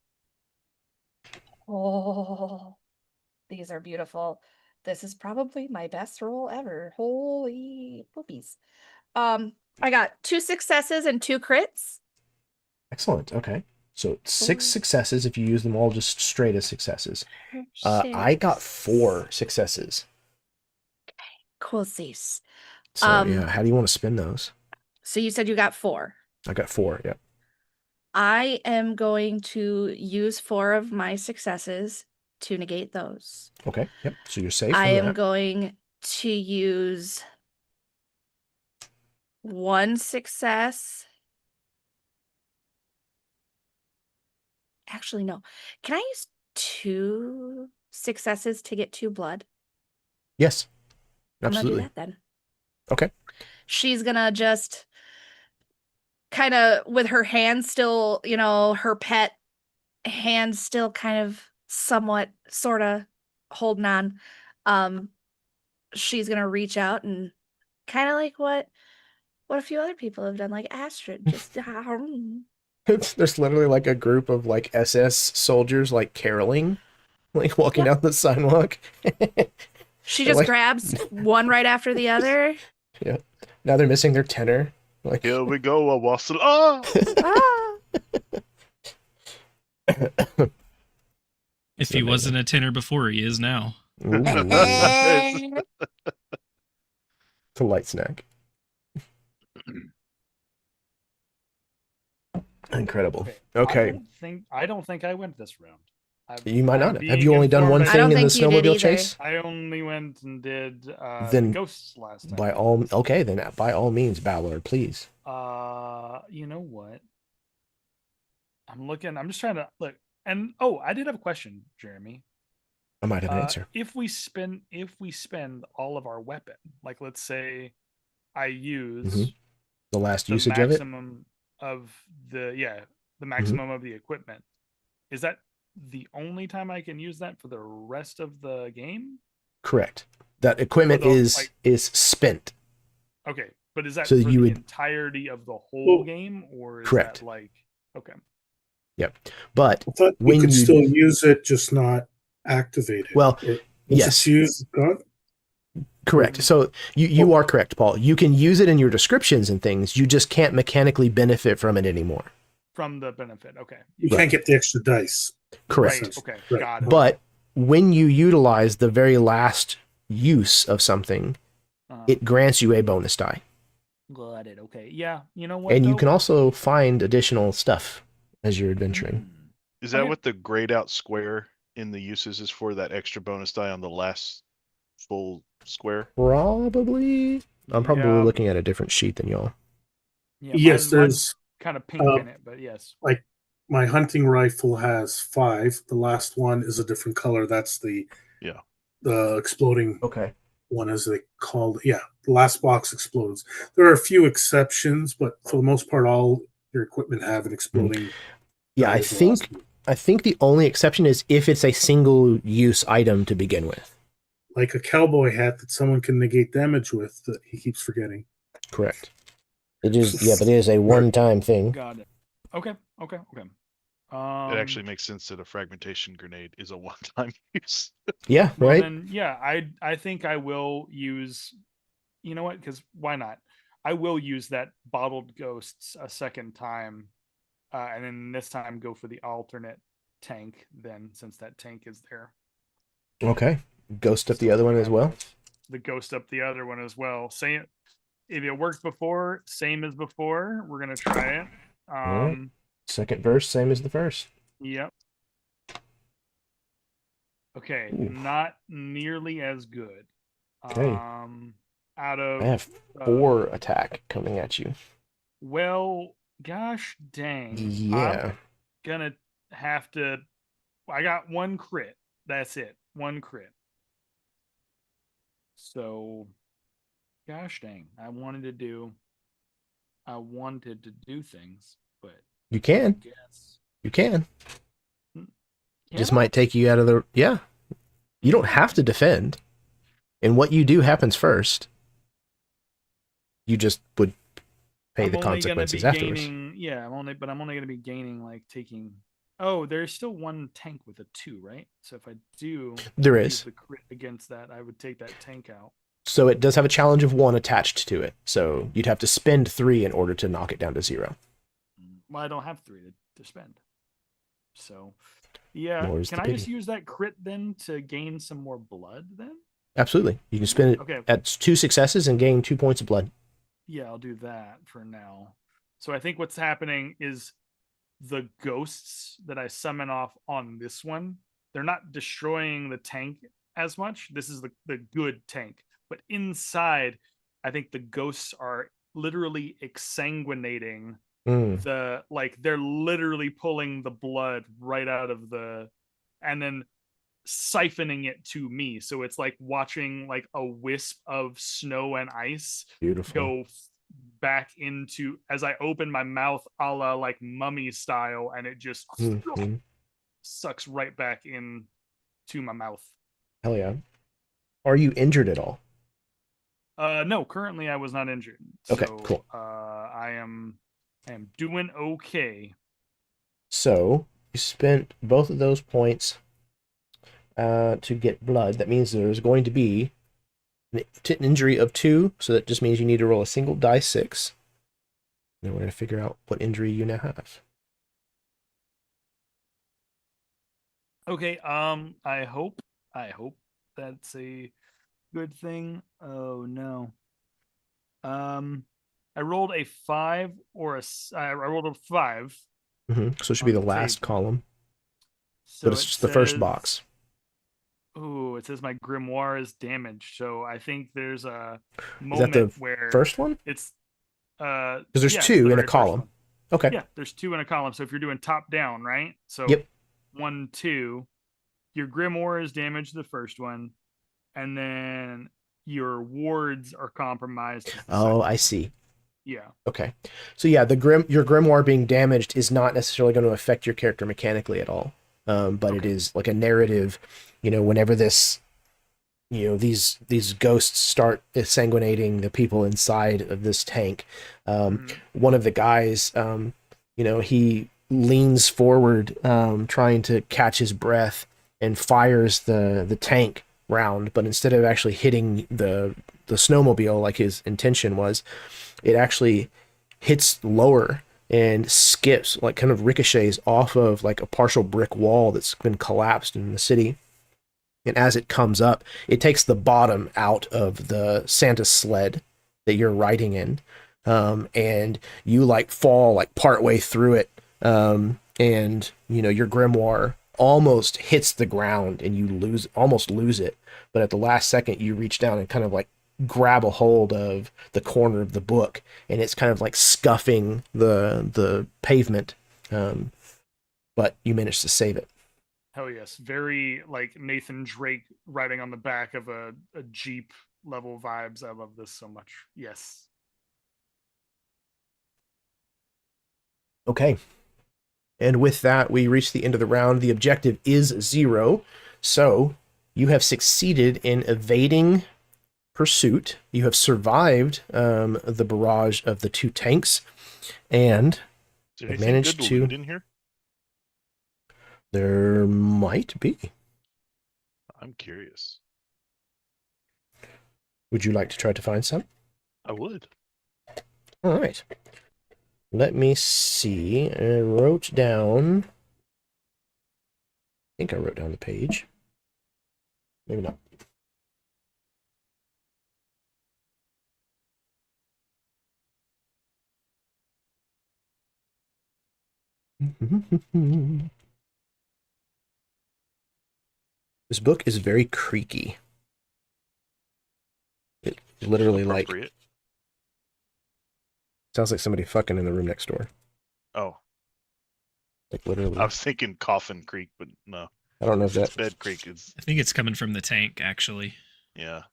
Oh, these are beautiful. This is probably my best roll ever. Holy poopies. I got 2 successes and 2 crits. Excellent. Okay. So 6 successes if you use them all just straight as successes. Six. I got 4 successes. Cool, sis. So yeah, how do you want to spin those? So you said you got 4. I got 4. Yeah. I am going to use 4 of my successes to negate those. Okay. Yep. So you're safe. I from am that. going to use 1 success. Actually, no. Can I use 2 successes to get 2 blood? Yes. I'm gonna do Absolutely. that then. Okay. She's gonna just kind of, with her hand still, her pet hand still kind of somewhat sort of holding on. She's gonna reach out and kind of like what a few other people have done, like Astrid, just There's literally like a group of like SS soldiers like caroling, like walking down the sidewalk. she They're just like- grabs one right after the other. Yeah. Now they're missing their tenor. Like Here we go, a wassail. Ah! Ah! If he wasn't a tenor before, he is now. Ooh, it's a light snack. Incredible. Okay. I don't think I went this round. You might not have. Have being you only done one informed I don't thing in the think you did snowmobile either. chase? I only went and did Then ghosts last time. By all okay, then by all means, Balor, please. You know what? I'm just trying to look. And I did have a question, Jeremy. I might have an answer. If we spend all of our weapon, like let's say I use The last the usage of it. maximum of the maximum of the equipment, is that the only time I can use that for the rest of the game? Correct. That equipment So the, is like- is spent. Okay, but is that So for you the would- entirety of the whole Well, game, or is correct. that like okay? Yep. But I thought when you could you- still use it, just not activate it. Well, Once yes. it's used, it's gone. correct. So you are correct, Paul. You can use it in your descriptions and things. You just can't mechanically benefit from it anymore. From the benefit, okay. You Right. can't get the extra dice. Correct. Right, okay, Right. got it. But when you utilize the very last use of something, it grants you a bonus die. Got it. Okay. Yeah. You know what? And you though? can also find additional stuff as you're adventuring. Is that Okay. what the grayed out square in the uses is for? That extra bonus die on the last full square? Probably. I'm probably Yeah, looking at a different sheet than y'all. yeah, Yes, mine's there's kind of pink uh, in it, but yes. like my hunting rifle has 5. The last one is a different color. That's the exploding Okay. one, as they called it. Yeah, the last box explodes. There are a few exceptions, but for the most part, all your equipment have an exploding. Yeah, die I as the last think one. the only exception is if it's a single use item to begin with. Like a cowboy hat that someone can negate damage with that he keeps forgetting. Correct. It is, yeah, but it is a one-time thing. Got it. Okay. Okay. Okay. It actually makes sense that a fragmentation grenade is a one-time use. Yeah, well, right? then, yeah, I think I will use. You know what? Because why not? I will use that bottled ghosts a second time, and then this time go for the alternate tank. Then, since that tank is there, Okay. Ghost up the So other one we're as gonna well. have the ghost up the other one as well. Same. If it worked before, same as before. We're gonna try it. Alright. Second verse, same as the first. Yep. Okay, Ooh. not nearly as good. Okay. Out of I have 4 attack coming at you. well, gosh dang. Yeah. I'm gonna have to. I got 1 crit. That's it. 1 crit. So, gosh dang. I wanted to do things, but You can. guess You can. Just Can I? might take you out of the... Yeah. You don't have to defend. And what you do happens first. You just would pay I'm the only gonna consequences be afterwards. gaining, yeah, I'm only gonna be gaining like taking. Oh, there's still 1 tank with a 2, right? So if I do There use is. the crit against that, I would take that tank out. So it does have a challenge of 1 attached to it. So you'd have to spend 3 in order to knock it down to 0. Well, I don't have 3 to spend. So, yeah, More's can the I just pity. use that crit then to gain some more blood then? Absolutely. You can spend it Okay, at 2 successes and gain 2 points of blood. yeah, I'll do that for now. So I think what's happening is the ghosts that I summon off on this one, they're not destroying the tank as much. This is the good tank. But inside, I think the ghosts are literally exsanguinating Mm. they're literally pulling the blood right out of and then siphoning it to me. So it's like watching like a wisp of snow and ice Beautiful. go back into as I open my mouth, a la like mummy style, and it just Mhm. sucks right back in to my mouth. Hell yeah. Are you injured at all? No, currently I was not injured. Okay, So, cool. I am doing okay. So you spent both of those points to get blood. That means there's going to be an injury of 2. So that just means you need to roll a single die 6. Then we're going to figure out what injury you now have. Okay, I hope that's a good thing. Oh no. I rolled a 5 or I rolled a 5. So it should be On the the last table. column, So but it's just the first says- box. Ooh, it says my grimoire is damaged. So I think there's a Is that moment the where first one? it's Because there's yeah, it's 2 the in a very first column. one. Okay. Yeah, there's 2 in a column. So if you're doing top down, right? So Yep. 1, 2, your grimoire is damaged the first one, and then your wards are compromised. the Oh, second. I see. Yeah. Okay. So yeah, your grimoire being damaged is not necessarily going to affect your character mechanically at all. but it Okay. is like a narrative. Whenever these ghosts start sanguinating the people inside of this tank, one of the guys, he leans forward, trying to catch his breath, and fires the tank round, but instead of actually hitting the snowmobile like his intention was, it actually hits lower and skips, like kind of ricochets off of like a partial brick wall that's been collapsed in the city. And as it comes up, it takes the bottom out of the Santa sled that you're riding in, and you like fall like partway through it, and your grimoire almost hits the ground and you almost lose it, but at the last second you reach down and kind of like grab a hold of the corner of the book, and it's kind of like scuffing the pavement, but you manage to save it. Hell yes. Very like Nathan Drake riding on the back of a Jeep level vibes. I love this so much. Yes. Okay. And with that, we reach the end of the round. The objective is 0. So you have succeeded in evading pursuit. You have survived the barrage of the 2 tanks, and Is there have anything managed good to. loot in here? There might be. I'm curious. Would you like to try to find some? I would. All right. Let me see. I wrote down. I think I wrote down the page. Maybe not. This book is very creaky. It literally like Appropriate. sounds like somebody fucking in the room next door. Oh, Like literally. I was thinking Coffin Creek, but no. I don't know if It's that. Bed Creek is, I think it's coming from the tank, actually. yeah.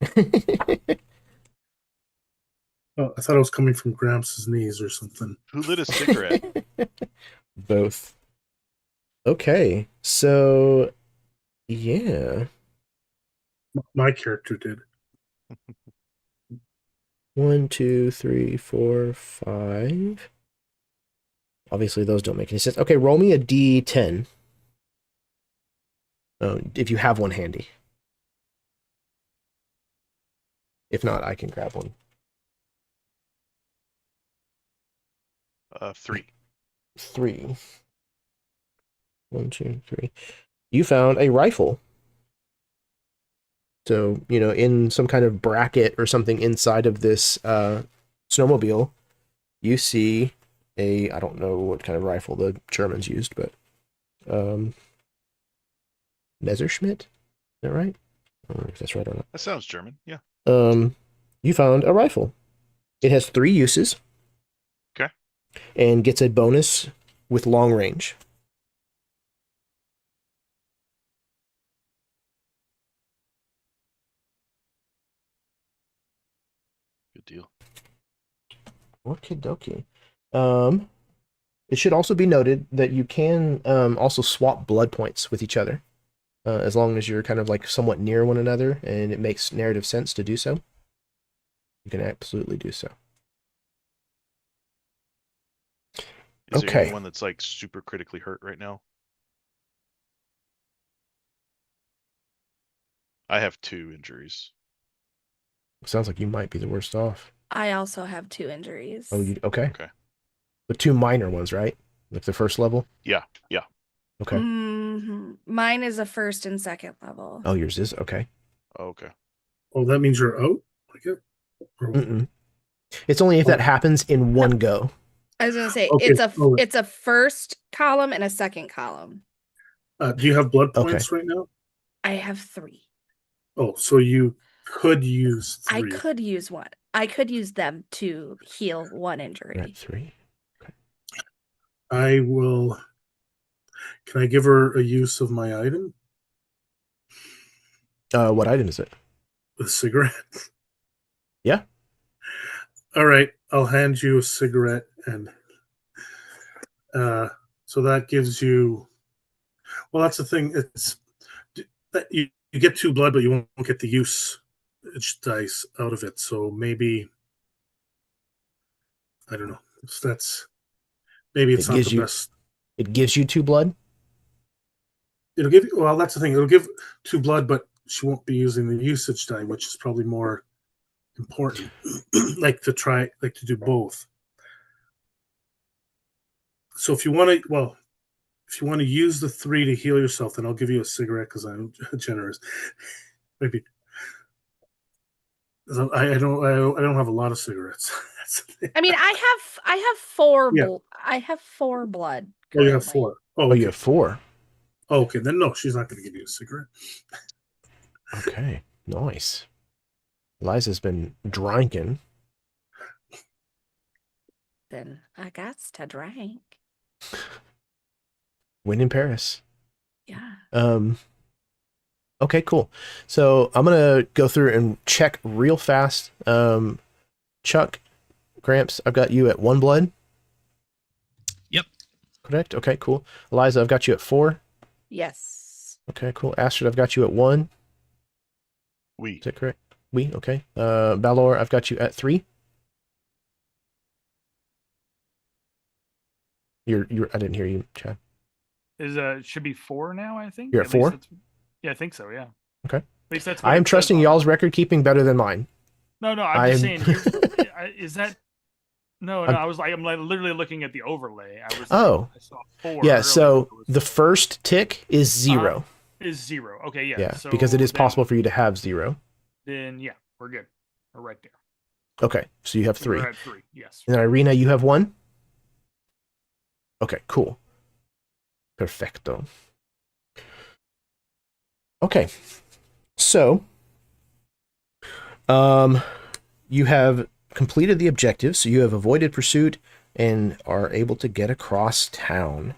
Oh, I thought it was coming from Gramps' knees or something. Who lit a cigarette? Both. Okay, so yeah. My character did. 1, 2, 3, 4, 5. Obviously, those don't make any sense. Okay, roll me a D10. If you have one handy. If not, I can grab one. 3. 3. 1, 2, 3. You found a rifle. So, in some kind of bracket or something inside of this snowmobile, you see I don't know what kind of rifle the Germans used, but Messerschmitt? Is that right? I don't know if that's right or not. That sounds German, yeah. You found a rifle. It has 3 uses. Okay. And gets a bonus with long range. Good deal. Okie dokie. It should also be noted that you can also swap blood points with each other, as long as you're kind of like somewhat near one another and it makes narrative sense to do so. You can absolutely do so. Is there Okay. anyone that's like super critically hurt right now? I have 2 injuries. Sounds like you might be the worst off. I also have 2 injuries. Oh, okay. Okay. But 2 minor ones, right? Like the first level? Yeah. Okay. Mine is a first and second level. Oh, yours is? Okay. Okay. Oh, that means you're out? Like it? Or- Mm-mm. It's only if that happens in one go. I was gonna say Okay, it's a first column and a second column. do you have blood Okay. points right now? I have 3. Oh, so you could use 3. I could use 1. I could use them to heal 1 injury. You're at 3. I will. Can I give her a use of my item? What item is it? The cigarette? Yeah. All right, I'll hand you a cigarette, and so that gives you Well, that's the thing. It's that you get 2 blood, but you won't get the use dice out of it. So maybe I don't know. Maybe it's It not gives the you best. it gives you 2 blood. It'll give well. That's the thing. It'll give 2 blood, but she won't be using the usage die, which is probably more important. like to do both. So if you want to use the 3 to heal yourself, then I'll give you a cigarette because I'm generous. Maybe I don't have a lot of cigarettes. I mean, I have 4 Yeah. I have 4 blood. Oh, you have currently. 4. Oh, okay. you have 4. Oh, okay, then no, she's not going to give you a cigarette. Okay, nice. Liza's been drinking. Then I got to drink. When in Paris. Yeah. Okay, cool. So I'm gonna go through and check real fast. Chuck, Gramps, I've got you at 1 blood. Yep. Correct. Okay, cool. Eliza, I've got you at 4. Yes. Okay, cool. Astrid, I've got you at 1. We. Is that correct? Okay. Balor, I've got you at 3. You're. I didn't hear you, Chad. Should be 4 now, I think. You're at 4? Yeah, I think so, yeah. Okay. At least that's what I am it says trusting on- y'all's record keeping better than mine. No, I'm just saying. Is that? No, I'm literally looking at the overlay. I saw 4. Yeah. earlier. So the first tick is 0. Is 0. Okay, yeah. Yeah, So because it is then- possible for you to have 0. Then yeah, we're good. We're right there. Okay, so you have 3. We're at 3. Yes. And then Irina, you have 1? Okay, cool. Perfecto. Okay. So, you have completed the objective, so you have avoided pursuit and are able to get across town.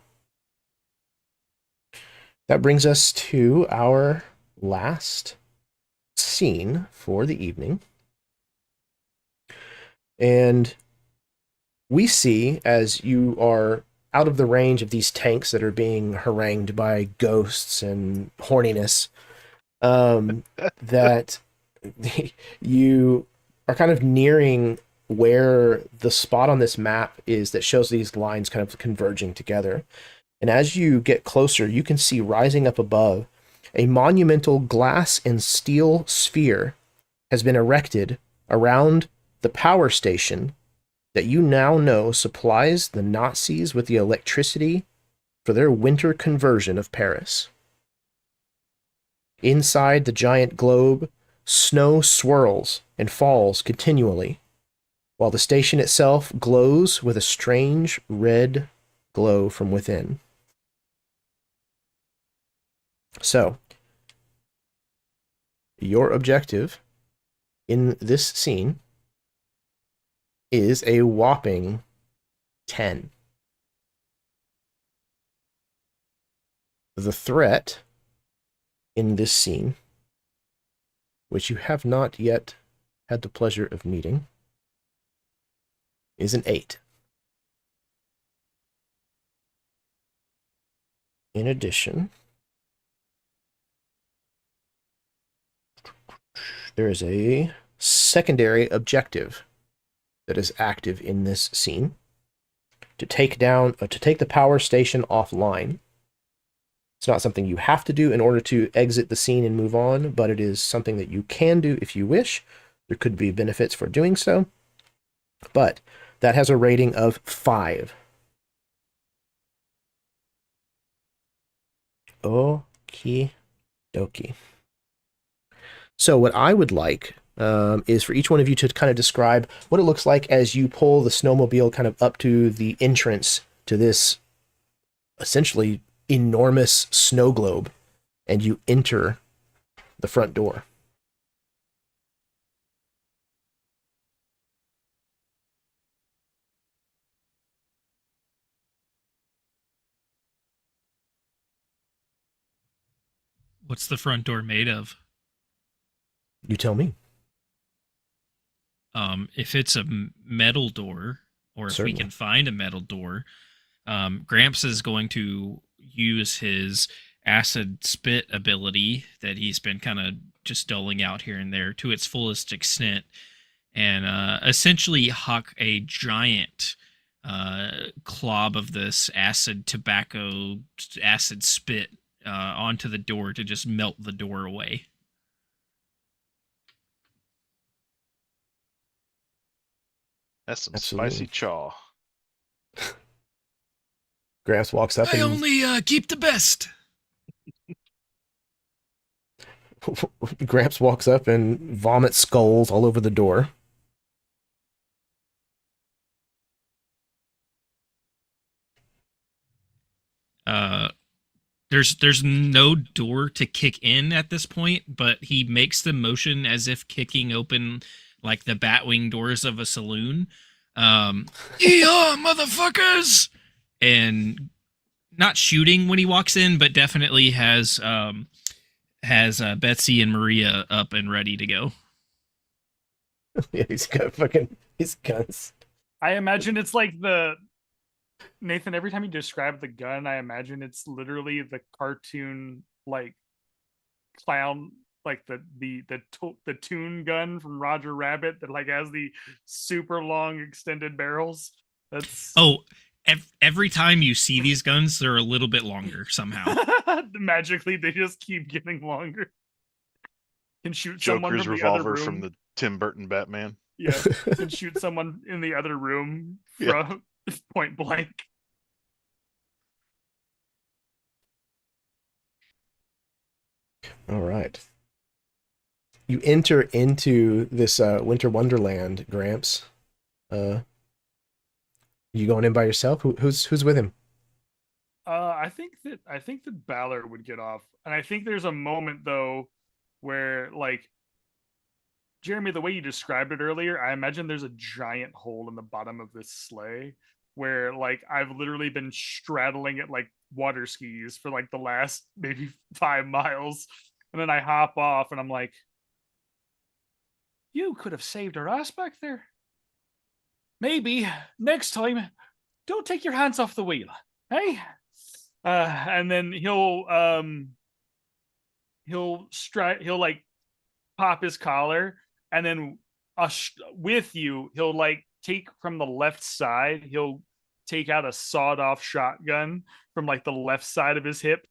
That brings us to our last scene for the evening. And we see, as you are out of the range of these tanks that are being harangued by ghosts and horniness, that you are kind of nearing where the spot on this map is that shows these lines kind of converging together. And as you get closer, you can see rising up above a monumental glass and steel sphere has been erected around the power station that you now know supplies the Nazis with the electricity for their winter conversion of Paris. Inside the giant globe, snow swirls and falls continually, while the station itself glows with a strange red glow from within. So, your objective in this scene is a whopping 10. The threat in this scene, which you have not yet had the pleasure of meeting, is an 8. In addition, there is a secondary objective that is active in this scene to take the power station offline. It's not something you have to do in order to exit the scene and move on, but it is something that you can do if you wish. There could be benefits for doing so, but that has a rating of 5. Okie dokie. So what I would like is for each one of you to kind of describe what it looks like as you pull the snowmobile kind of up to the entrance to this essentially enormous snow globe, and you enter the front door. What's the front door made of? You tell me. If it's a metal door, or if Certainly. we can find a metal door, Gramps is going to use his acid spit ability that he's been kind of just doling out here and there to its fullest extent, and essentially huck a giant clob of this acid tobacco acid spit onto the door to just melt the door away. That's some Absolutely. spicy chaw. Gramps walks up I and only keep the best. Gramps walks up and vomits skulls all over the door. There's no door to kick in at this point, but he makes the motion as if kicking open like the batwing doors of a saloon. Yeah, motherfuckers! And not shooting when he walks in, but definitely has Betsy and Maria up and ready to go. Yeah, he's got fucking his guns. I imagine it's like the Nathan. Every time you describe the gun, I imagine it's literally the cartoon like clown, like the toon gun from Roger Rabbit that like has the super long extended barrels. That's Every time you see these guns, they're a little bit longer somehow. magically they just keep getting longer. Can shoot someone Joker's from the other revolver room. from the Tim Burton Batman. Yeah, can shoot someone in the other room from point blank. All right. You enter into this winter wonderland, Gramps. You going in by yourself? Who's with him? I think that Balor would get off, and I think there's a moment though where like Jeremy, the way you described it earlier, I imagine there's a giant hole in the bottom of this sleigh where like I've literally been straddling it like water skis for like the last maybe 5 miles, and then I hop off and I'm like, you could have saved our ass back there. Maybe next time, don't take your hands off the wheel, hey? And then he'll like pop his collar, and then with you, he'll like take from the left side. He'll take out a sawed-off shotgun from like the left side of his hip,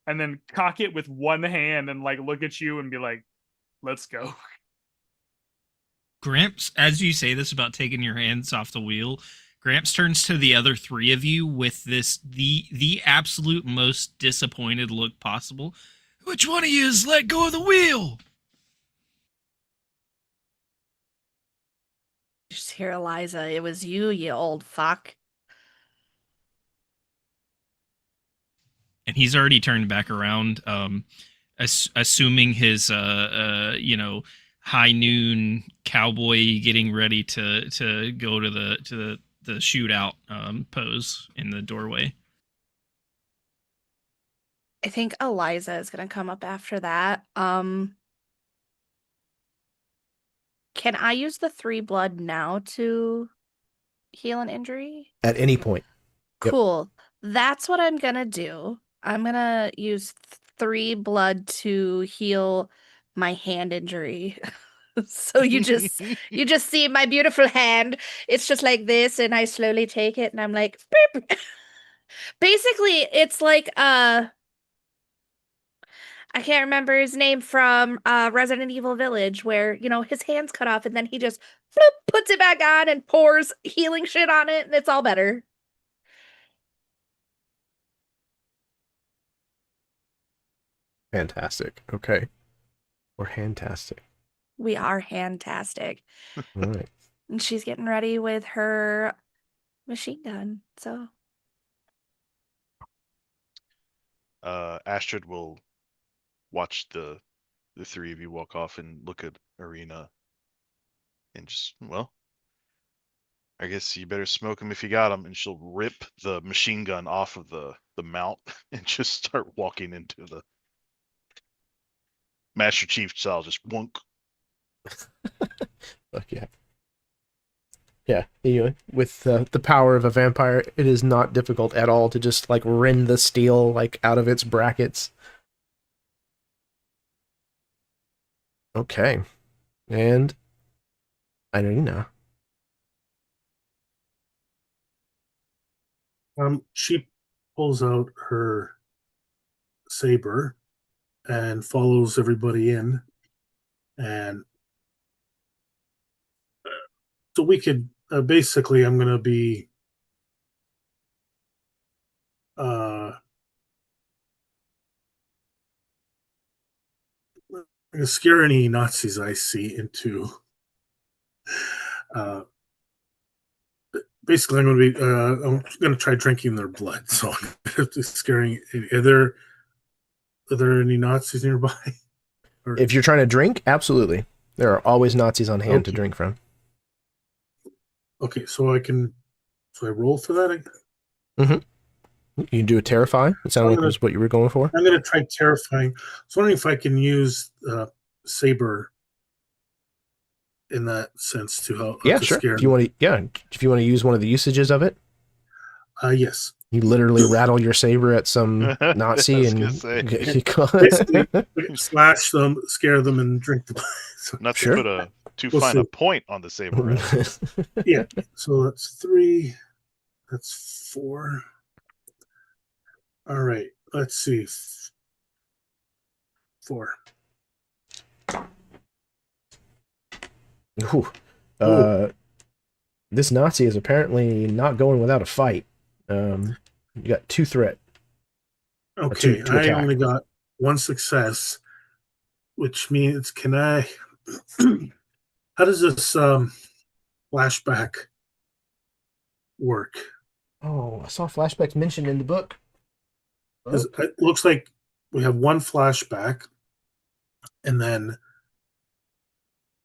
and then cock it with one hand and like look at you and be like, "Let's go." Gramps, as you say this about taking your hands off the wheel, Gramps turns to the other three of you with this the absolute most disappointed look possible. Which one of you has let go of the wheel? Just hear Eliza. It was you, you old fuck. And he's already turned back around, assuming his high noon cowboy getting ready to go to the shootout pose in the doorway. I think Eliza is gonna come up after that. Can I use the 3 blood now to heal an injury? At any point. Yep. Cool. That's what I'm gonna do. I'm gonna use 3 blood to heal my hand injury. So you just see my beautiful hand. It's just like this, and I slowly take it, and I'm like, beep. Basically, it's like I can't remember his name from Resident Evil Village, where his hand's cut off, and then he just puts it back on and pours healing shit on it, and it's all better. Fantastic. Okay. We're fantastic. We are fantastic. All right. And she's getting ready with her machine gun. So Astrid will watch the three of you walk off and look at Arena and just, well, I guess you better smoke him if you got him. And she'll rip the machine gun off of the mount and just start walking into the Master Chief style, just wonk. Fuck yeah. Yeah, with the power of a vampire, it is not difficult at all to just like rend the steel like out of its brackets. Okay, and Irina. She pulls out her saber and follows everybody in, and so we could basically. I'm going to be going to scare any Nazis I see into. Basically, I'm going to try drinking their blood. So I'm scaring. Are there any Nazis nearby? Or, If you're trying to drink, absolutely. There are always Nazis on hand to Okay. drink from. okay, so I roll for that. You can do a terrify. It sounded like was what you were going for. I'm going to try terrifying. I was wondering if I can use saber in that sense to help. Yeah, to sure. Scare If you want to use one of the usages of it, yes. you literally rattle your saber at some Nazi I was and gonna say. Basically, slash them, scare them, and drink the blood. So, Not to Sure. put a too We'll fine a see. point on the saber. Right? yeah. So that's 3. That's 4. All right. Let's see. 4. Ooh. This Nazi is apparently not going without a fight. You got 2 threat. Okay. to I attack. only got 1 success, which means can I? How does this flashback work? Oh, I saw flashbacks mentioned in the book. 'Cause it looks like we have 1 flashback, and then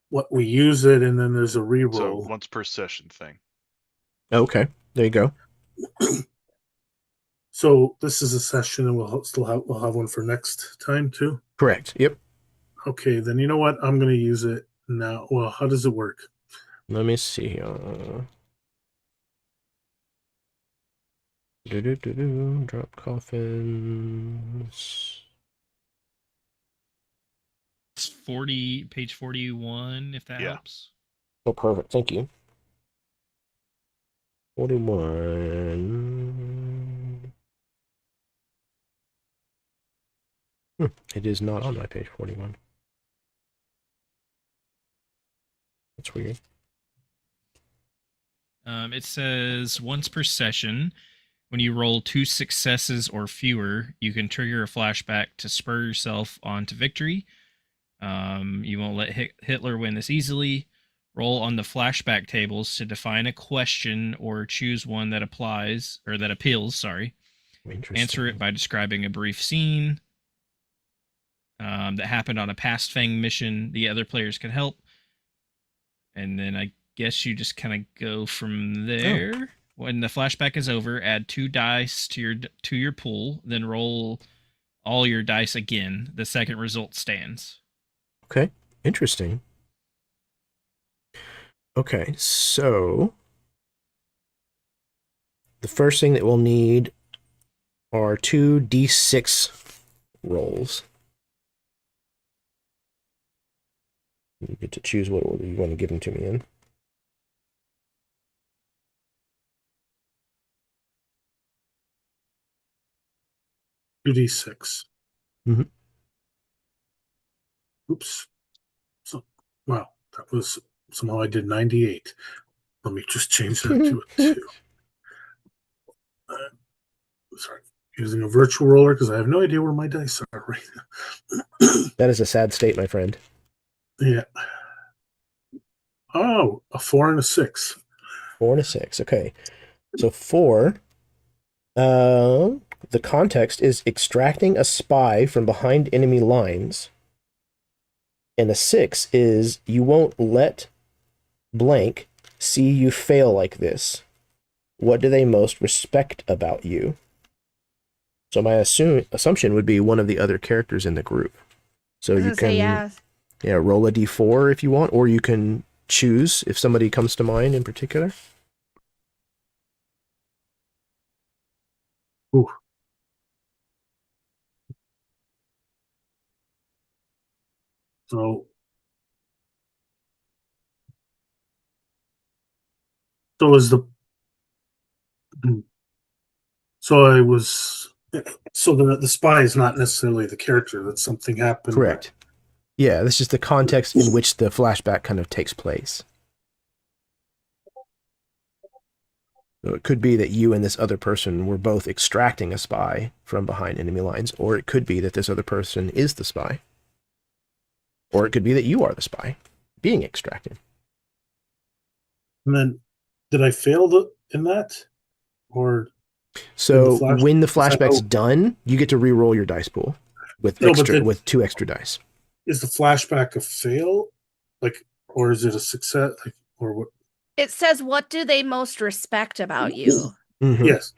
what we use it, and then there's a So reroll. once per session thing. Okay, there you go. So this is a session, and we'll have one for next time too. Correct. Yep. Okay, then you know what? I'm going to use it now. Well, how does it work? Let me see. Drop coffins. It's page 41, if that Yeah. helps. Oh, perfect. Thank you. 41. It is not on my page 41. That's weird. It says once per session, when you roll 2 successes or fewer, you can trigger a flashback to spur yourself on to victory. You won't let Hitler win this easily. Roll on the flashback tables to define a question or choose one that appeals. Answer it by describing a brief scene that happened on a past Fang mission. The other players can help. And then I guess you just kind of go from there. Oh. When the flashback is over, add 2 dice to your pool, then roll all your dice again. The second result stands. Okay, interesting. Okay, so the first thing that we'll need are 2 D6 rolls. You get to choose what order you want to give them to me in. D6. Mm-hmm. Oops. So, wow, that was somehow I did 98. Let me just change that to a 2. Sorry, using a virtual roller because I have no idea where my dice are right now. That is a sad state, my friend. Yeah. Oh, a 4 and a 6. 4 and a 6. Okay. So 4. The context is extracting a spy from behind enemy lines. And a 6 is you won't let blank see you fail like this. What do they most respect about you? So my assumption would be one of the other characters in the group. So you can roll a d4 if you want, or you can choose if somebody comes to mind in particular? Ooh. So is the so I was so the spy is not necessarily the character, that something happened. Correct. Yeah, that's just the context in which the flashback kind of takes place. So it could be that you and this other person were both extracting a spy from behind enemy lines, or it could be that this other person is the spy. Or it could be that you are the spy being extracted. And then, did I fail in that? Or so when the flashback's done, you get to re-roll your dice pool with with 2 extra dice. Is the flashback a fail? Or is it a success? Or what? It says, what do they most respect about you? Mm-hmm. Yes.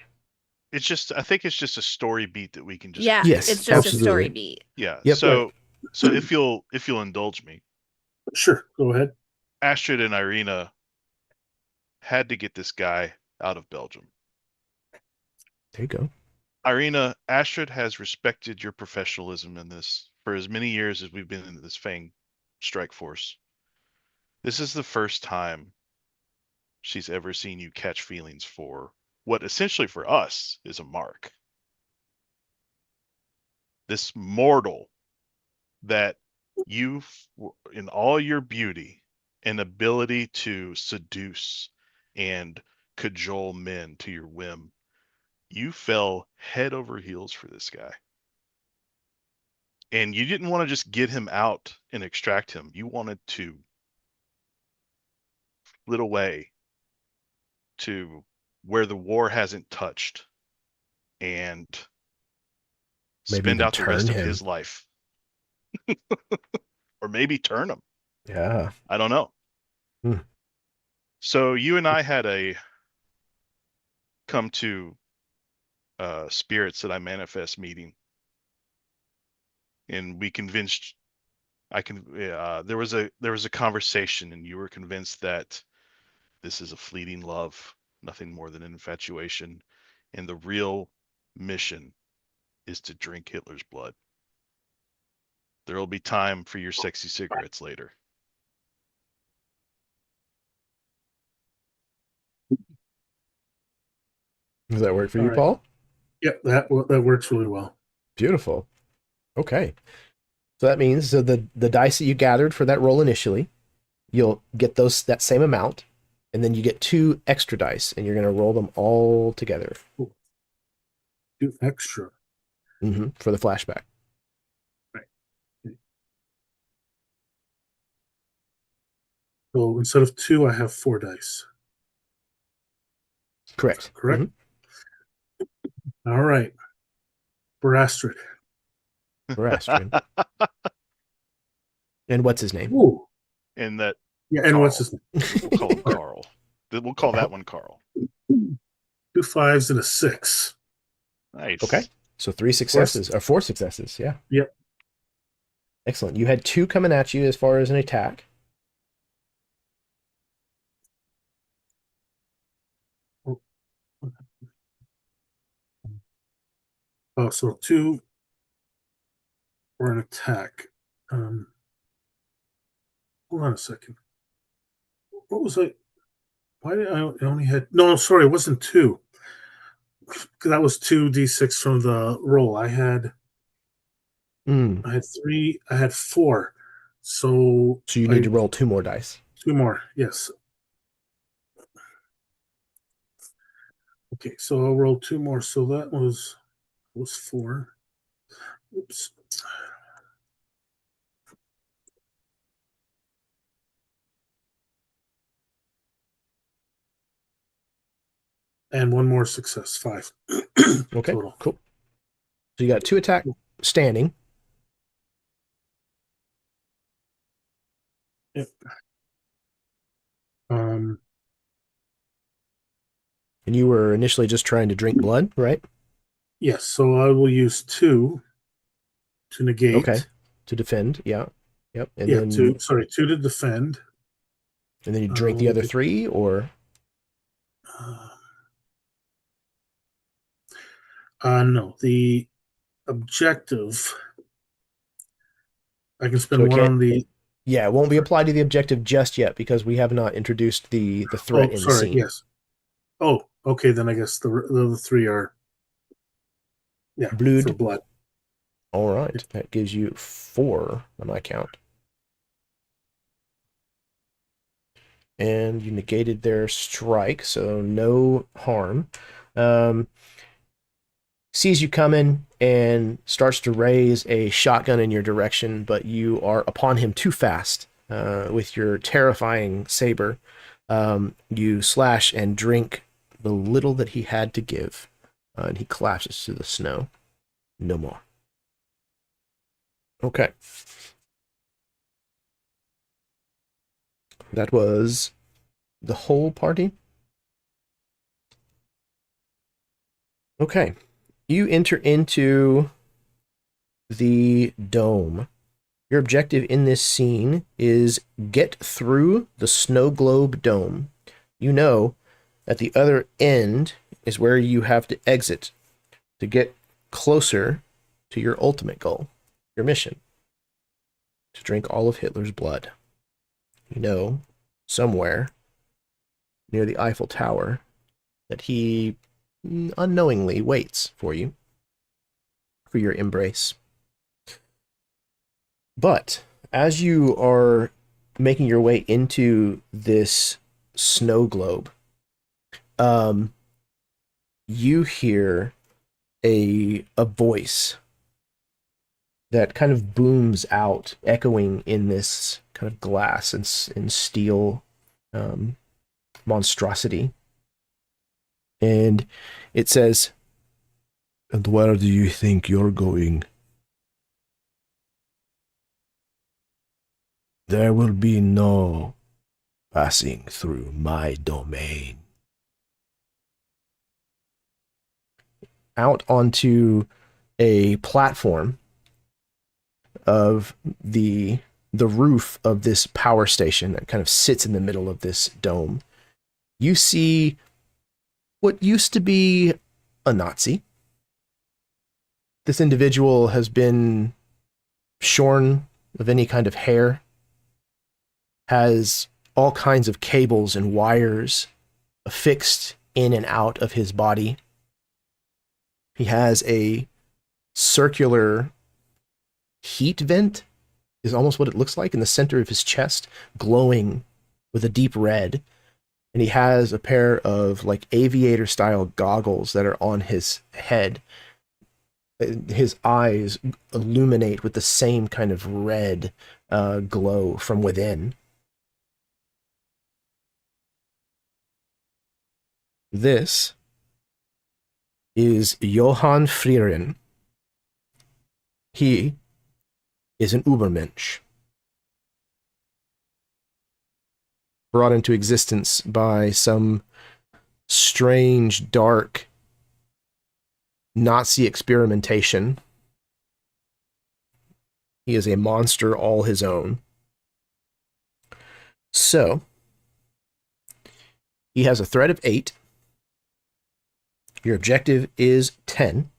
I think it's just a story beat that we can just. Yeah, yes, it's just absolutely. a story beat. Yeah. Yep, so if you'll indulge me. Sure, go ahead. Astrid and Irina had to get this guy out of Belgium. There you go. Irina, Astrid has respected your professionalism in this for as many years as we've been in this Fang strike force. This is the first time she's ever seen you catch feelings for what essentially for us is a mark. This mortal that you, in all your beauty and ability to seduce and cajole men to your whim, you fell head over heels for this guy. And you didn't want to just get him out and extract him. You wanted to flit away to where the war hasn't touched and maybe spend out the rest of him. his life. Or maybe turn him. Yeah. I don't know. So you and I had a come to spirits that I manifest meeting. And we convinced there was a conversation, and you were convinced that this is a fleeting love, nothing more than infatuation, and the real mission is to drink Hitler's blood. There will be time for your sexy cigarettes later. Does that work for you, Paul? Yep, that works really well. Beautiful. Okay. So that means the dice that you gathered for that roll initially, you'll get that same amount, and then you get 2 extra dice, and you're going to roll them all together. 2 extra. For the flashback. Right. So instead of 2, I have 4 dice. Correct. Correct. All right. For Astrid. And what's his name? Ooh. And that. Yeah, and Carl. what's his name? We'll call him Carl. We'll call that one Carl. 2 5s and a 6. Nice. Okay. So 3 successes, or 4 successes, yeah. Yep. Excellent. You had 2 coming at you as far as an attack. Oh, so 2 for an attack. Hold on a second. What was I? Why did I only had? No, sorry, it wasn't 2. That was 2d6 from the roll. I had 3. I had 4. So you need to roll 2 more dice. 2 more, yes. Okay, so I'll roll 2 more. So that was 4. Oops. And 1 more success, 5. Okay, total. Cool. So you got 2 attack standing. Yep. And you were initially just trying to drink blood, right? Yes, so I will use 2 to negate. Okay. To defend, yeah. Yep. And yeah, then 2 to defend. And then you drink the other 3, or? No, the objective. I can So spend it one can't, on the. yeah, it won't be applied to the objective just yet because we have not introduced the threat Oh, in the sorry. scene. Yes. Oh, okay. Then I guess the 3 are. Yeah, Blood. for blood. All right, that gives you 4 on my count. And you negated their strike, so no harm. Sees you coming and starts to raise a shotgun in your direction, but you are upon him too fast with your terrifying saber. You slash and drink the little that he had to give, and he collapses to the snow. No more. Okay. That was the whole party. Okay. You enter into the dome. Your objective in this scene is get through the snow globe dome. You know at the other end is where you have to exit to get closer to your ultimate goal, your mission, to drink all of Hitler's blood. You know, somewhere near the Eiffel Tower that he unknowingly waits for you, for your embrace. But as you are making your way into this snow globe, you hear a voice that kind of booms out, echoing in this kind of glass and steel monstrosity. And it says, "And where do you think you're going? There will be no passing through my domain." Out onto a platform of the roof of this power station that kind of sits in the middle of this dome, you see what used to be a Nazi. This individual has been shorn of any kind of hair, has all kinds of cables and wires affixed in and out of his body. He has a circular heat vent, is almost what it looks like, in the center of his chest, glowing with a deep red. And he has a pair of like aviator style goggles that are on his head. His eyes illuminate with the same kind of red glow from within. This is Johann Frieren. He is an Ubermensch, brought into existence by some strange, dark Nazi experimentation. He is a monster all his own. So, he has a threat of 8. Your objective is 10.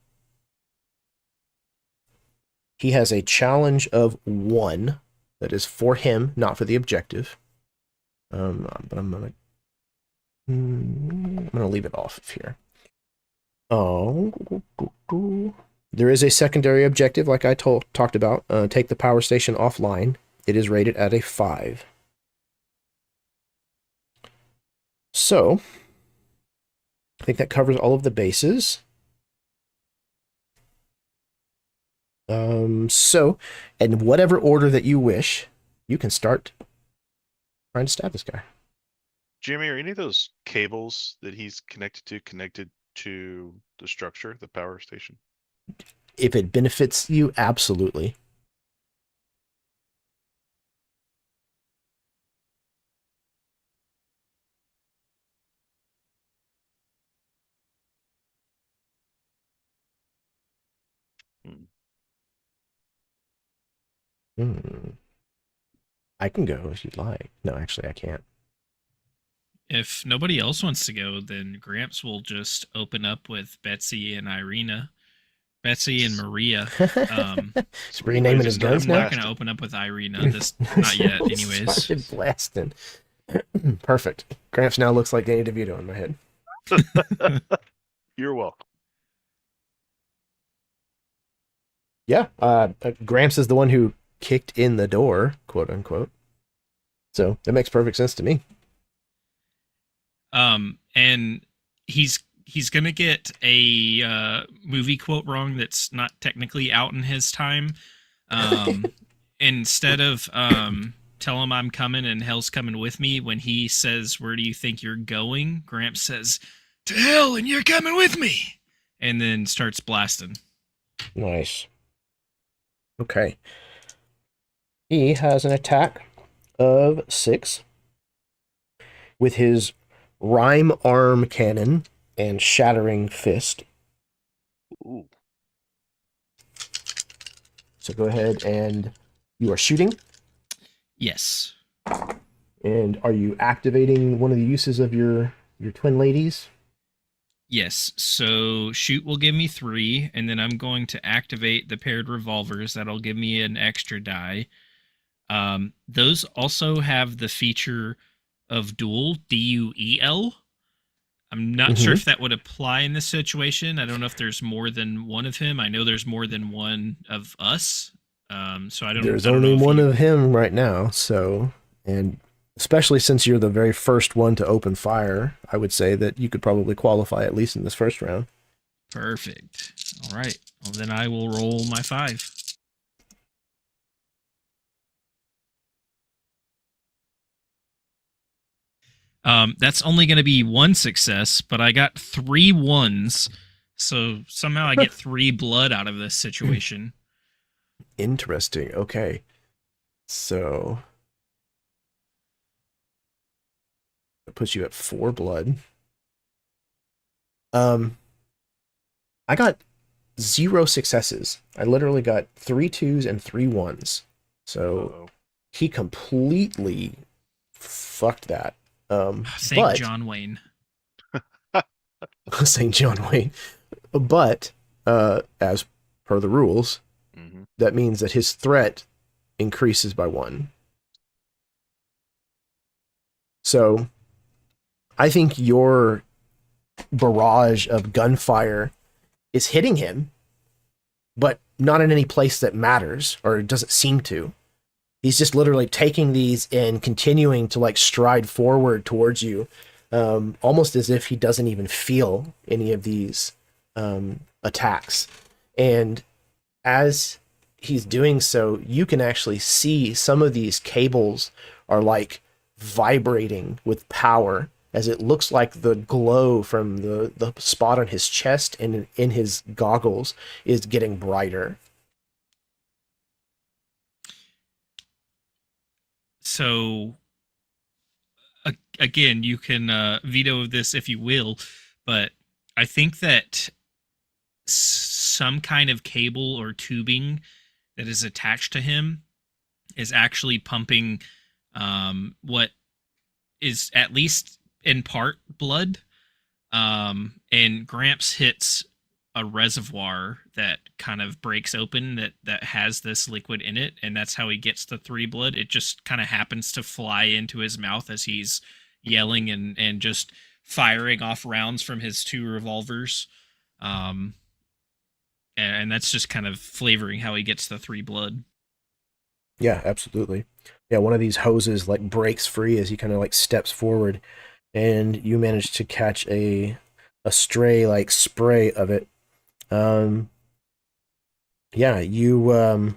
He has a challenge of 1 that is for him, not for the objective. But I'm gonna leave it off of here. Oh, there is a secondary objective, like I talked about. Take the power station offline. It is rated at a 5. So, I think that covers all of the bases. So, in whatever order that you wish, you can start trying to stab this guy. Jimmy, are any of those cables that he's connected to the structure, the power station? If it benefits you, absolutely. I can go if you'd like. No, actually, I can't. If nobody else wants to go, then Gramps will just open up with Betsy and Betsy and Maria. He's renaming his guns I'm now. not going to open up with Irina. Not yet, anyways. Started blasting. Perfect. Gramps now looks like Danny DeVito in my head. You're welcome. Yeah, Gramps is the one who kicked in the door, quote unquote. So that makes perfect sense to me. And he's gonna get a movie quote wrong that's not technically out in his time. Instead of tell him I'm coming and hell's coming with me, when he says, "Where do you think you're going?" Gramps says, "To hell and you're coming with me," and then starts blasting. Nice. Okay. He has an attack of 6 with his rhyme arm cannon and shattering fist. Ooh. So go ahead and you are shooting. Yes. And are you activating one of the uses of your twin ladies? Yes. So shoot will give me 3, and then I'm going to activate the paired revolvers. That'll give me an extra die. Those also have the feature of duel, D-U-E-L. I'm not sure if that would apply in this situation. I don't know if there's more than one of him. I know there's more than one of us. So I don't. There's I don't only know if one of him right now. So, and especially since you're the very first one to open fire, I would say that you could probably qualify at least in this first round. Perfect. All right. Well, then I will roll my 5. That's only going to be 1 success, but I got 3 1s, so somehow I get 3 blood out of this situation. Interesting. Okay. So it puts you at 4 blood. I got 0 successes. I literally got 3 2s and 3 1s. So he completely fucked that. Thank John Wayne. St. John Wayne. But as per the rules, that means that his threat increases by 1. So I think your barrage of gunfire is hitting him, but not in any place that matters, or it doesn't seem to. He's just literally taking these and continuing to like stride forward towards you, almost as if he doesn't even feel any of these attacks. And as he's doing so, you can actually see some of these cables are like vibrating with power, as it looks like the glow from the spot on his chest and in his goggles is getting brighter. So, again, you can veto this if you will, but I think that some kind of cable or tubing that is attached to him is actually pumping what is at least in part blood. And Gramps hits a reservoir that kind of breaks open that has this liquid in it, and that's how he gets the 3 blood. It just kind of happens to fly into his mouth as he's yelling and just firing off rounds from his 2 revolvers. And that's just kind of flavoring how he gets the 3 blood. Yeah, absolutely. Yeah, one of these hoses like breaks free as he kind of like steps forward, and you manage to catch a stray like spray of it. Yeah, you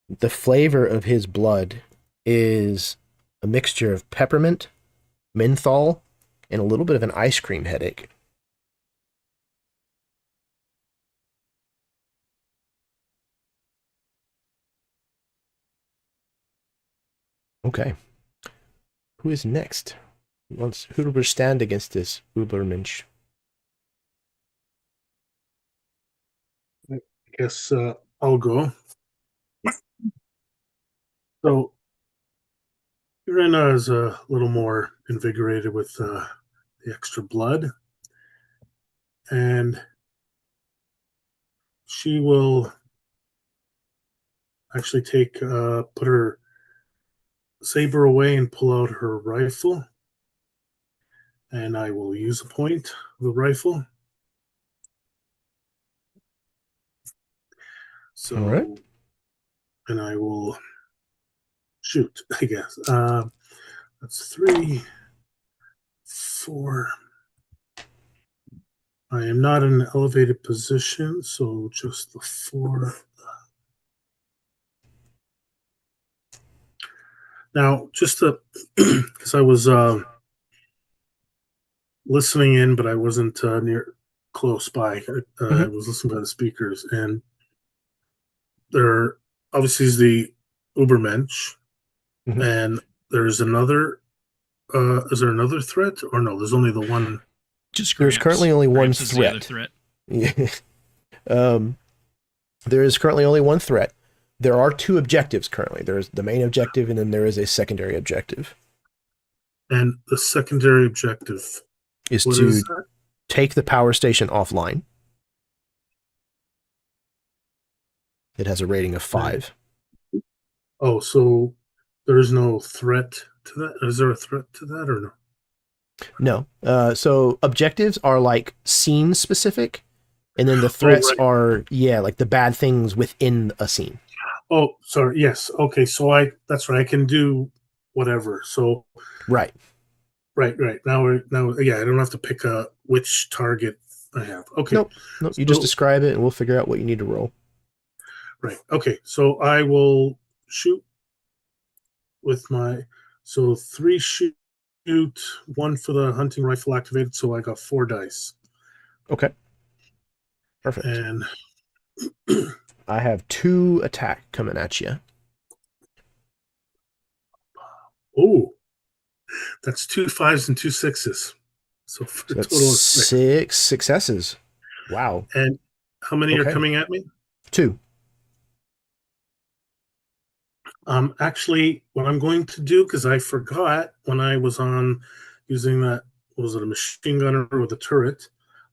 the flavor of his blood is a mixture of peppermint, menthol, and a little bit of an ice cream headache. Okay. Who is next? Who will stand against this Ubermensch? I guess I'll go. So Irina is a little more invigorated with the extra blood, and she will actually put her saber away and pull out her rifle, and I will use a point of the rifle. So, All right. and I will shoot, I guess. That's 3, 4. I am not in an elevated position, so just the 4. Now, just to, because I was listening in, but I wasn't near close by. I was listening by the speakers, and there obviously is the Ubermensch, and there's another. Is there another threat, or no? There's only the one. Just There's Gramps. currently only one Gramps is the other threat. threat. Yeah. There is currently only one threat. There are 2 objectives currently. There's the main objective, and then there is a secondary objective. And the secondary objective Is what to is that? take the power station offline. It has a rating of 5. Oh, so there is no threat to that? Is there a threat to that or no? No. So objectives are like scene specific, and then the threats are like the bad things within a scene. Oh, sorry. Yes. Okay. So that's right. I can do whatever. So Right. Now I don't have to pick which target I have. Okay. Nope. You just describe it, and we'll figure out what you need to roll. Right. Okay. So I will shoot with 3 shoot, 1 for the hunting rifle activated. So I got 4 dice. Okay. Perfect. And I have 2 attack coming at you. Oh, that's 2 5s and 2 6s. So for a That's total of 6 successes. Wow. And how many are coming at me? 2. Actually, what I'm going to do, because I forgot when I was on using that, was it a machine gunner with a turret?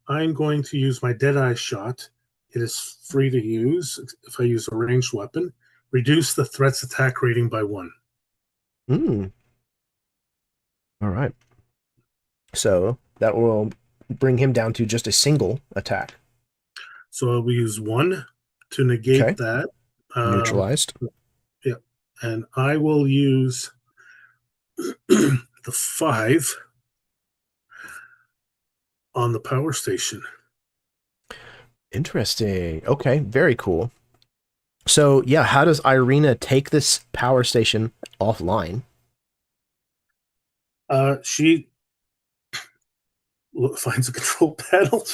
I'm going to use my Deadeye shot. It is free to use if I use a ranged weapon. Reduce the threat's attack rating by 1. All right. So that will bring him down to just a single attack. So I will use 1 to negate that. Neutralized. Yeah. And I will use the 5 on the power station. Interesting. Okay, very cool. So, yeah, how does Irina take this power station offline? She finds a control panel.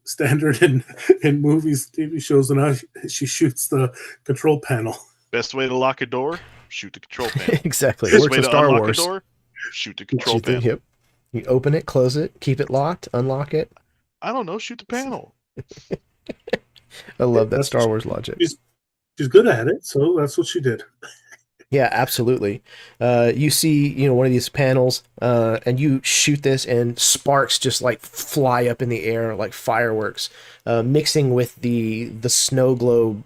Standard in movies, TV shows, and now she shoots the control panel. Best way to lock a door, shoot the control panel. Exactly. Best Works way in to Star unlock Wars. a door, shoot the control panel. Yep. You open it, close it, keep it locked, unlock it. I don't know, shoot the panel. I love that Star Wars logic. She's good at it, so that's what she did. Yeah, absolutely. You see, one of these panels, and you shoot this, and sparks just like fly up in the air like fireworks, mixing with the snow globe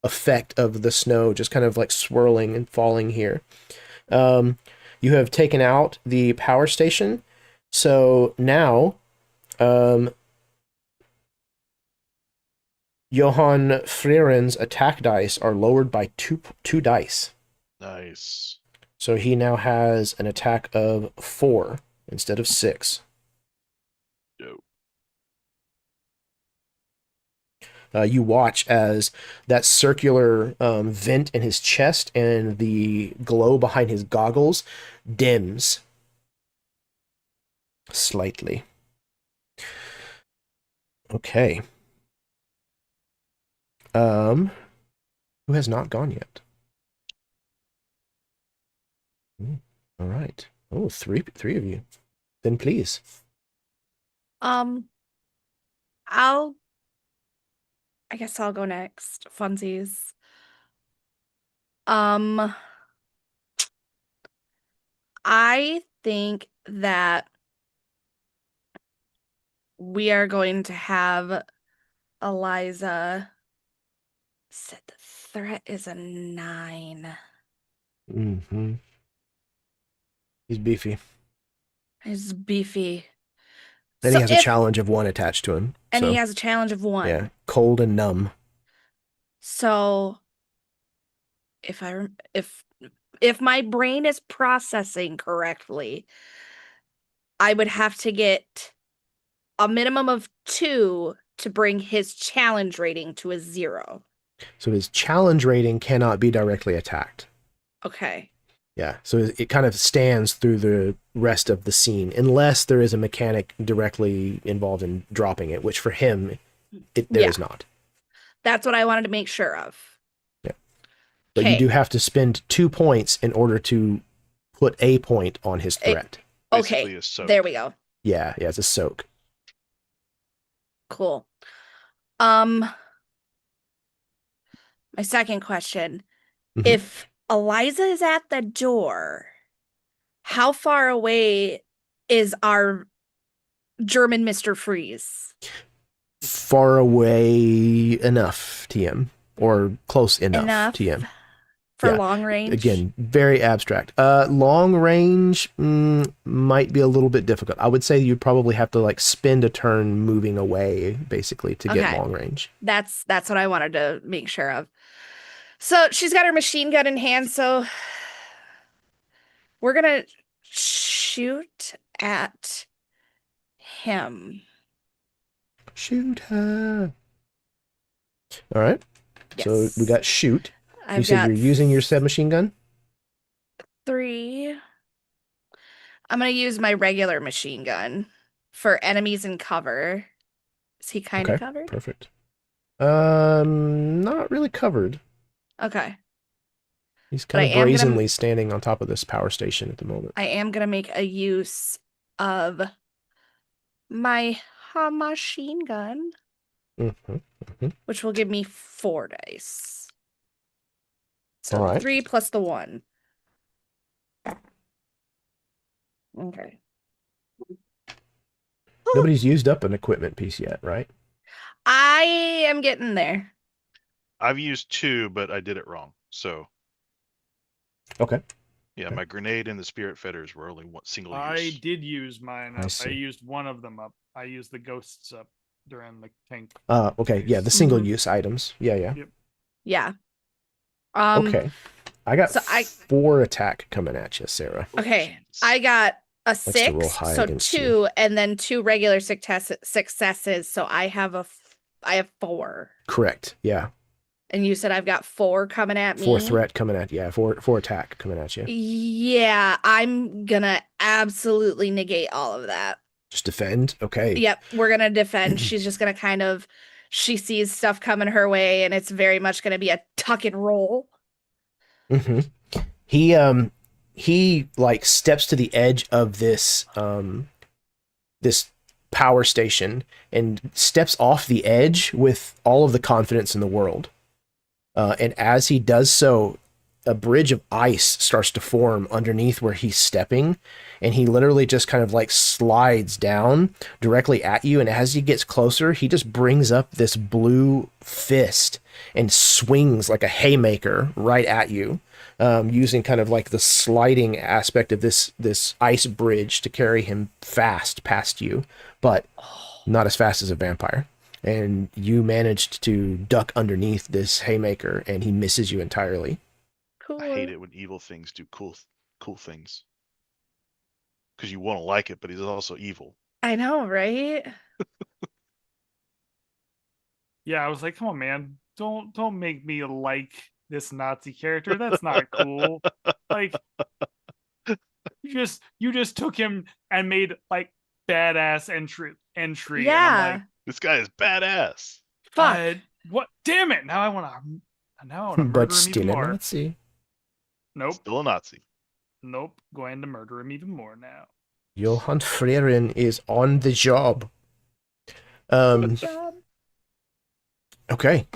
effect of the snow, just kind of like swirling and falling here. You have taken out the power station, so now, Johann Frieren's attack dice are lowered by two dice. Nice. So he now has an attack of 4 instead of 6. Yo. You watch as that circular vent in his chest and the glow behind his goggles dims slightly. Okay. Who has not gone yet? All right. Oh, three of you. Then please. I guess I'll go next. Funsies. I think that we are going to have Eliza said the threat is a 9. Mm-hmm. He's beefy. He's beefy. Then So he has a if- challenge of 1 attached to him. And so, he has a challenge of 1. yeah, cold and numb. So if my brain is processing correctly, I would have to get a minimum of 2 to bring his challenge rating to a 0. So his challenge rating cannot be directly attacked. Okay. Yeah, so it kind of stands through the rest of the scene, unless there is a mechanic directly involved in dropping it, which for him, there is not. That's what I wanted to make sure of. Yeah. But you do have to spend 2 points in order to put a point on his threat. Basically Okay, a soak. there we go. Yeah, it's a soak. Cool. My second question. Mhm. If Eliza is at the door, how far away is our German Mr. Freeze? Far away enough, TM, or close enough, TM. For Yeah. long range? Again, very abstract. Long range might be a little bit difficult. I would say you'd probably have to like spend a turn moving away, basically, to get long range. That's what I wanted to make sure of. So she's got her machine gun in hand, so we're gonna shoot at him. Shoot her. All right. So we got shoot. You said you're using your submachine gun? 3. I'm gonna use my regular machine gun for enemies in cover. Is he kind of covered? Perfect. Not really covered. Okay. He's kind of brazenly standing on top of this power station at the moment. I am gonna make a use of my machine gun, which will give me 4 dice. So 3 plus the 1. Okay. Nobody's used up an equipment piece yet, right? I am getting there. I've used 2, but I did it wrong. So. Okay. Yeah, my grenade and the spirit fetters were only single use. I did use mine up. I used one of them up. I used the ghosts up during the tank. Okay. Yeah, the single use items. Yeah. Yep. Yeah. Okay. I got 4 attack coming at you, Sarah. Okay. I got a 6, so 2, and then 2 regular successes. So I have 4. Correct. Yeah. And you said I've got 4 coming at me. 4 threat coming at you. Yeah, 4 attack coming at you. Yeah, I'm gonna absolutely negate all of that. Just defend. Okay. Yep, we're gonna defend. She's just gonna she sees stuff coming her way, and it's very much gonna be a tuck and roll. He like steps to the edge of this this power station and steps off the edge with all of the confidence in the world. And as he does so, a bridge of ice starts to form underneath where he's stepping, and he literally just kind of like slides down directly at you. And as he gets closer, he just brings up this blue fist and swings like a haymaker right at you, using kind of like the sliding aspect of this ice bridge to carry him fast past you, but not as fast as a vampire. And you managed to duck underneath this haymaker, and he misses you entirely. Cool. I hate it when evil things do cool things. Because you won't like it, but he's also evil. I know, right? Yeah, I was like, come on, man. Don't make me like this Nazi character. That's not cool. Like you just took him and made like badass entry. Yeah. And I'm like, this guy is badass. Fuck. What? Damn it! Now I want to murder But him still even a more. Nazi. Nope. Still a Nazi. Nope. Going to murder him even more now. Johann Frerin is on the job. Okay.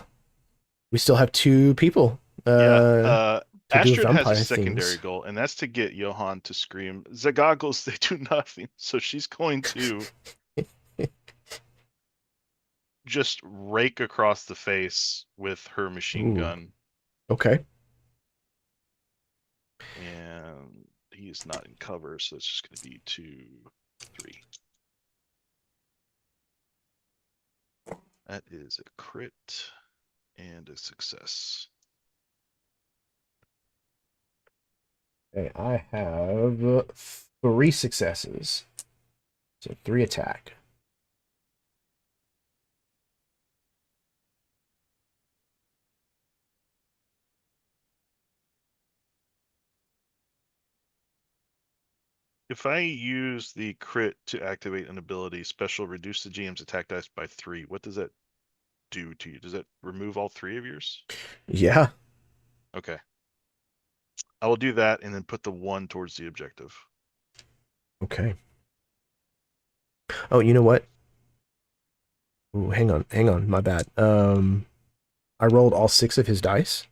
We still have 2 people. To do with Astrid has a vampire secondary things. goal, and that's to get Johan to scream, "The goggles, they do nothing." So she's going to just rake across the face with her machine Ooh. gun. Okay. And he's not in cover, so it's just going to be 2, 3. That is a crit and a success. Okay, I have 3 successes. So 3 attack. If I use the crit to activate an ability, special reduce the GM's attack dice by 3, what does that do to you? Does that remove all 3 of yours? Yeah. Okay. I will do that and then put the 1 towards the objective. Okay. Oh, you know what? Ooh, hang on, my bad. I rolled all 6 of his dice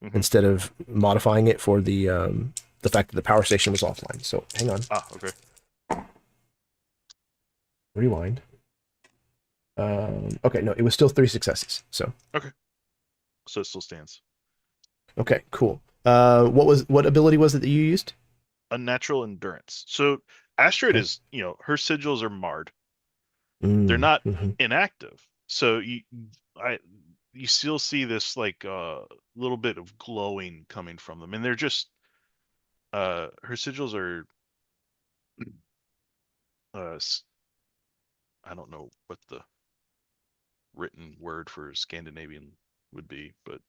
instead of modifying it for the fact that the power station was offline. So hang on. Ah, okay. Rewind. Okay, no, it was still 3 successes. So Okay. So it still stands. okay, cool. What ability was it that you used? Unnatural endurance. So Astrid Okay. is, her sigils are marred. They're not inactive. So you still see this like little bit of glowing coming from them, and they're just her sigils are I don't know what the written word for Scandinavian would be, but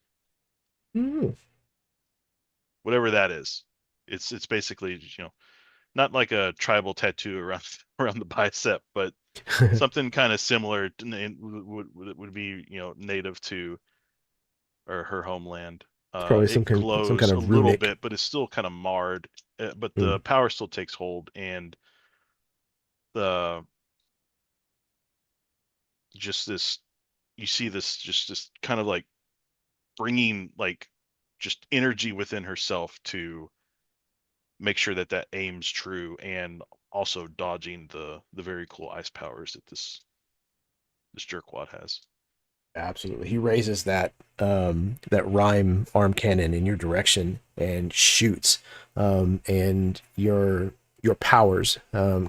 whatever that is, it's basically not like a tribal tattoo around the bicep, but something kind of similar would be native to or her homeland. Probably It some kind glows a of little runic. bit, but it's still kind of marred. But the power still takes hold, and the just this you see this just kind of like bringing like just energy within herself to make sure that aims true, and also dodging the very cool ice powers that this jerkwad has. Absolutely. He raises that that rhyme arm cannon in your direction and shoots. And your powers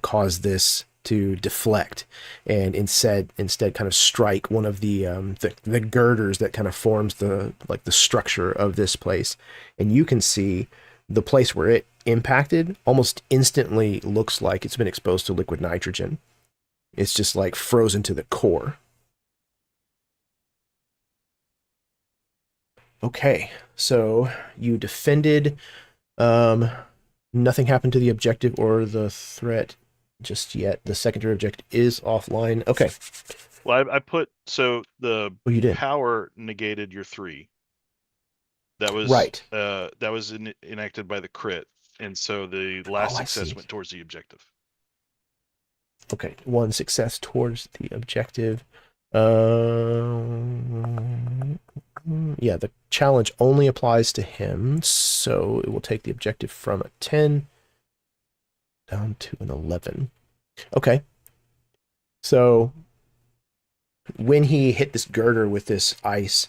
cause this to deflect and instead kind of strike one of the girders that kind of forms the structure of this place. And you can see the place where it impacted almost instantly looks like it's been exposed to liquid nitrogen. It's just like frozen to the core. Okay, so you defended. Nothing happened to the objective or the threat just yet. The secondary objective is offline. Okay. Well, I put so the you did. power negated your 3. That was right. That was enacted by the crit, and so the last success went towards the objective. Okay, 1 success towards the objective. Yeah, the challenge only applies to him, so it will take the objective from a 10 down to an 11. Okay. So when he hit this girder with this ice,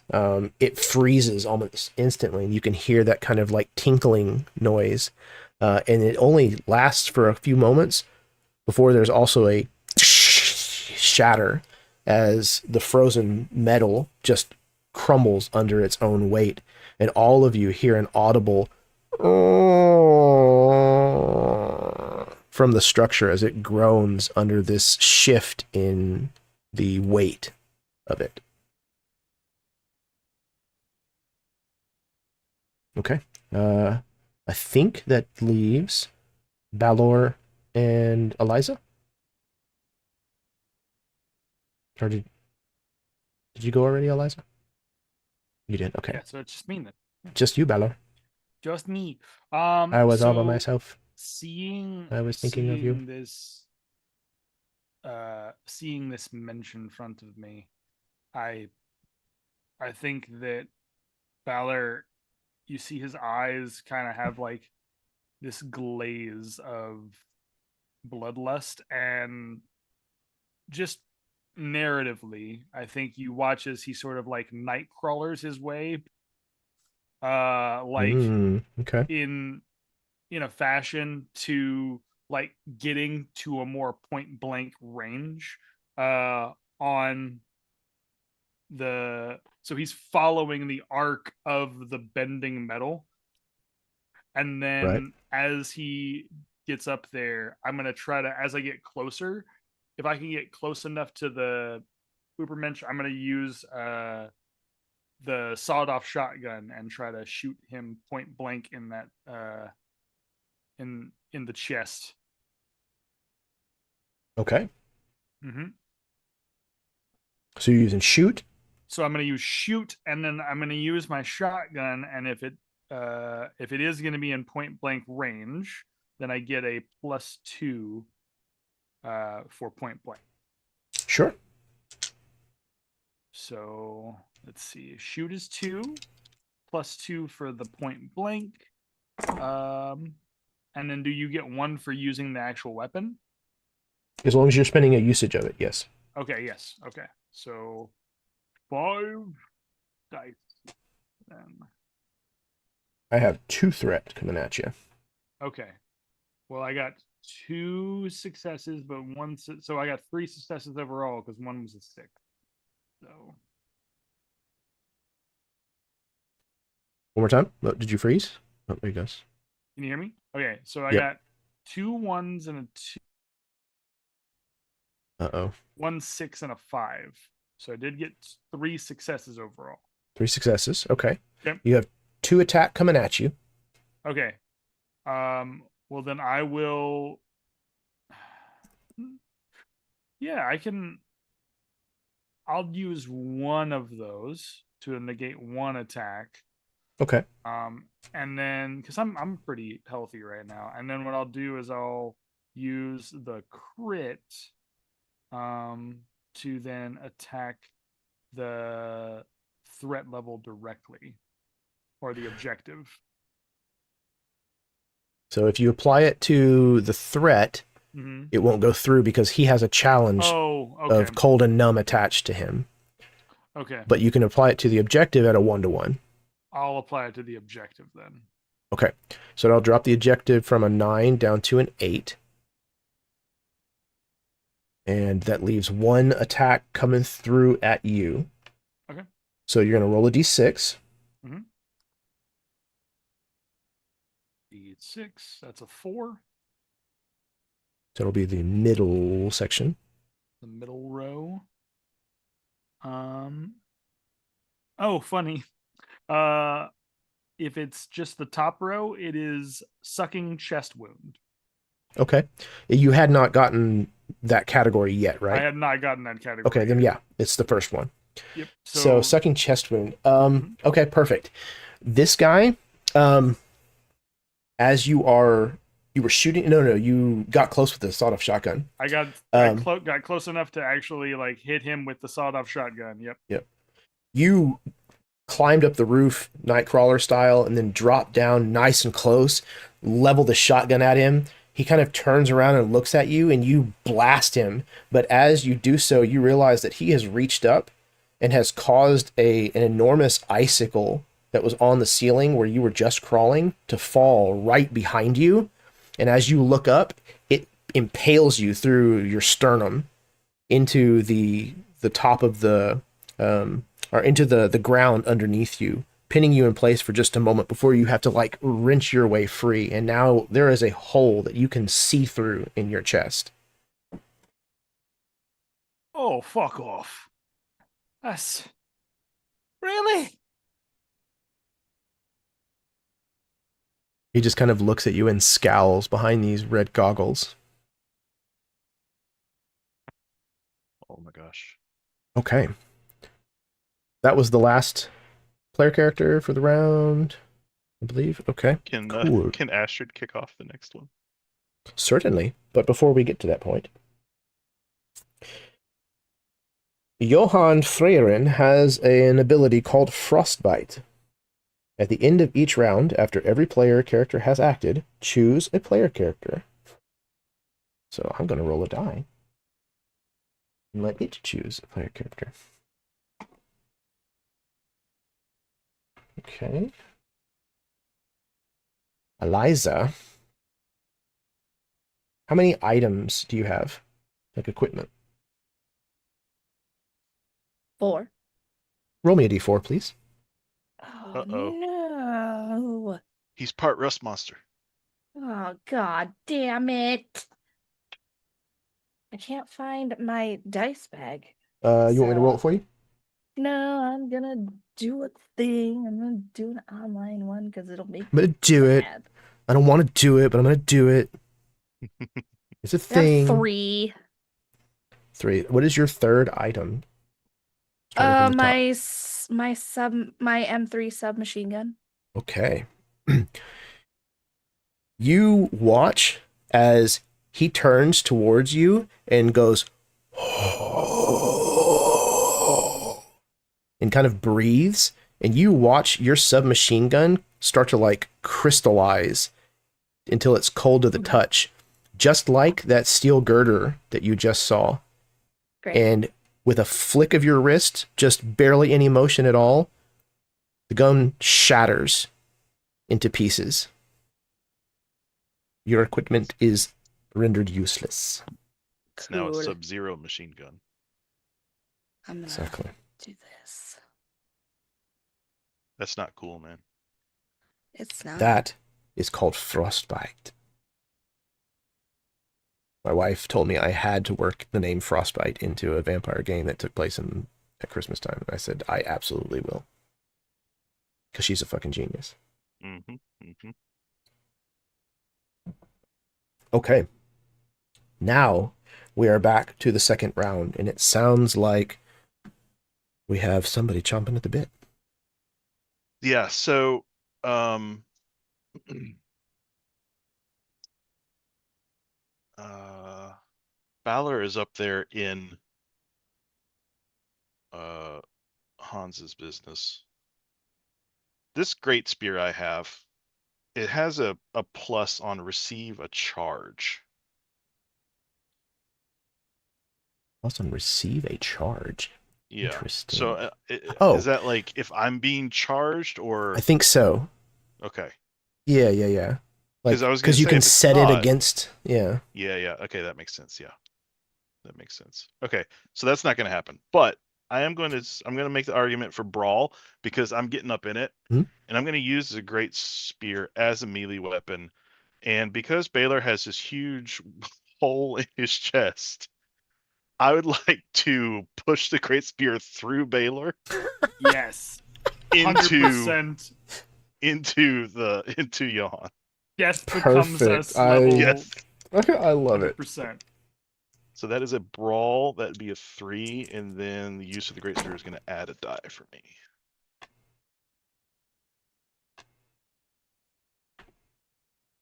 it freezes almost instantly, and you can hear that kind of like tinkling noise. And it only lasts for a few moments before there's also a shatter as the frozen metal just crumbles under its own weight, and all of you hear an audible from the structure as it groans under this shift in the weight of it. Okay. I think that leaves Balor and Eliza. Or did you go already, Eliza? You did. Okay. Yeah, so it's just me then. Just you, Balor. Just me. I was all by myself. I was thinking of you. Seeing this mention in front of me, I think that Balor, you see his eyes kind of have like this glaze of bloodlust, and just narratively, I think you watch as he sort of like night crawlers his way, like Okay. in a fashion to like getting to a more point blank range on the, so he's following the arc of the bending metal, and then Right. as he gets up there, I'm gonna try to, as I get closer, if I can get close enough to the Ubermensch, I'm gonna use the sawed-off shotgun and try to shoot him point blank in that in the chest. Okay. Mm-hmm. So you're using shoot? So I'm going to use shoot, and then I'm going to use my shotgun, and if it is going to be in point blank range, then I get a +2 for point blank. Sure. So let's see. Shoot is 2, +2 for the point blank. And then do you get 1 for using the actual weapon? As long as you're spending a usage of it, yes. Okay, yes. Okay. So 5 dice. Then. I have 2 threat coming at you. Okay. Well, I got 2 successes, but 1. So I got 3 successes overall because 1 was a 6. So. One more time. Oh, did you freeze? Oh, there he goes. Can you hear me? Okay. So I Yep. got 2 1s and a 2. Uh-oh. 1 6 and a 5. So I did get 3 successes overall. 3 successes. Okay. Yep. You have 2 attack coming at you. Okay. Well, then I will. Yeah, I can. I'll use 1 of those to negate 1 attack. Okay. And then because I'm pretty healthy right now, and then what I'll do is I'll use the crit, to then attack the threat level directly, or the objective. So if you apply it to the threat, Mm-hmm. it won't go through because he has a challenge of cold and numb attached to him. Okay. But you can apply it to the objective at a 1-to-1. I'll apply it to the objective then. Okay. So I'll drop the objective from a 9 down to an 8. And that leaves 1 attack coming through at you. Okay. So you're going to roll a d6. Mm-hmm. D6, that's a 4. So it'll be the middle section. The middle row. Oh, funny. If it's just the top row, it is sucking chest wound. Okay. You had not gotten that category yet, right? I had not gotten that category. Okay, then yeah, it's the first one. Yep. So sucking chest wound. Okay, perfect. This guy, as you were shooting. No, you got close with the sawed-off shotgun. I got close enough to actually like hit him with the sawed-off shotgun. Yep. You climbed up the roof, Nightcrawler style, and then dropped down nice and close, level the shotgun at him. He kind of turns around and looks at you, and you blast him. But as you do so, you realize that he has reached up and has caused an enormous icicle that was on the ceiling where you were just crawling to fall right behind you. And as you look up, it impales you through your sternum into the top of the or into the ground underneath you, pinning you in place for just a moment before you have to like wrench your way free. And now there is a hole that you can see through in your chest. Oh, fuck off. That's really? He just kind of looks at you and scowls behind these red goggles. Oh my gosh. Okay. That was the last player character for the round, I believe. Okay. Cool. Can Astrid kick off the next one? Certainly. But before we get to that point, Johann Freyren has an ability called Frostbite. At the end of each round, after every player character has acted, choose a player character. So I'm going to roll a die and let it choose a player character. Okay. Eliza. How many items do you have? Like equipment? 4. Roll me a d4, please. Oh, Uh-oh. no. He's part rust monster. Oh, god damn it. I can't find my dice bag. You want me to roll it for you? No, I'm gonna do a thing. I'm gonna do an online one because it'll make I'm going to do it. mad. I don't want to do it, but I'm going to do it. It's a I have thing. 3. 3. What is your third item? Starting from the top. My M3 submachine gun. Okay. You watch as he turns towards you and goes and kind of breathes, and you watch your submachine gun start to like crystallize until it's cold to the touch, just like that steel girder that you just saw. Great. And with a flick of your wrist, just barely any motion at all, the gun shatters into pieces. Your equipment is rendered useless. It's now a Cool. Sub-Zero machine gun. I'm gonna Exactly. do this. That's not cool, man. It's not. That is called frostbite. My wife told me I had to work the name Frostbite into a vampire game that took place at Christmas time. And I said, I absolutely will. Because she's a fucking genius. Mm-hmm. Mm-hmm. Okay. Now we are back to the second round, and it sounds like we have somebody chomping at the bit. Yeah, so Balor is up there in Hans's business. This great spear I have, it has a plus on receive a charge. Plus on receive a charge. Yeah. Interesting. So Oh. is that like if I'm being charged or? I think so. Okay. Yeah. Like, 'Cause I was gonna because you say, can if it's set it not- against. Yeah. Yeah. Okay, that makes sense. Yeah, that makes sense. Okay, so that's not going to happen. But I'm going to make the argument for brawl because I'm getting up in it, Mhm. and I'm going to use the great spear as a melee weapon, and because Balor has this huge hole in his chest, I would like to push the great spear through Balor Yes. into 100%. into Johan. Yes, becomes Perfect. us level Yes. I love it. 100%. So that is a brawl. That'd be a 3, and then the use of the great spear is going to add a die for me.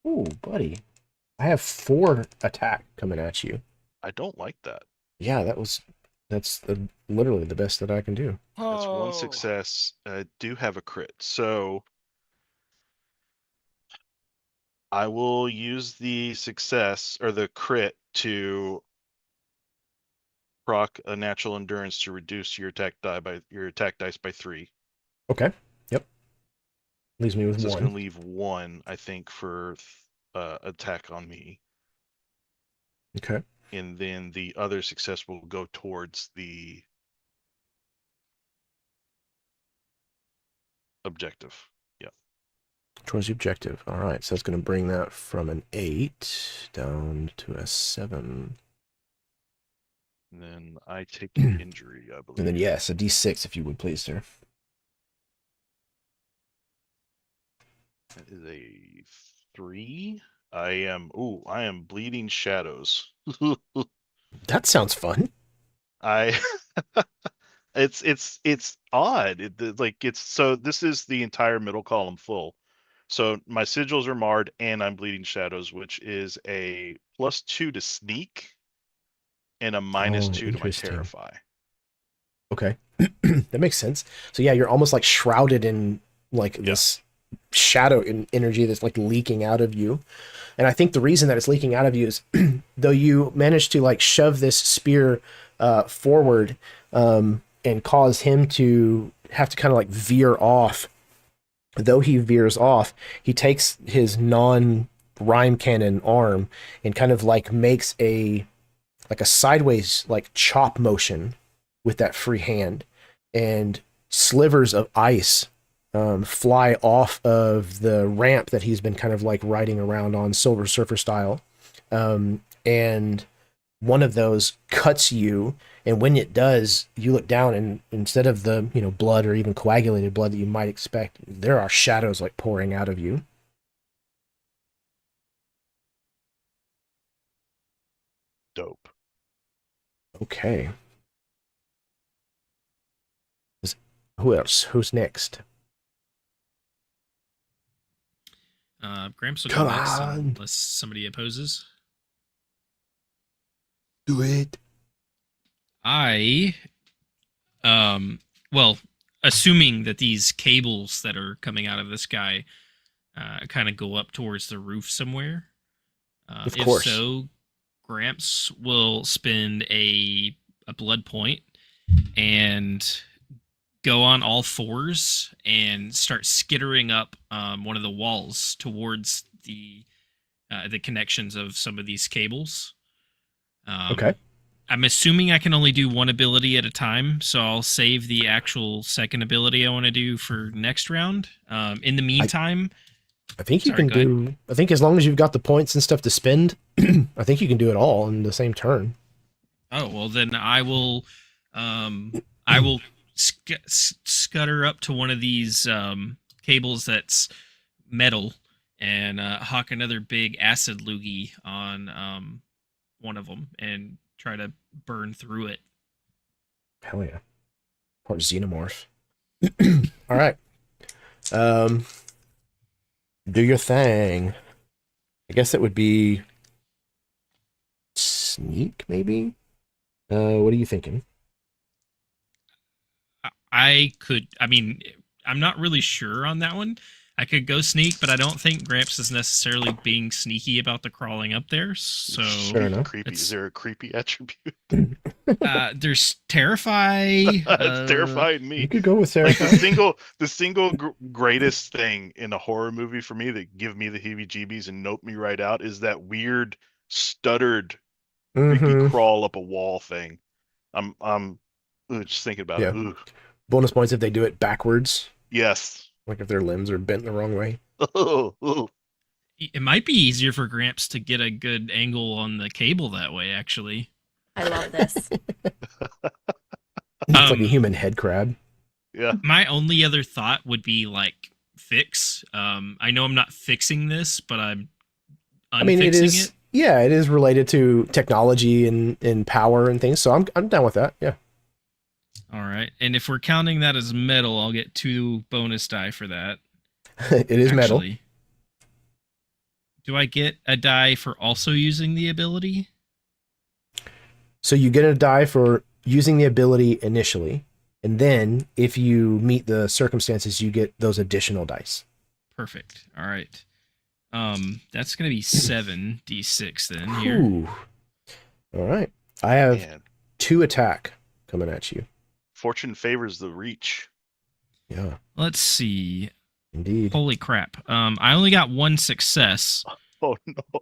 Ooh, buddy. I have 4 attack coming at you. I don't like that. Yeah, that's literally the best that I can do. That's one Oh. success. I do have a crit, so I will use the success or the crit to proc a natural endurance to reduce your attack dice by 3. Okay. Yep. Leaves me with So it's 1. going to leave 1, I think, for attack on me. Okay. And then the other success will go towards the objective. Yeah. Towards the objective. All right. So it's going to bring that from an 8 down to a 7. And then I take an injury, I believe. And then, yes, a d6 if you would, please, sir. That is a 3. I am bleeding shadows. That sounds fun. It's odd. So this is the entire middle column full. So my sigils are marred and I'm bleeding shadows, which is a +2 to sneak and a -2 to my interesting. terrify. Okay. That makes sense. So yeah, you're almost like shrouded in like this shadow energy that's like leaking out of you. And I think the reason that it's leaking out of you is though you manage to like shove this spear forward and cause him to have to kind of like veer off. Though he veers off, he takes his non-rhyme cannon arm and kind of like makes a sideways like chop motion with that free hand, and slivers of ice fly off of the ramp that he's been kind of like riding around on, Silver Surfer style. And one of those cuts you, and when it does, you look down, and instead of the blood or even coagulated blood that you might expect, there are shadows like pouring out of you. Dope. Okay. Who else? Who's next? Gramps will Come go next on. unless somebody opposes. Do it. Well, assuming that these cables that are coming out of the sky kind of go up towards the roof somewhere. Of course. If so, Gramps will spend a blood point and go on all fours and start skittering up one of the walls towards the connections of some of these cables. Okay. I'm assuming I can only do one ability at a time, so I'll save the actual second ability I want to do for next round. In the meantime, I think you Sorry, can go ahead. do. I think as long as you've got the points and stuff to spend, I think you can do it all in the same turn. oh well, then I will scutter up to one of these cables that's metal and hawk another big acid loogie on one of them and try to burn through it. Hell yeah. Part xenomorph. All right. Do your thing. I guess it would be sneak, maybe? What are you thinking? I mean, I'm not really sure on that one. I could go sneak, but I don't think Gramps is necessarily being sneaky about the crawling up there. So Fair enough. Creepy. Is there a creepy attribute? there's terrify. It's terrifying me. You could go with Sarah. Like the single greatest thing in a horror movie for me that give me the heebie-jeebies and nope me right out is that weird stuttered creepy crawl up a wall thing. I'm just thinking about it. Ooh. Bonus points if they do it backwards. Yes. Like if their limbs are bent the wrong way. It might be easier for Gramps to get a good angle on the cable that way, actually. I love this. It's like a human head crab. Yeah. My only other thought would be like fix. I know I'm not fixing this, but I'm unfixing it. Yeah, it is related to technology and power and things. So I'm down with that. Yeah. All right. And if we're counting that as metal, I'll get 2 bonus die for that. It is metal. Actually, do I get a die for also using the ability? So you get a die for using the ability initially, and then if you meet the circumstances, you get those additional dice. Perfect. All right. That's gonna be 7d6 then here. Ooh. All right. I have Man. 2 attack coming at you. Fortune favors the reach. Yeah, Let's see. indeed. Holy crap. I only got 1 success, Oh no.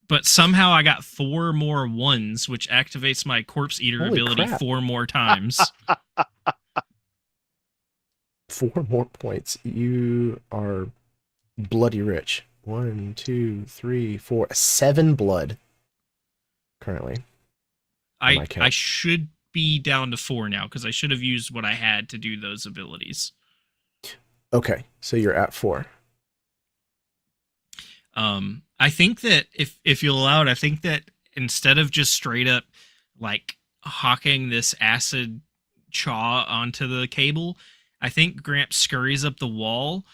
but somehow I got 4 more ones, which activates my corpse eater Holy ability crap. 4 more times. 4 more points. You are bloody rich. 1, 2, 3, 4, 7 blood currently. my I count. should be down to 4 now because I should have used what I had to do those abilities. Okay, so you're at 4. I think that if you'll allow it, I think that instead of just straight up like hawking this acid chaw onto the cable, I think Gramps scurries up the wall,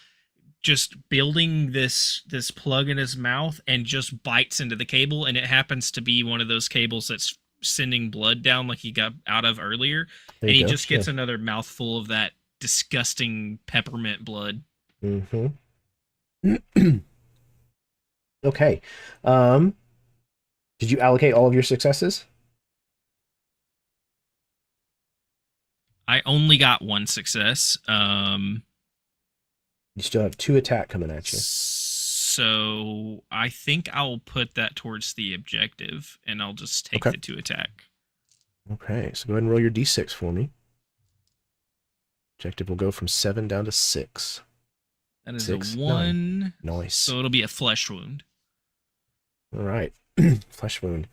just building this plug in his mouth and just bites into the cable, and it happens to be one of those cables that's sending blood down like he got out of earlier, There and you he go. just gets another mouthful of that disgusting peppermint blood. Mm-hmm. Okay. Did you allocate all of your successes? I only got one success. You still have 2 attack coming at you. So I think I'll put that towards the objective, and I'll just take Okay. the 2 attack. Okay, so go ahead and roll your d6 for me. Objective will go from 7 down to 6. That is 6, a 9. 1. Nice. So it'll be a flesh wound. All right. Flesh wound.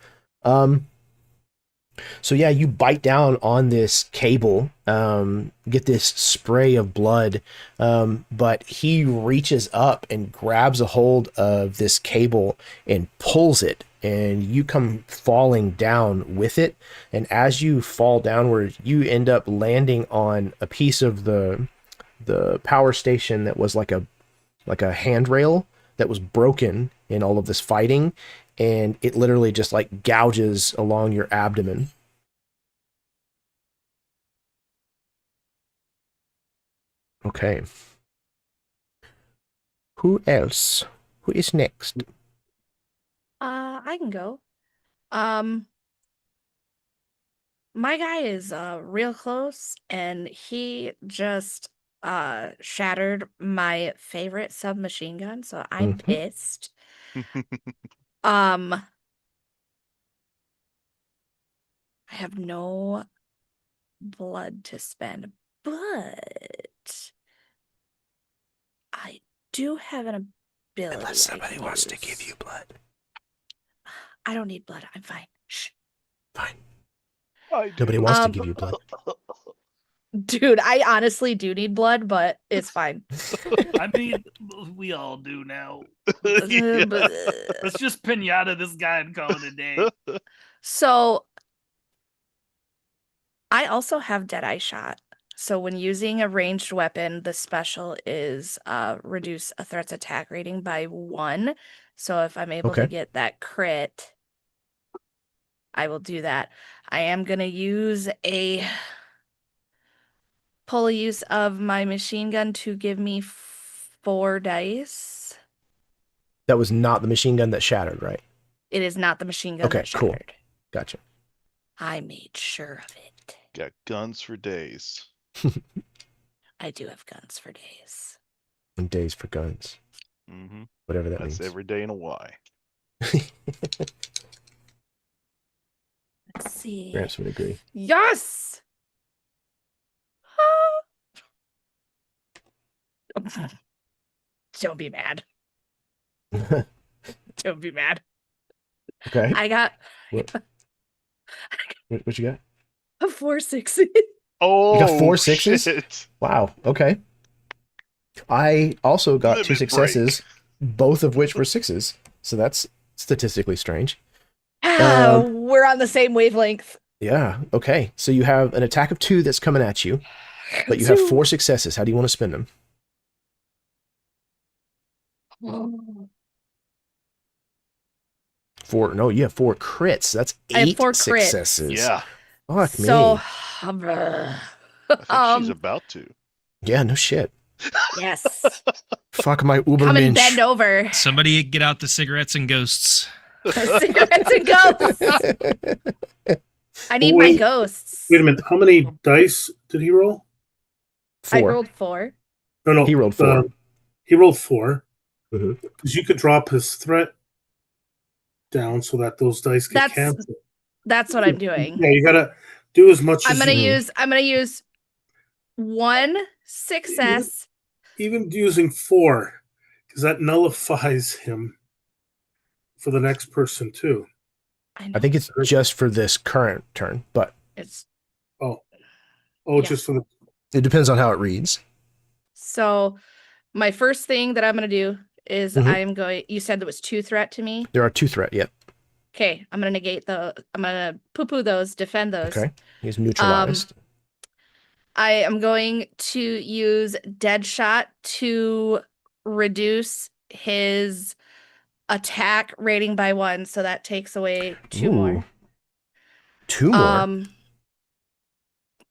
So yeah, you bite down on this cable, get this spray of blood, but he reaches up and grabs a hold of this cable and pulls it, and you come falling down with it. And as you fall downward, you end up landing on a piece of the power station that was like a handrail that was broken in all of this fighting, and it literally just like gouges along your abdomen. Okay. Who else? Who is next? I can go. My guy is real close, and he just shattered my favorite submachine gun, so I'm Mhm. pissed. I have no blood to spend, but I do have an ability. Unless somebody wants to give you blood. I don't need blood. I'm fine. Shh. Fine. I do. Nobody wants to give you blood. Dude, I honestly do need blood, but it's fine. I mean, we all do now. Yeah. Let's just pinata this guy and call it a day. So I also have Deadeye Shot. So when using a ranged weapon, the special is reduce a threat's attack rating by 1. So if I'm able to Okay. get that crit, I will do that. I am going to use pull a use of my machine gun to give me 4 dice. That was not the machine gun that shattered, right? It is not the machine gun Okay, that cool. shattered. Gotcha. I made sure of it. Got guns for days. I do have guns for days. And days for guns. Mm-hmm. Whatever that That's means. every day in a Y. Let's see. Gramps would agree. Yes! Don't be mad. Don't be mad. Okay. I got What you got? a 4 6. Oh, You got 4 6s? shit. Wow. Okay. I also got 2 Limit successes, both of which were 6s. So that's statistically strange. We're on the same wavelength. Yeah. Okay. So you have an attack of 2 that's coming at you, but you have 4 successes. How do you want to spend them? 4. No, you have 4 crits. That's 8 I have 4 crits. successes. Yeah, Fuck So, me. I think she's about to. Yeah, no shit. yes. Fuck my Come and Ubermensch. bend over. Somebody get out the cigarettes and ghosts. Cigarettes and ghosts. I need my Wait. ghosts. Wait a minute. How many dice did he roll? 4. I rolled 4. No. He rolled 4. He rolled 4. Mhm. Because you could drop his threat down so that those dice get That's- canceled. That's what I'm doing. Yeah, you gotta do as much I'm as gonna use 1 success. even using 4, because that nullifies him for the next person too. I think it's just for this current turn, but It's Oh, Yeah. just for the it depends on how it reads. so my first thing that I'm gonna do is Mhm. you said there was 2 threat to me. There are 2 threat. Yep. Okay, I'm gonna poo-poo those, defend those. Okay. He's neutralized. I am going to use Dead Shot to reduce his attack rating by 1, so that takes away 2 more. Ooh. 2 more.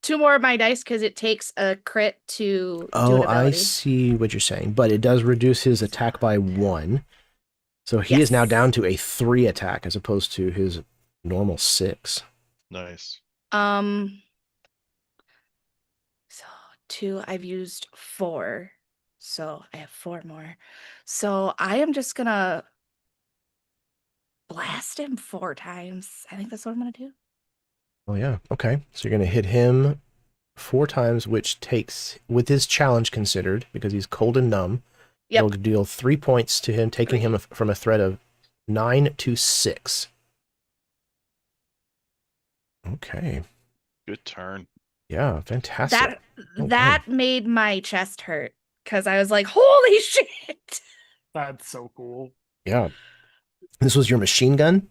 2 more of my dice because it takes a crit to do Oh, an I ability. see what you're saying, but it does reduce his attack by 1. So he is now Yes. down to a 3 attack as opposed to his normal 6. Nice. So 2, I've used 4. So I have 4 more. So I am just gonna blast him 4 times. I think that's what I'm gonna do. Oh yeah, okay. So you're going to hit him 4 times, which takes, with his challenge considered, because he's cold and numb, Yep. it'll deal 3 points to him, taking him from a threat of 9 to 6. Okay. Good turn. Yeah, fantastic. That made my chest hurt because I was like, holy shit. That's so cool. Yeah. This was your machine gun?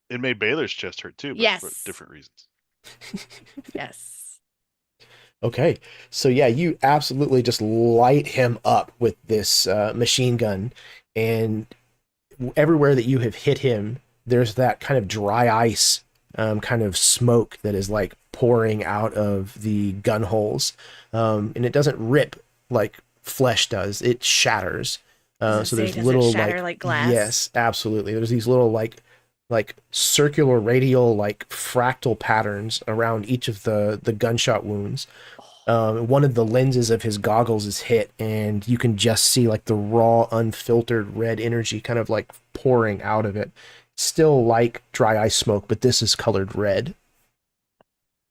It made Baylor's chest hurt too, but for Yes. different reasons. Yes. Okay. So yeah, you absolutely just light him up with this machine gun, and everywhere that you have hit him, there's that kind of dry ice kind of smoke that is like pouring out of the gun holes. And it doesn't rip like flesh does. It shatters. So there's does little it shatter like glass? Yes, absolutely. There's these little like circular radial like fractal patterns around each of the gunshot wounds. One of the lenses of his goggles is hit, and you can just see like the raw, unfiltered red energy kind of like pouring out of it. Still like dry ice smoke, but this is colored red.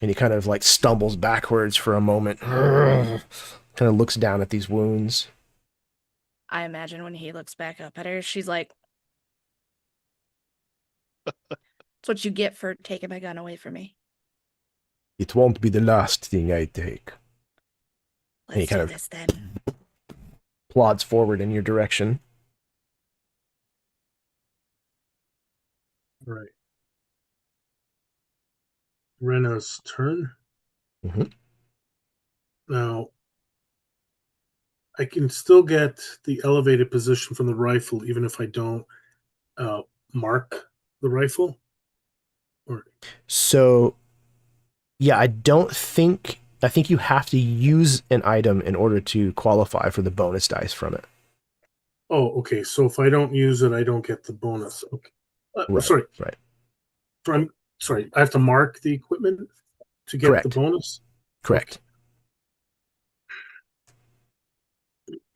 And he kind of like stumbles backwards for a moment, kind of looks down at these wounds. I imagine when he looks back up at her, she's like, that's what you get for taking my gun away from me. It won't be the last thing I take. he Let's kind do of- this then. Plods forward in your direction. Right. Rena's turn. Mhm. Now, I can still get the elevated position from the rifle, even if I don't mark the rifle. Or So, yeah, I think you have to use an item in order to qualify for the bonus dice from it. oh, okay. So if I don't use it, I don't get the bonus. Okay. Right. Sorry. Right. I'm sorry. I have to mark the equipment to get the Correct. bonus. Correct.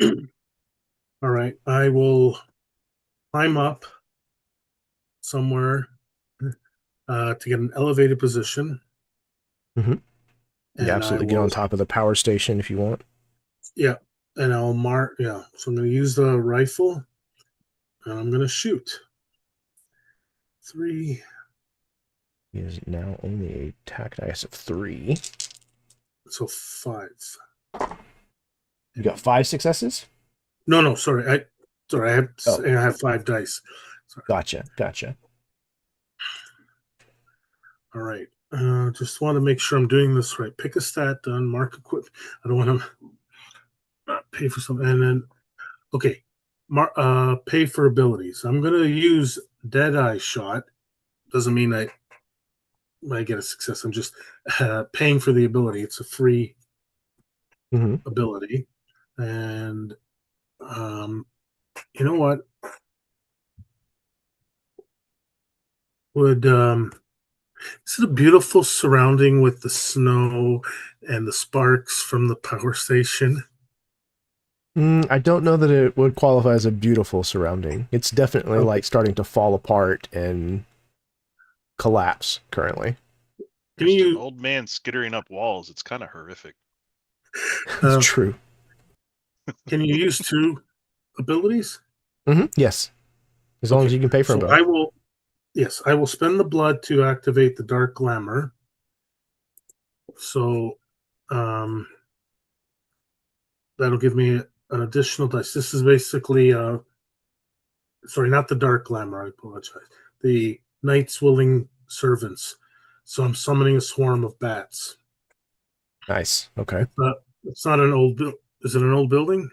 All right. I will climb up somewhere to get an elevated position. Mhm. You And absolutely I get on will- top of the power station if you want. Yeah, and I'll mark. Yeah, so I'm going to use the rifle, and I'm going to shoot. 3. He is now only a attack dice of 3. So 5. You got 5 successes? No, sorry. I have Oh. I have 5 dice. Sorry. Gotcha. All right. Just want to make sure I'm doing this right. Pick a stat, done. Mark equipment. I don't want to pay for something. And then, okay, pay for abilities. I'm going to use Deadeye Shot. Doesn't mean I get a success. I'm just paying for the ability. It's a free Mhm. ability. And you know what? Is it a beautiful surrounding with the snow and the sparks from the power station? I don't know that it would qualify as a beautiful surrounding. It's definitely Okay. like starting to fall apart and collapse currently. Can Just an you old man skittering up walls. It's kind of horrific. It's true. can you use 2 abilities? Yes. As long as you can pay for them both. I will spend the blood to activate the dark glamour. So that'll give me an additional dice. This is basically sorry, not the dark glamour, I apologize. The Knight's Willing Servants. So I'm summoning a swarm of bats. Nice. Okay. It's not an old is it an old building?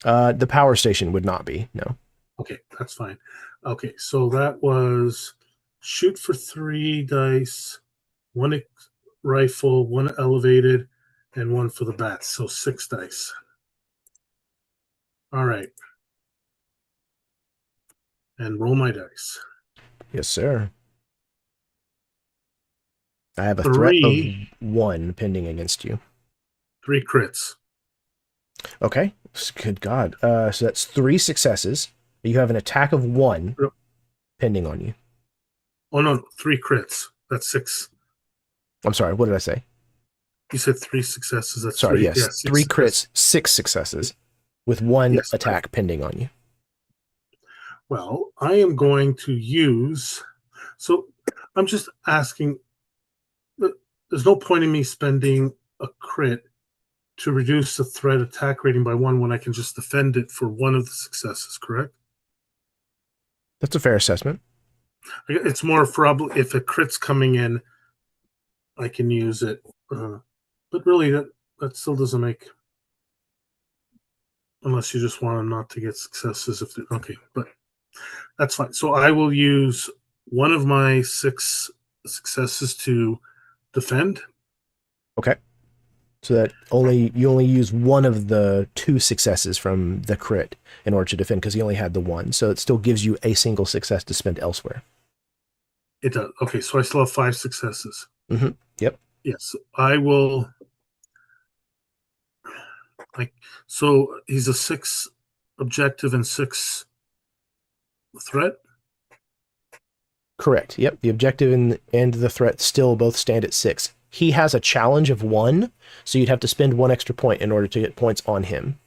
The power station would not be, no. Okay, that's fine. Okay, so that was shoot for 3 dice, rifle, 1 elevated, and 1 for the bats. So 6 dice. All right. And roll my dice. Yes, sir. I have a threat of 1 pending against you. 3 crits. Okay. Good God. So that's 3 successes. You have an attack of 1 Yep. pending on you. Oh, no, 3 crits. That's 6. I'm sorry. What did I say? You said 3 successes. That's Sorry. 3. Yes. Yeah, 6 3 crits, successes. 6 successes with 1 Yes, attack pending on you. Well, I am going to use. So I'm just asking. There's no point in me spending a crit to reduce the threat attack rating by 1 when I can just defend it for 1 of the successes, correct? That's a fair assessment. It's more probably if a crit's coming in, I can use it. But really, that still doesn't make. Unless you just want them not to get successes. Okay, but that's fine. So I will use 1 of my 6 successes to defend. Okay. So that you only use 1 of the 2 successes from the crit in order to defend because he only had the 1. So it still gives you a single success to spend elsewhere. It does. Okay, so I still have 5 successes. Mm-hmm. Yep. Yes, I will. So he's a 6 objective and 6 threat. Correct. Yep. The objective and the threat still both stand at 6. He has a challenge of 1, so you'd have to spend 1 extra point in order to get points on him.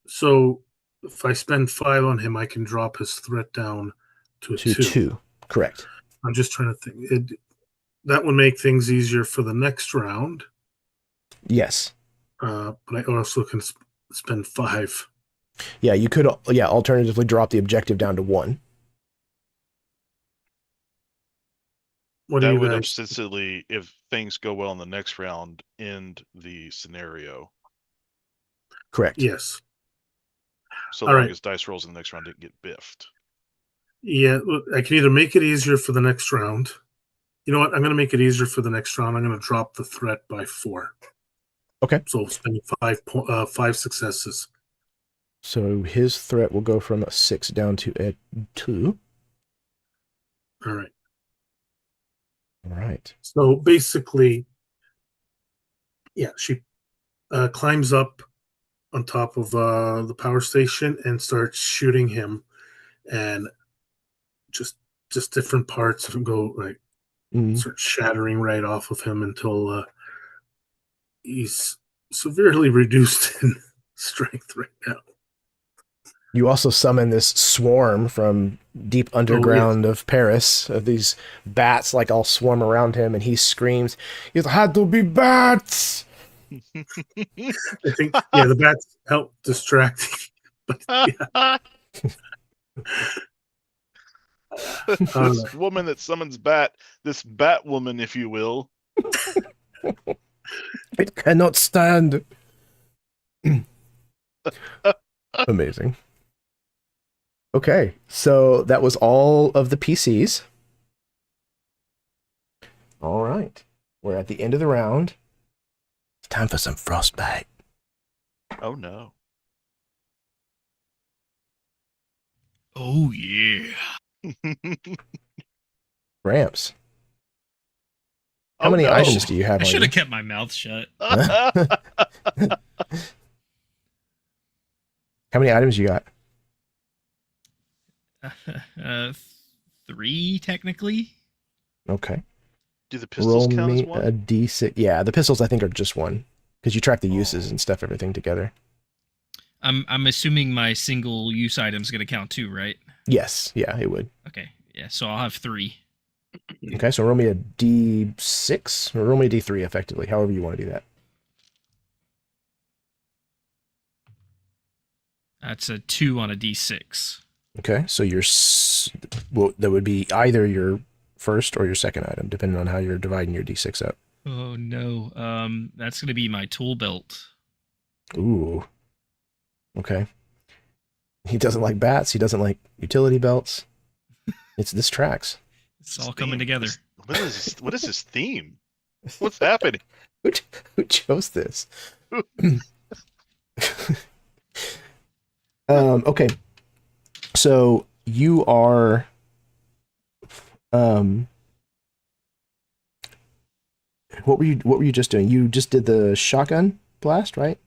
So if I spend 5 on him, I can drop his threat down to a 2. Correct. I'm just trying to think. That would make things easier for the next round. Yes. But I also can spend 5. Yeah, you could. Yeah, alternatively drop the objective down to 1. What do That you would guys? ostensibly, if things go well in the next round, end the scenario. Correct. Yes. So All long right. as dice rolls in the next round didn't get biffed. Yeah, I can either make it easier for the next round. You know what? I'm going to make it easier for the next round. I'm going to drop the threat by 4. Okay. So spending 5 successes. So his threat will go from a 6 down to a 2. All right. All right. So basically, yeah, she climbs up on top of the power station and starts shooting him, and just different parts of him go like start shattering right off of him until he's severely reduced in strength right now. You also summon this swarm from deep underground of Paris, of these bats like all swarm around him, and he screams, "It had to be bats!" I think, yeah, the bats help distract. But yeah. This woman that summons this bat woman, if you will. It cannot stand. Amazing. Okay, so that was all of the PCs. All right, we're at the end of the round. It's time for some frostbite. Oh no. Oh yeah. Gramps. How many items do you have I on should you? have kept my mouth shut. How many items you got? 3 technically. Okay. Do the pistols Roll count me as one? a D6. Yeah, the pistols I think are just 1 because you track the uses and stuff, everything together. I'm assuming my single use item is going to count too, right? Yes, yeah, it would. Okay, yeah. So I'll have 3. Okay, so roll me a D6 or roll me a D3 effectively, however you want to do that. That's a 2 on a D6. Okay, so that would be either your first or your second item, depending on how you're dividing your D6 up. Oh no. That's going to be my tool belt. Ooh. Okay. He doesn't like bats. He doesn't like utility belts. This tracks. It's all coming together. What is his theme? What's happening? Who chose this? Okay. So you are what were you just doing? You just did the shotgun blast, right?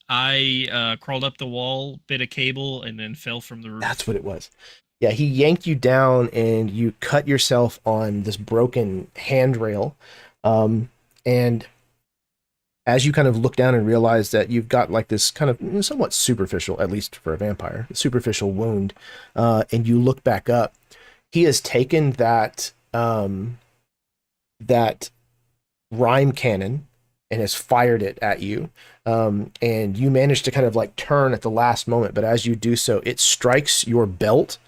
I crawled up the wall, bit a cable, and then fell from the roof. That's what it was. Yeah, he yanked you down and you cut yourself on this broken handrail. And as you kind of look down and realize that you've got like this kind of somewhat superficial, at least for a vampire, superficial wound, and you look back up, he has taken that that rhyme cannon and has fired it at you. And you manage to kind of like turn at the last moment, but as you do so, it strikes your belt,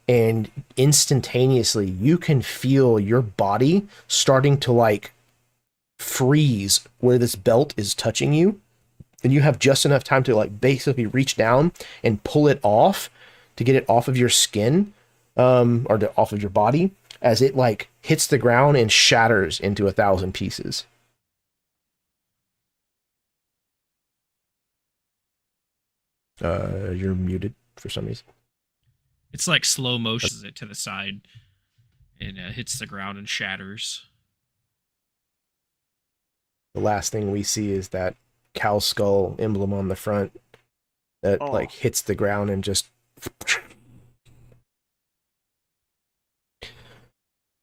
and instantaneously you can feel your body starting to like freeze where this belt is touching you, and you have just enough time to like basically reach down and pull it off to get it off of your skin, off of your body, as it like hits the ground and shatters into 1,000 pieces. You're muted for some reason. It's like slow motions it to the side and hits the ground and shatters. The last thing we see is that cow skull emblem on the front that like hits the ground and just.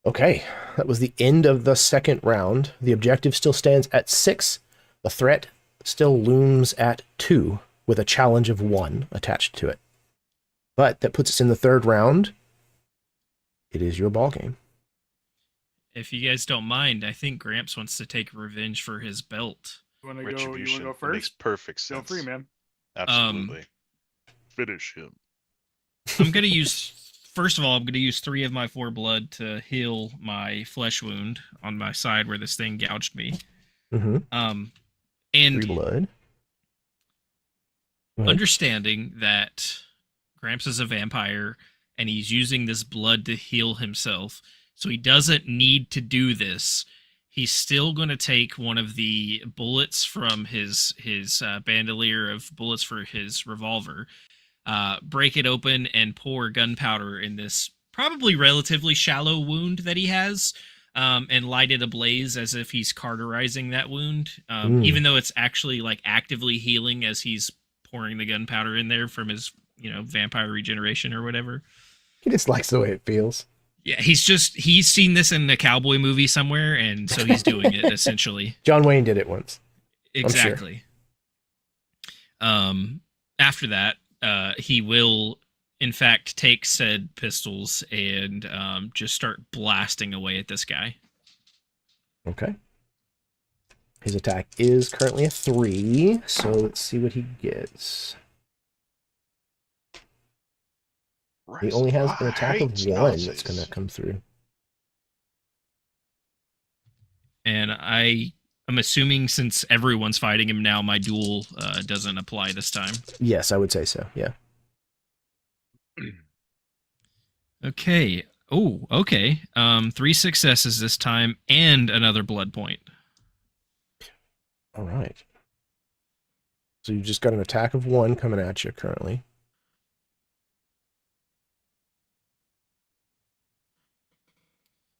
Okay, that was the end of the second round. The objective still stands at 6. The threat still looms at 2, with a challenge of 1 attached to it. But that puts us in the third round. It is your ball game. If you guys don't mind, I think Gramps wants to take revenge for his belt. You want to Retribution. go That first? makes perfect sense. Feel free, man. Absolutely. Finish him. I'm going to use, first of all, I'm going to use 3 of my 4 blood to heal my flesh wound on my side where this thing gouged me. Mm-hmm. And 3 blood. Understanding that Gramps is a vampire and he's using this blood to heal himself, so he doesn't need to do this. He's still going to take one of the bullets from his bandolier of bullets for his revolver, break it open, and pour gunpowder in this probably relatively shallow wound that he has, and light it ablaze as if he's cauterizing that wound, even though it's actually like actively healing as he's pouring the gunpowder in there from his, vampire regeneration or whatever. He just likes the way it feels. Yeah, he's seen this in a cowboy movie somewhere, and so he's doing it essentially. John Wayne did it once. Exactly. After that, he will in fact take said pistols and just start blasting away at this guy. Okay. His attack is currently a 3, so let's see what he gets. He only has an attack of 1 that's going to come through. And I'm assuming since everyone's fighting him now, my duel doesn't apply this time. Yes, I would say so, yeah. Okay. Oh, okay. 3 successes this time and another blood point. All right. So you just got an attack of 1 coming at you currently.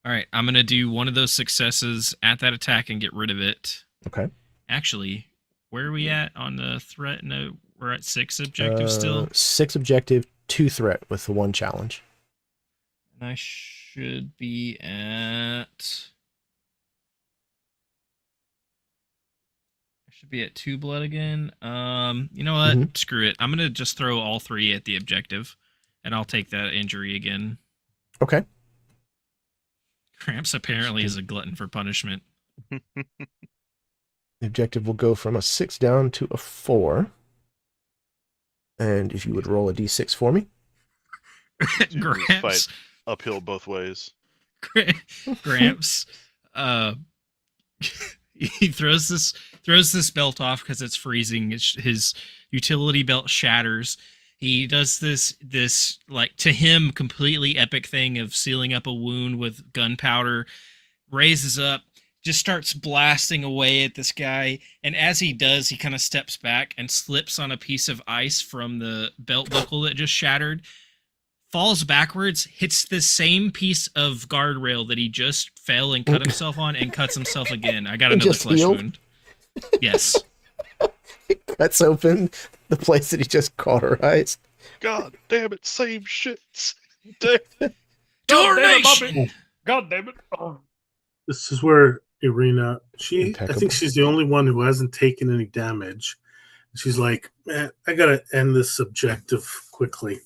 All right, I'm going to do one of those successes at that attack and get rid of it. Okay. Actually, where are we at on the threat? No, we're at 6 objective still. 6 objective, 2 threat with the 1 challenge. And I should be at 2 blood again. You know what? Screw it. I'm going to just throw all 3 at the objective, and I'll take that injury again. Okay. Gramps apparently is a glutton for punishment. The objective will go from a 6 down to a 4. And if you would roll a d6 for me. Gramps. Fight uphill both ways. Gramps. He throws this belt off because it's freezing. His utility belt shatters. He does this like to him completely epic thing of sealing up a wound with gunpowder, raises up, just starts blasting away at this guy. And as he does, he kind of steps back and slips on a piece of ice from the belt buckle that just shattered, falls backwards, hits the same piece of guardrail that he just fell and cut himself on, and cuts himself again. I got another flesh wound. Yes. Cuts open the place that he just cauterized. God damn it, same shit. Damn. Darnation! God damn it. Oh. This is where Irina, I Impeccable. think she's the only one who hasn't taken any damage. She's like, man, I gotta end this objective quickly.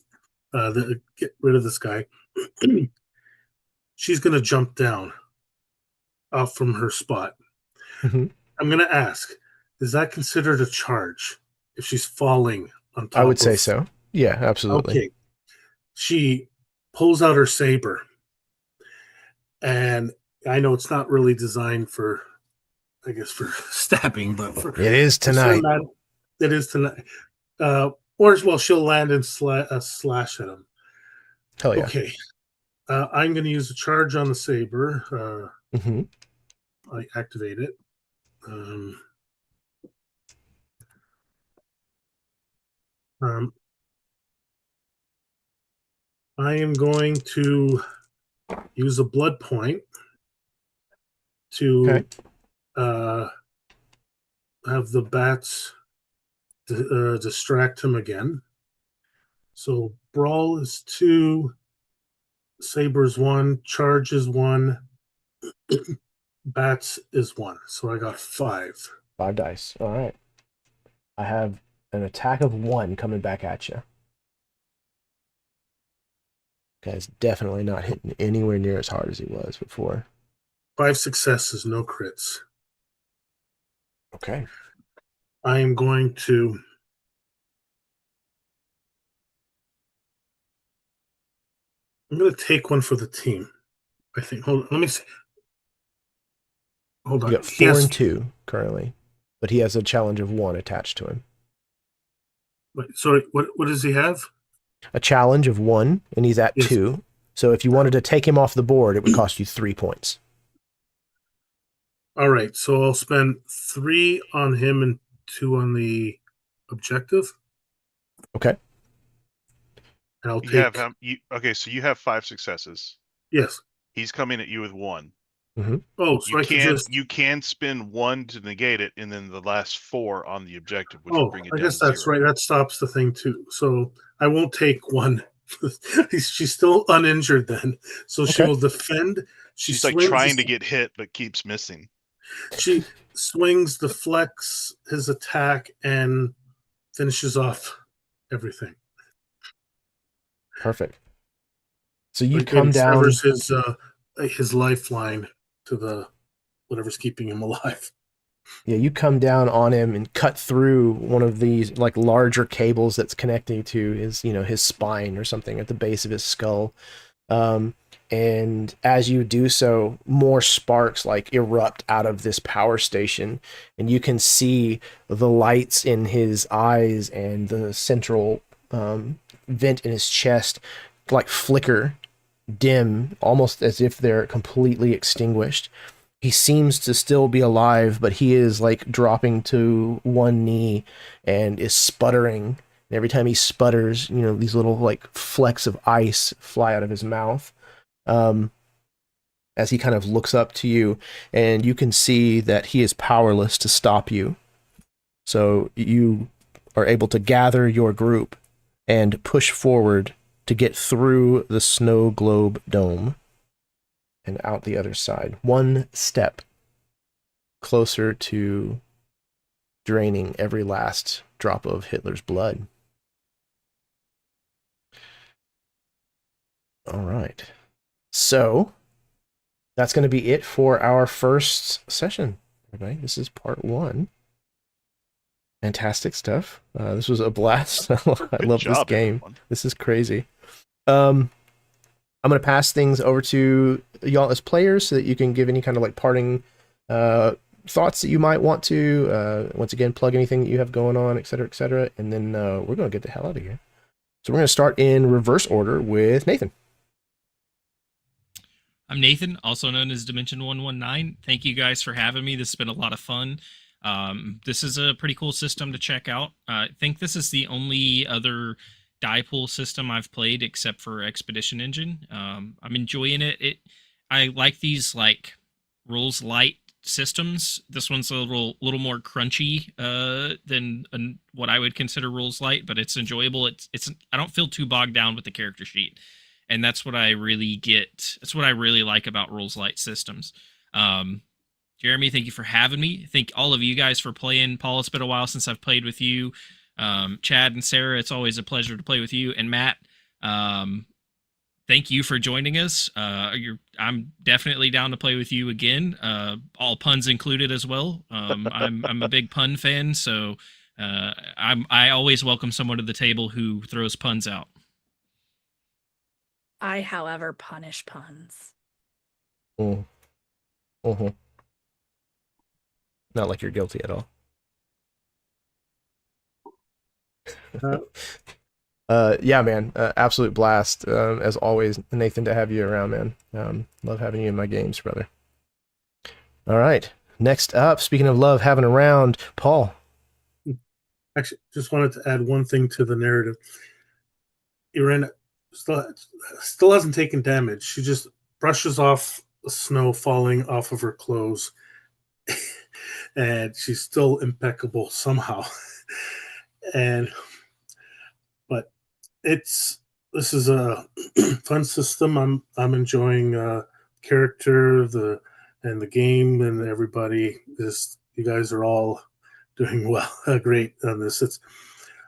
Get rid of this guy. She's gonna jump down off from her spot. Mhm. I'm gonna ask, is that considered a charge if she's falling on top? I would say so. Yeah, absolutely. Okay. She pulls out her saber, and I know it's not really designed for, I guess, for stabbing, but for It is tonight. It is tonight. Or as well, she'll land and slash at him. Hell yeah. Okay. I'm going to use a charge on the saber. Mhm. I activate it. I am going to use a blood point to have the bats distract him again. So brawl is 2, saber is 1, charge is 1, bats is 1. So I got 5. 5 dice. All right. I have an attack of 1 coming back at you. Guy's definitely not hitting anywhere near as hard as he was before. 5 successes, no crits. Okay. I am going to take one for the team. I think. Hold on. Let me see. Hold on. You got 4 and 2 currently, but he has a challenge of 1 attached to him. Wait, sorry, what does he have? A challenge of 1, and he's at 2. So if you wanted to take him off the board, it would cost you 3 points. All right, so I'll spend 3 on him and 2 on the objective. Okay. And I'll take. Okay, so you have 5 successes. Yes. He's coming at you with 1. Mm-hmm. Oh, so you can spend 1 to negate it, and then the last 4 on the objective, which will bring it down. I guess to that's 0. right. That stops the thing too. So I won't take 1. She's still uninjured then, so she will defend. She's like trying to get hit, but keeps missing. She swings, deflects his attack, and finishes off everything. Perfect. So you come down. Severs his lifeline to the whatever's keeping him alive. Yeah, you come down on him and cut through one of these like larger cables that's connecting to his, his spine or something at the base of his skull. And as you do so, more sparks like erupt out of this power station, and you can see the lights in his eyes and the central vent in his chest like flicker, dim, almost as if they're completely extinguished. He seems to still be alive, but he is like dropping to one knee and is sputtering. And every time he sputters, these little like flecks of ice fly out of his mouth. As he kind of looks up to you, and you can see that he is powerless to stop you. So you are able to gather your group and push forward to get through the snow globe dome and out the other side. One step closer to draining every last drop of Hitler's blood. All right. So that's going to be it for our first session, everybody. This is part 1. Fantastic stuff. This was a blast. I love this game. Everyone. This is crazy. I'm going to pass things over to y'all as players so that you can give any kind of like parting thoughts that you might want to, once again, plug anything that you have going on, et cetera, and then we're going to get the hell out of here. So we're going to start in reverse order with Nathan. I'm Nathan, also known as Dimension 119. Thank you guys for having me. This has been a lot of fun. This is a pretty cool system to check out. I think this is the only other die pool system I've played except for Expedition Engine. I'm enjoying it. I like these like rules light systems. This one's a little more crunchy than what I would consider rules light, but it's enjoyable. It's I don't feel too bogged down with the character sheet, and that's what I really get. That's what I really like about rules light systems. Jeremy, thank you for having me. Thank all of you guys for playing. Paul, it's been a while since I've played with you. Chad and Sarah, it's always a pleasure to play with you. And Matt, thank you for joining us. I'm definitely down to play with you again. All puns included as well. I'm a big pun fan, so I always welcome someone to the table who throws puns out. I, however, punish puns. Mm-hmm. Not like you're guilty at all. Yeah, man. Absolute blast. As always, Nathan, to have you around, man. Love having you in my games, brother. All right. Next up, speaking of love having around, Paul. Actually, just wanted to add one thing to the narrative. Irena still hasn't taken damage. She just brushes off the snow falling off of her clothes, and she's still impeccable somehow. But this is a fun system. I'm enjoying character, the game, and everybody. You guys are all doing well, great on this. It's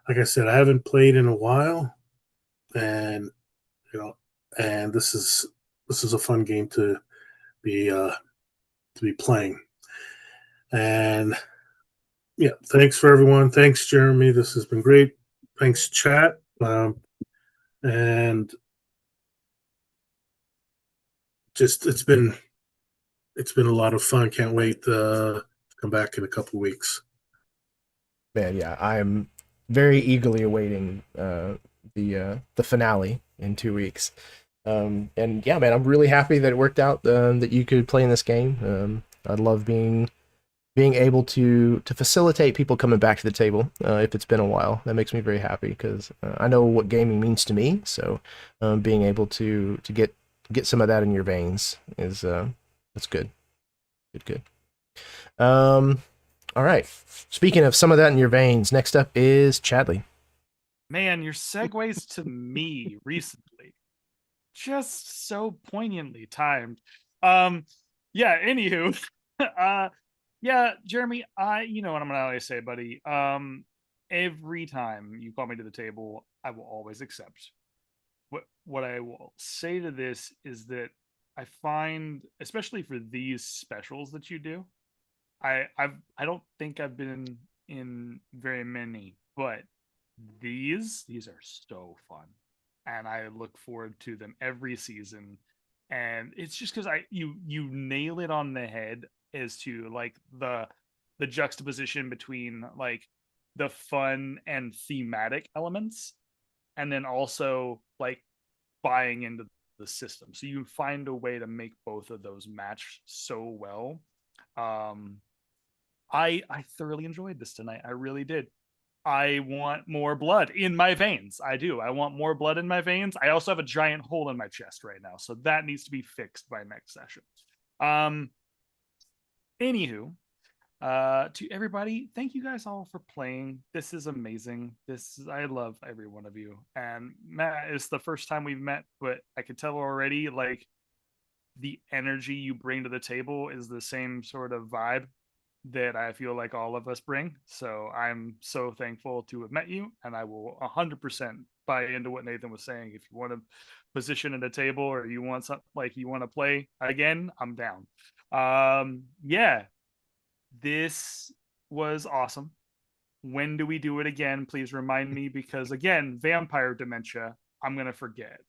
like I said, I haven't played in a while, and this is a fun game to be playing. And yeah, thanks for everyone. Thanks, Jeremy. This has been great. Thanks, chat. And just it's been a lot of fun. Can't wait to come back in a couple of weeks. Man, yeah, I'm very eagerly awaiting the finale in 2 weeks. And yeah, man, I'm really happy that it worked out that you could play in this game. I love being able to facilitate people coming back to the table if it's been a while. That makes me very happy because I know what gaming means to me. So being able to get some of that in your veins is that's good. Good. All right. Speaking of some of that in your veins, next up is Chadley. Man, your segues to me recently, just so poignantly timed. Yeah, anywho. Yeah, Jeremy, you know what I'm gonna always say, buddy. Every time you call me to the table, I will always accept. What I will say to this is that I find, especially for these specials that you do, I don't think I've been in very many, but these are so fun, and I look forward to them every season. And it's just because you nail it on the head as to like the juxtaposition between like the fun and thematic elements, and then also like buying into the system. So you find a way to make both of those match so well. I thoroughly enjoyed this tonight. I really did. I want more blood in my veins. I do. I want more blood in my veins. I also have a giant hole in my chest right now, so that needs to be fixed by next session. Anywho, to everybody, thank you guys all for playing. This is amazing. I love every one of you. And Matt, it's the first time we've met, but I could tell already, like, the energy you bring to the table is the same sort of vibe that I feel like all of us bring. So I'm so thankful to have met you, and I will 100% buy into what Nathan was saying. If you want to position at a table or you want something like you want to play again, I'm down. Yeah, this was awesome. When do we do it again? Please remind me, because again, vampire dementia, I'm gonna forget.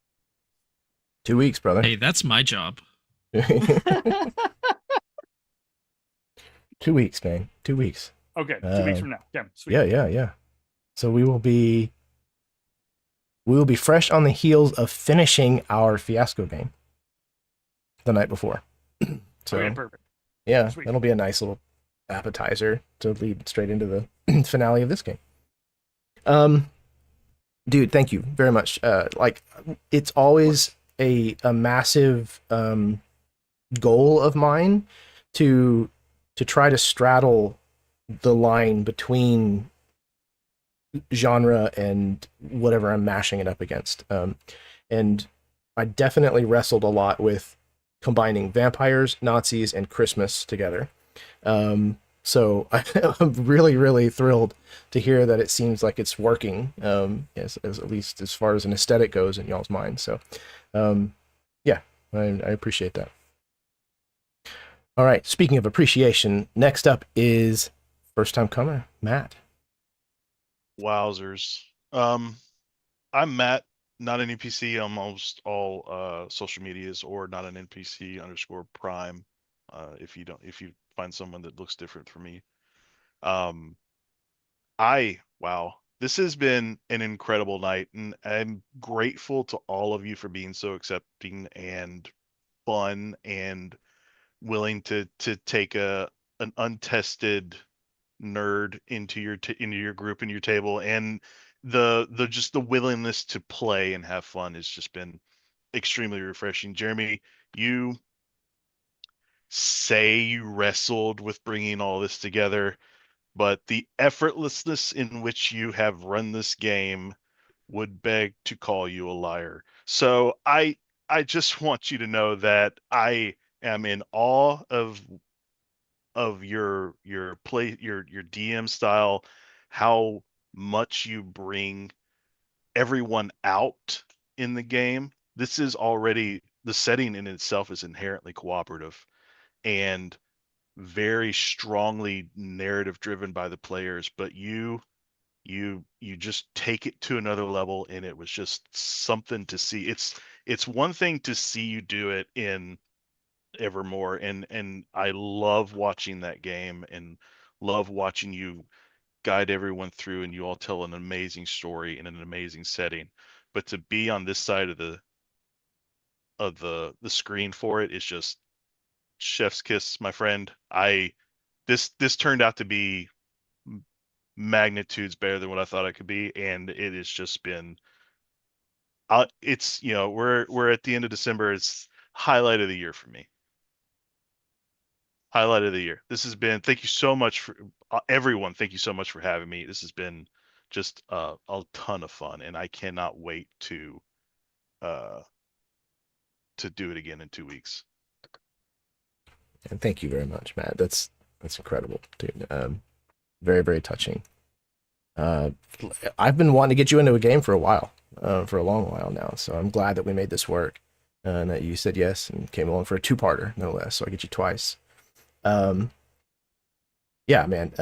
2 weeks, brother. Hey, that's my job. 2 weeks, man. 2 weeks. Okay, 2 weeks from now. Yeah, sweet. Yeah. So we will be fresh on the heels of finishing our fiasco game. the night before. So Okay, perfect. yeah, Sweet. that'll be a nice little appetizer to lead straight into the finale of this game. Dude, thank you very much. Like, it's always a massive goal of mine to try to straddle the line between genre and whatever I'm mashing it up against. And I definitely wrestled a lot with combining vampires, Nazis, and Christmas together. So I'm really, really thrilled to hear that it seems like it's working, as at least as far as an aesthetic goes in y'all's mind. So, yeah, I appreciate that. All right, speaking of appreciation, next up is first time comer, Matt. Wowzers. I'm Matt, not an NPC on almost all social medias, or not an NPC underscore prime. If you find someone that looks different for me. Wow, this has been an incredible night, and I'm grateful to all of you for being so accepting and fun and willing to take an untested nerd into your group and your table, and the just the willingness to play and have fun has just been extremely refreshing. Jeremy, you say you wrestled with bringing all this together, but the effortlessness in which you have run this game would beg to call you a liar. So I just want you to know that I am in awe of your play, your DM style, how much you bring everyone out in the game. This is already, the setting in itself is inherently cooperative and very strongly narrative driven by the players, but you just take it to another level, and it was just something to see. It's one thing to see you do it in Evermore, and I love watching that game and love watching you guide everyone through, and you all tell an amazing story in an amazing setting. But to be on this side of the screen for it is just chef's kiss, my friend. This turned out to be magnitudes better than what I thought it could be, and it has just been it's, we're at the end of December. It's highlight of the year for me. Highlight of the year. This has been, thank you so much for everyone. Thank you so much for having me. This has been just a ton of fun, and I cannot wait to do it again in 2 weeks. And thank you very much, Matt. That's incredible, dude. Very, very touching. I've been wanting to get you into a game for a while, for a long while now. So I'm glad that we made this work, and that you said yes and came along for a two-parter, no less. So I get you twice. Yeah, man.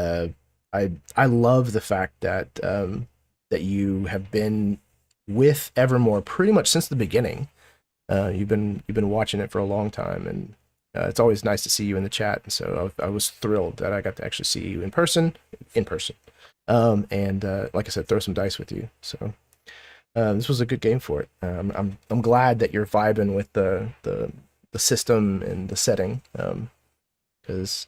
I love the fact that that you have been with Evermore pretty much since the beginning. You've been watching it for a long time, and it's always nice to see you in the chat. And so I was thrilled that I got to actually see you in person. And like I said, throw some dice with you. So this was a good game for it. I'm glad that you're vibing with the system and the setting. Because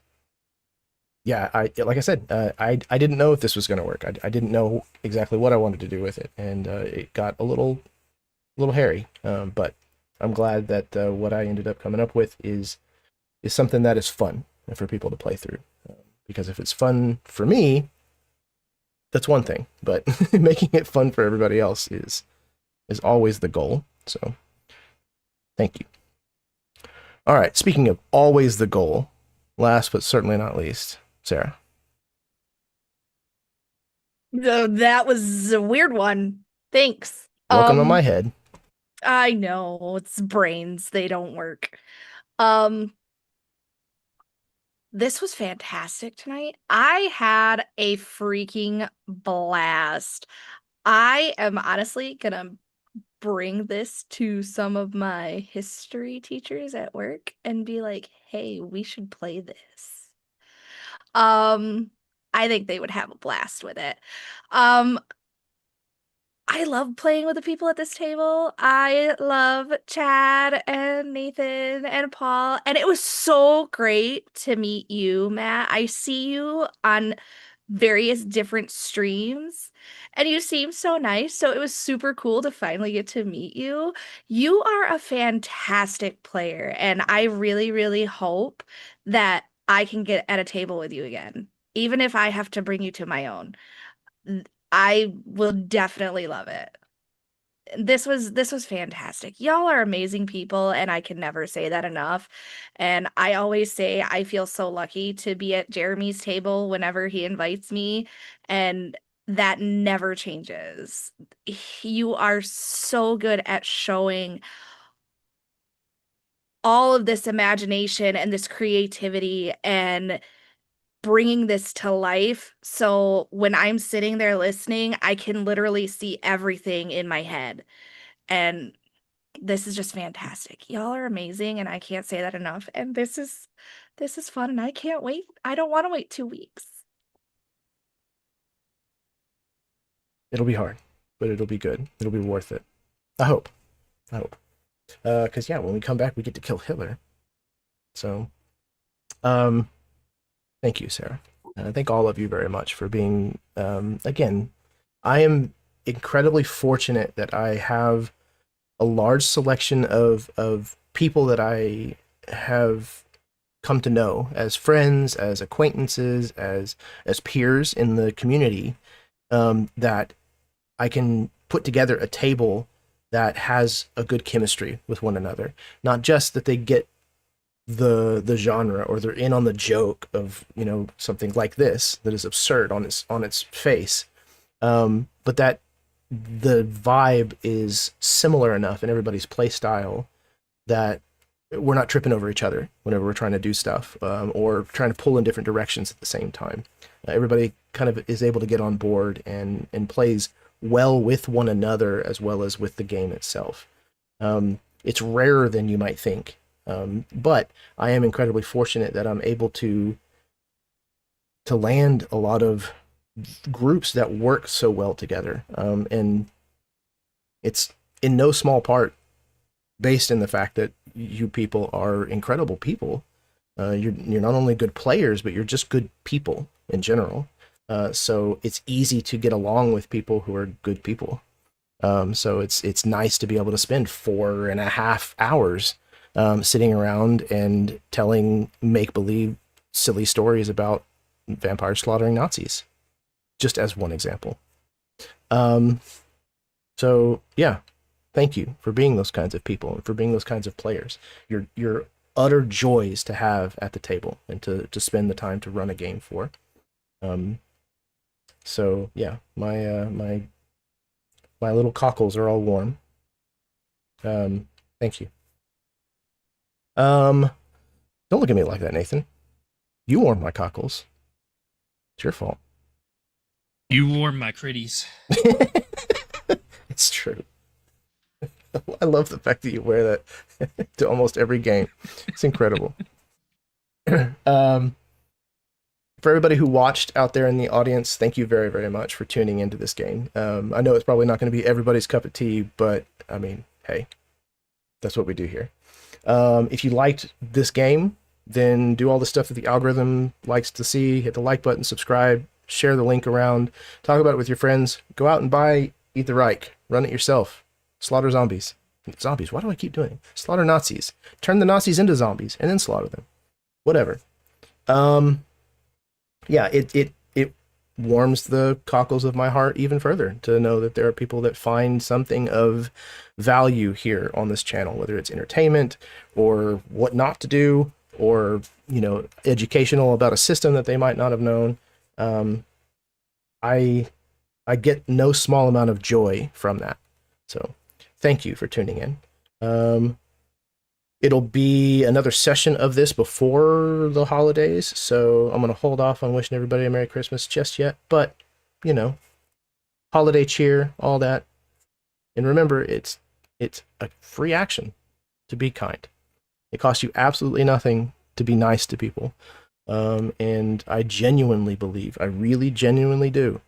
yeah, like I said, I didn't know if this was going to work. I didn't know exactly what I wanted to do with it, and it got a little hairy. But I'm glad that what I ended up coming up with is something that is fun for people to play through. Because if it's fun for me, that's one thing, but making it fun for everybody else is always the goal. So thank you. All right, speaking of always the goal, last but certainly not least, Sarah. That was a weird one. Thanks. Welcome to my head. I know, it's brains, they don't work. This was fantastic tonight. I had a freaking blast. I am honestly gonna bring this to some of my history teachers at work and be like, hey, we should play this. I think they would have a blast with it. I love playing with the people at this table. I love Chad and Nathan and Paul. And it was so great to meet you, Matt. I see you on various different streams and you seem so nice. So it was super cool to finally get to meet you. You are a fantastic player. And I really, really hope that I can get at a table with you again, even if I have to bring you to my own. I will definitely love it. This was fantastic. Y'all are amazing people, and I can never say that enough. And I always say I feel so lucky to be at Jeremy's table whenever he invites me, and that never changes. You are so good at showing all of this imagination and this creativity and bringing this to life. So when I'm sitting there listening, I can literally see everything in my head. And this is just fantastic. Y'all are amazing, and I can't say that enough. And this is fun, and I can't wait. I don't want to wait 2 weeks. It'll be hard, but it'll be good. It'll be worth it. I hope. Because yeah, when we come back, we get to kill Hitler. So, thank you, Sarah. Thank all of you very much for being. Again, I am incredibly fortunate that I have a large selection of people that I have come to know as friends, as acquaintances, as peers in the community, that I can put together a table that has a good chemistry with one another. Not just that they get the genre or they're in on the joke of, you know, something like this that is absurd on its face, but that the vibe is similar enough in everybody's play style that we're not tripping over each other whenever we're trying to do stuff, or trying to pull in different directions at the same time. Everybody kind of is able to get on board and plays well with one another as well as with the game itself. It's rarer than you might think, but I am incredibly fortunate that I'm able to land a lot of groups that work so well together, and it's in no small part based in the fact that you people are incredible people. You're not only good players, but you're just good people in general. So it's easy to get along with people who are good people. So it's nice to be able to spend 4.5 hours sitting around and telling make-believe silly stories about vampires slaughtering Nazis, just as one example. So yeah, thank you for being those kinds of people and for being those kinds of players. You're utter joys to have at the table and to spend the time to run a game for. So yeah, my little cockles are all warm. Thank you. Don't look at me like that, Nathan. You warmed my cockles. It's your fault. You warm my critties. It's true. I love the fact that you wear that to almost every game. It's incredible. For everybody who watched out there in the audience, thank you very, very much for tuning into this game. I know it's probably not going to be everybody's cup of tea, but I mean, hey, that's what we do here. If you liked this game, then do all the stuff that the algorithm likes to see. Hit the like button, subscribe, share the link around, talk about it with your friends. Go out and buy Eat the Reich. Run it yourself. Slaughter zombies. Zombies, why do I keep doing it? Slaughter Nazis. Turn the Nazis into zombies and then slaughter them. Whatever. Yeah, it warms the cockles of my heart even further to know that there are people that find something of value here on this channel, whether it's entertainment or what not to do, or, you know, educational about a system that they might not have known. I get no small amount of joy from that. So thank you for tuning in. It'll be another session of this before the holidays, so I'm going to hold off on wishing everybody a Merry Christmas just yet, but, you know, holiday cheer, all that. And remember, it's a free action to be kind. It costs you absolutely nothing to be nice to people. And I genuinely believe, I really genuinely do,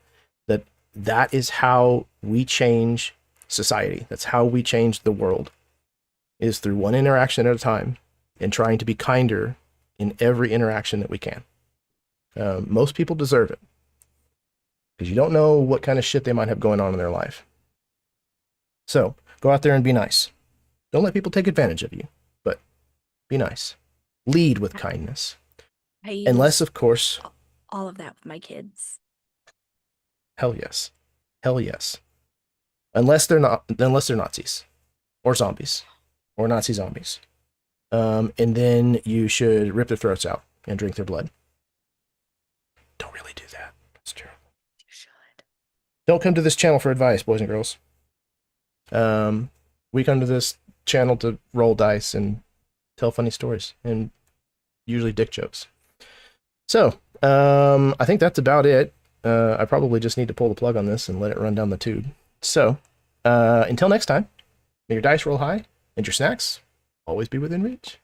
that that is how we change society. That's how we change the world, is through one interaction at a time and trying to be kinder in every interaction that we can. Most people deserve it because you don't know what kind of shit they might have going on in their life. So go out there and be nice. Don't let people take advantage of you, but be nice. Lead with kindness. Unless, of course, all of that with my kids. Hell yes. Hell yes. Unless they're Nazis or zombies or Nazi zombies. And then you should rip their throats out and drink their blood. Don't really do that. It's terrible. You should. Don't come to this channel for advice, boys and girls. We come to this channel to roll dice and tell funny stories and usually dick jokes. So, I think that's about it. I probably just need to pull the plug on this and let it run down the tube. So, until next time, may your dice roll high and your snacks always be within reach.